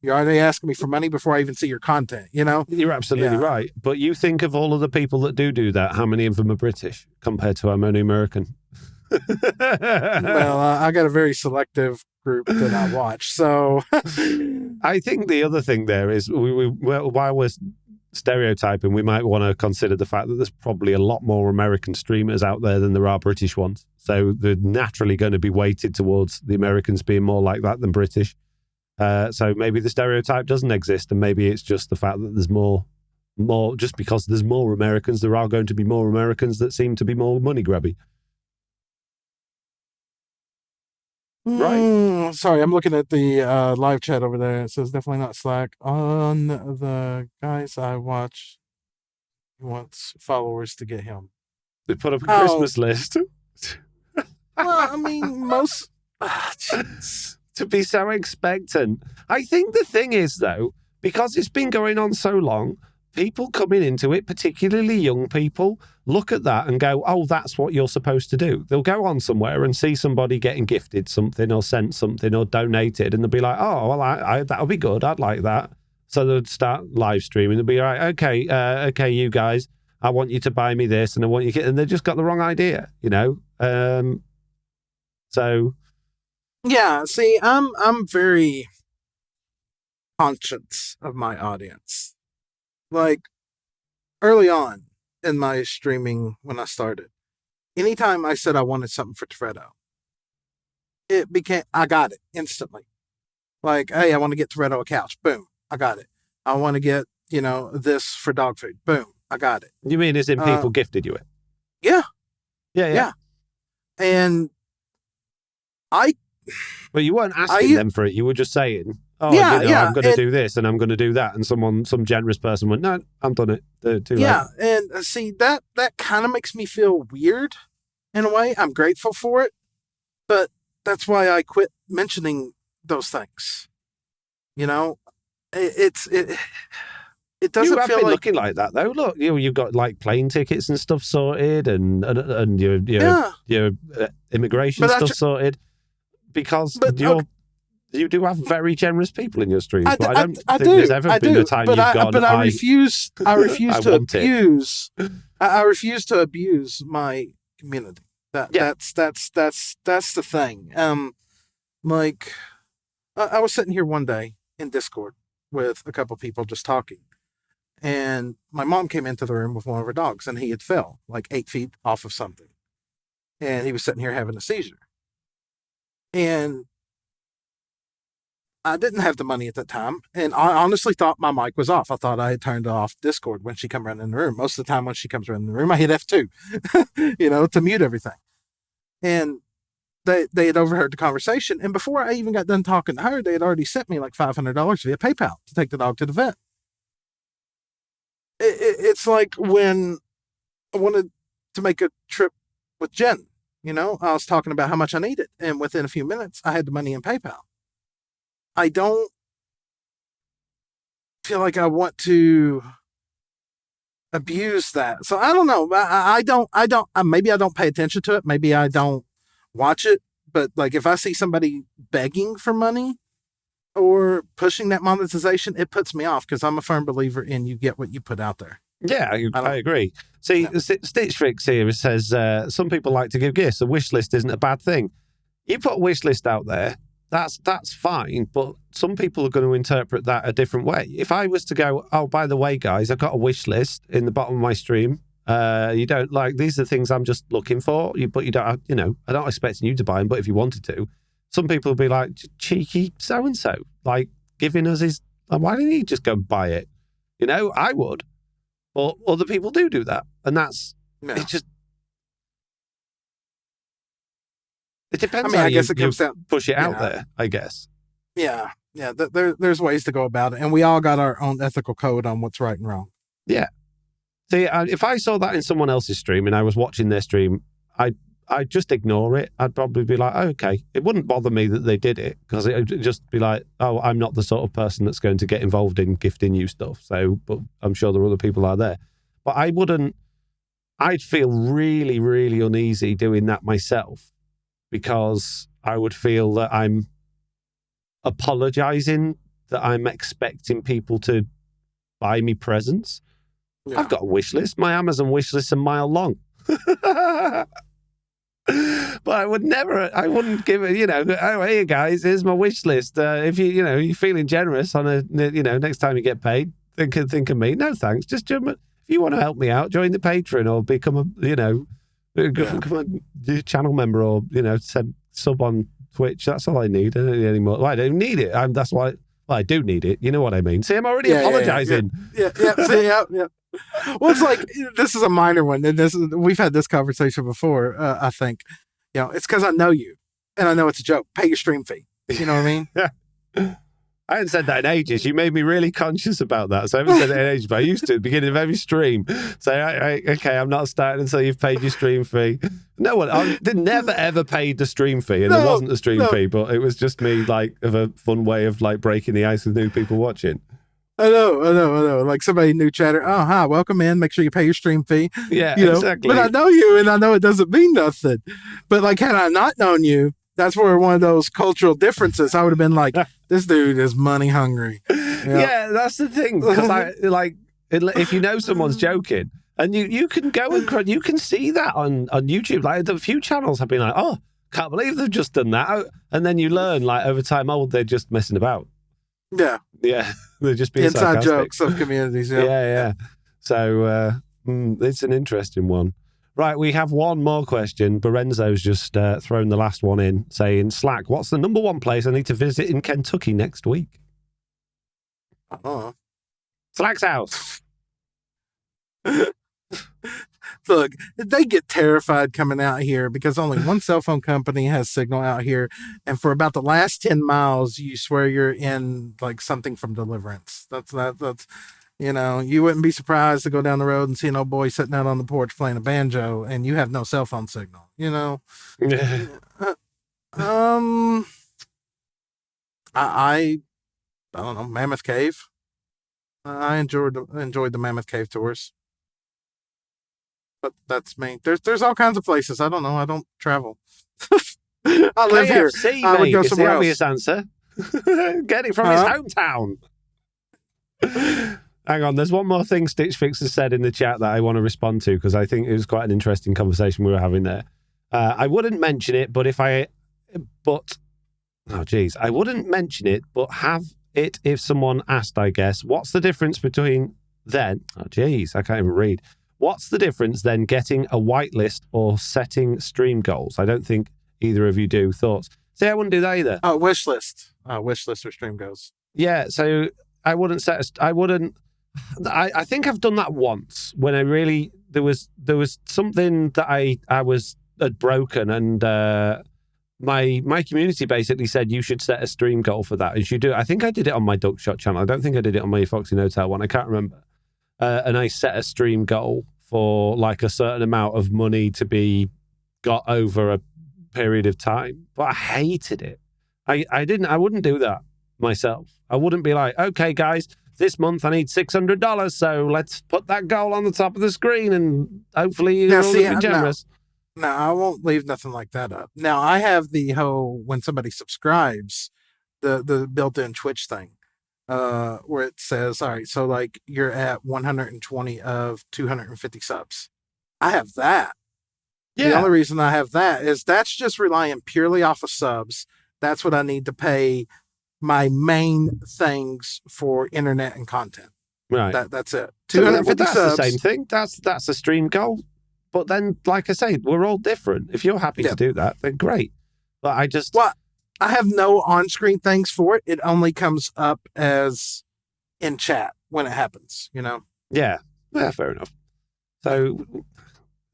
You're already asking me for money before I even see your content. You're absolutely right. But you think of all of the people that do that. How many of them are British compared to I'm only American? Well, I got a very selective group that I watch. So I think the other thing there is while we're stereotyping, we might want to consider the fact that there's probably a lot more American streamers out there than there are British ones. So they're naturally going to be weighted towards the Americans being more like that than British. So maybe the stereotype doesn't exist, and maybe it's just the fact that there's more just because there's more Americans, there are going to be more Americans that seem to be more money grabby. Right. Sorry, I'm looking at the live chat over there. It says definitely not Slack. On the guys I watch, he wants followers to get him. They put up a Christmas list. Well, I mean, most... to be so expectant. I think the thing is, though, because it's been going on so long, people coming into it, particularly young people, look at that and go, "Oh, that's what you're supposed to do." They'll go on somewhere and see somebody getting gifted something or sent something or donated, and they'll be like, "Oh, well, I that'll be good. I'd like that." So they'll start live streaming. They'll be like, okay, you guys, I want you to buy me this, and I want you, and they've just got the wrong idea, So, yeah. See, I'm very conscious of my audience. Like, early on in my streaming when I started, anytime I said I wanted something for Toretto, I got it instantly. Like, hey, I want to get Toretto a couch. Boom, I got it. I want to get, this for dog food. Boom, I got it. You mean as in people gifted you it? Yeah. Yeah. And Well, you weren't asking them for it. You were just saying, I'm going to do this and I'm going to do that. And some generous person went, "No, I've done it." Too late. Yeah, and see, that kind of makes me feel weird in a way. I'm grateful for it, but that's why I quit mentioning those things. It doesn't you have feel been like looking like that though. Look, you've got like plane tickets and stuff sorted, and your immigration stuff sorted, because you do have very generous people in your streams. I don't think there's ever been a time you've gone. But I refuse to abuse. I refuse to abuse my community. That's the thing. Like, I was sitting here one day in Discord with a couple people just talking, and my mom came into the room with one of her dogs, and he had fell like 8 feet off of something, and he was sitting here having a seizure. And I didn't have the money at that time, and I honestly thought my mic was off. I thought I had turned off Discord when she come around in the room. Most of the time when she comes around in the room, I hit F2, to mute everything. And they had overheard the conversation, and before I even got done talking to her, they had already sent me like $500 via PayPal to take the dog to the vet. It's like when I wanted to make a trip with Jen, I was talking about how much I needed, and within a few minutes, I had the money in PayPal. I don't feel like I want to abuse that. So I don't know. I don't, maybe I don't pay attention to it. Maybe I don't watch it. But like, if I see somebody begging for money or pushing that monetization, it puts me off, because I'm a firm believer in you get what you put out there. Yeah, I agree. See, Stitch Fix here says, some people like to give gifts. A wish list isn't a bad thing. You put a wish list out there, that's fine, but some people are going to interpret that a different way. If I was to go, "Oh, by the way, guys, I've got a wish list in the bottom of my stream. You don't like, these are the things I'm just looking for, but you don't, I don't expect you to buy them, but if you wanted to," some people will be like, "Cheeky so-and-so, like giving us his, why didn't he just go and buy it?" I would. But other people do that. And that's, Yeah. It depends I mean, how I guess you it comes down. push it out Yeah. there, I guess. Yeah. Yeah. There's ways to go about it. And we all got our own ethical code on what's right and wrong. Yeah. See, if I saw that in someone else's stream and I was watching their stream, I'd just ignore it. I'd probably be like, oh, okay. It wouldn't bother me that they did it because it would just be like, oh, I'm not the sort of person that's going to get involved in gifting you stuff. So, but I'm sure there are other people out there. But I'd feel really, really uneasy doing that myself because I would feel that I'm apologizing, that I'm expecting people to buy me presents. Yeah. I've got a wish list. My Amazon wish list is a mile long. But I wouldn't give it, oh, hey guys, here's my wish list. If you're feeling generous on next time you get paid, think of me. No, thanks. Just if you want to help me out, join the Patreon or become become a channel member or, sub on Twitch. That's all I need. I don't need any more. Well, I don't need it. That's why. Well, I do need it. You know what I mean? See, I'm already apologizing. Yeah. See, yeah. Well, it's like, this is a minor one. And we've had this conversation before, I think. It's because I know you. And I know it's a joke. Pay your stream fee. You know what I mean? I hadn't said that in ages. You made me really conscious about that. So I haven't said it in ages, but I used to at the beginning of every stream. Say, okay, I'm not starting until you've paid your stream fee. No one, I never ever paid the stream fee, and there wasn't a stream fee, but it was just me of a fun way of breaking the ice with new people watching. I know. Like somebody new chatter. Oh, hi, welcome in. Make sure you pay your stream fee. Yeah, exactly. But I know you, and I know it doesn't mean nothing. But had I not known you, that's where one of those cultural differences. I would have been like, this dude is money hungry. Yeah, that's the thing. Because if you know someone's joking, and you can go and you can see that on YouTube. Like a few channels have been like, oh, can't believe they've just done that, and then you learn over time, oh, they're just messing about. Yeah, they're just being inside sarcastic. jokes of communities. Yeah. So it's an interesting one. Right, we have one more question. Berenzo's just thrown the last one in, saying, Slack, what's the number one place I need to visit in Kentucky next week? Slack's house. Look, they get terrified coming out here because only one cell phone company has signal out here. And for about the last 10 miles, you swear you're in something from Deliverance. That's you wouldn't be surprised to go down the road and see an old boy sitting out on the porch playing a banjo and you have no cell phone signal, I don't know, Mammoth Cave. I enjoyed the Mammoth Cave tours. But that's me. There's all kinds of places. I don't know. I don't travel. I live KFC, here. I would go somewhere else. Obvious answer. Get it from his hometown. Hang on, there's one more thing Stitch Fix has said in the chat that I want to respond to because I think it was quite an interesting conversation we were having there. I wouldn't mention it, I wouldn't mention it, but have it if someone asked, I guess. What's the difference between then? Oh, geez, I can't even read. What's the difference then getting a whitelist or setting stream goals? I don't think either of you do. Thoughts? See, I wouldn't do that either. Oh, wish list or stream goals. Yeah, so I wouldn't I think I've done that once when I really there was something that I had broken and my community basically said you should set a stream goal for that. And you do. I think I did it on my Duckshot channel. I don't think I did it on my Foxy No-Tail one. I can't remember. And I set a stream goal for a certain amount of money to be got over a period of time. But I hated it. I wouldn't do that myself. I wouldn't be like, okay, guys, this month I need $600, so let's put that goal on the top of the screen and hopefully you'll be generous. No, I won't leave nothing like that up. Now, I have the whole, when somebody subscribes, the built-in Twitch thing, where it says, all right, so you're at 120 of 250 subs. I have that. Yeah. The only reason I have that is that's just relying purely off of subs. That's what I need to pay my main things for internet and content. Right. That's it. 250 subs. That's the same thing. That's a stream goal. But then, like I say, we're all different. If you're happy to do that, then great. But I have no on-screen things for it. It only comes up as in chat when it happens, Yeah. Yeah, fair enough. So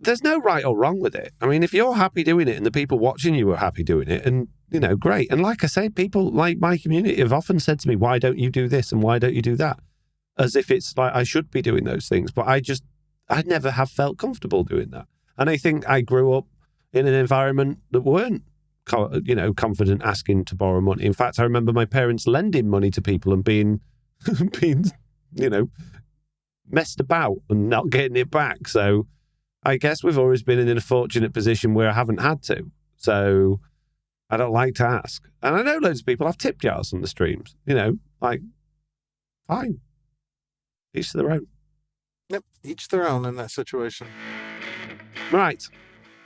there's no right or wrong with it. I mean, if you're happy doing it and the people watching you are happy doing it, and, you know, great. And like I say, people like my community have often said to me, why don't you do this and why don't you do that? As if it's like I should be doing those things. But I never have felt comfortable doing that. And I think I grew up in an environment that weren't, you know, confident asking to borrow money. In fact, I remember my parents lending money to people and being, you know, messed about and not getting it back. So I guess we've always been in a fortunate position where I haven't had to. So I don't like to ask. And I know loads of people have tip jars on the streams, you know, like, fine. Each to their own. Yep, each their own in that situation. Right.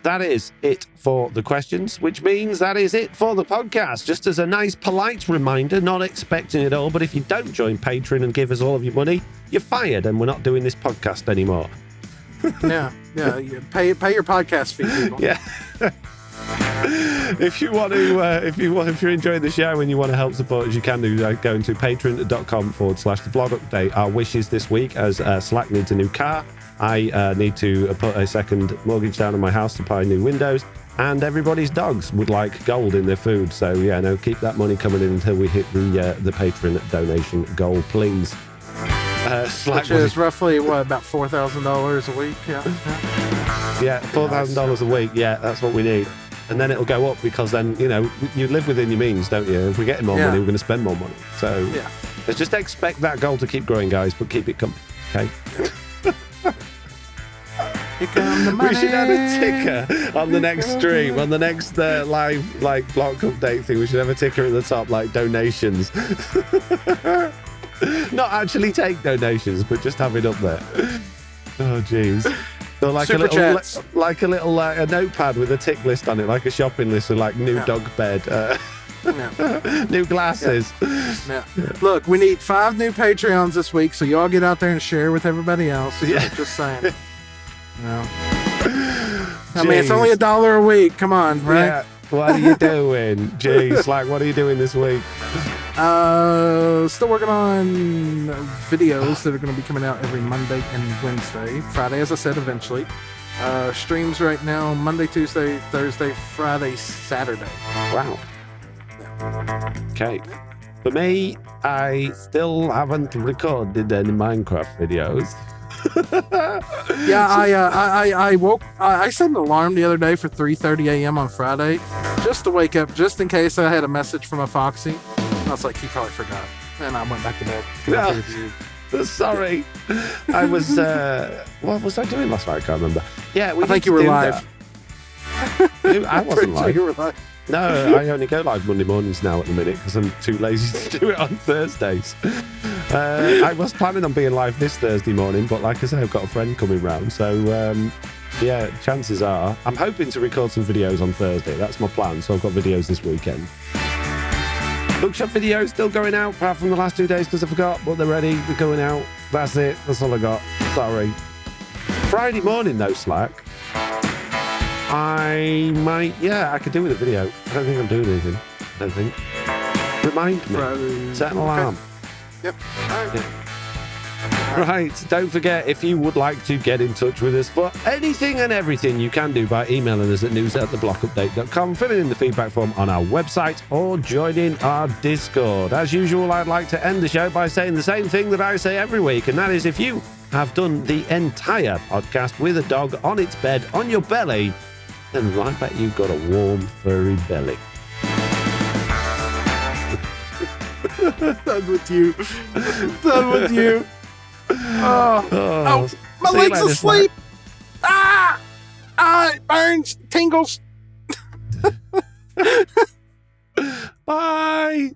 That is it for the questions, which means that is it for the podcast. Just as a nice, polite reminder, not expecting it all, but if you don't join Patreon and give us all of your money, you're fired and we're not doing this podcast anymore. Yeah. Pay your podcast fee, people. Yeah. If you want to, if you're enjoying the show and you want to help support us, you can do going to patreon.com/the blog update. Our wishes this week, as Slack needs a new car. I need to put a second mortgage down on my house to buy new windows, and everybody's dogs would like gold in their food. So yeah, no, keep that money coming in until we hit the Patreon donation goal, please. Slack, which is roughly about $4,000 a week. Yeah, $4,000 a week. Yeah, that's what we need. And then it'll go up because then, you know, you live within your means, don't you? If we're getting more money, we're going to spend more money. So let's just expect that goal to keep growing, guys, but keep it coming. Okay. Here come the money. We should have a ticker on the next stream, on the next live like block update thing. We should have a ticker at the top, like donations. Not actually take donations, but just have it up there. Oh, jeez. So like Super a little, chats. like a little a notepad with a tick list on it, like a shopping list with like new dog bed, new glasses. Yeah. Look, we need 5 new Patreons this week, so y'all get out there and share with everybody else. Yeah. Just saying. No. I mean, it's only $1 a week. Come on, right? Yeah. What are you doing? Jeez, like, what are you doing this week? Still working on videos that are going to be coming out every Monday and Wednesday. Friday, as I said, eventually. Streams right now, Monday, Tuesday, Thursday, Friday, Saturday. Wow. Okay. For me, I still haven't recorded any Minecraft videos. Yeah, I woke. I set an alarm the other day for 3:30 a.m. on Friday, just to wake up, just in case I had a message from a Foxy. And I was like, he probably forgot, and I went back to bed. Sorry, I was. What was I doing last night? I can't remember. Yeah, I think you were live. I wasn't live. You were live. No, I only go live Monday mornings now at the minute because I'm too lazy to do it on Thursdays. I was planning on being live this Thursday morning, but like I say, I've got a friend coming round. So, yeah, chances are I'm hoping to record some videos on Thursday. That's my plan. So I've got videos this weekend. Bookshop videos still going out, apart from the last 2 days because I forgot, but they're ready. They're going out. That's it. That's all I got. Sorry. Friday morning, though, Slack. I could do with a video. I don't think I'm doing anything. I don't think. Remind me. Friday. Set an alarm. Yep. All right. Yeah. Right, don't forget, if you would like to get in touch with us for anything and everything, you can do by emailing us at news@theblockupdate.com, filling in the feedback form on our website, or joining our Discord. As usual, I'd like to end the show by saying the same thing that I say every week, and that is, if you have done the entire podcast with a dog on its bed on your belly, then I bet you've got a warm, furry belly. Done with you. Done with you. Oh, my legs asleep. It burns, tingles. Bye.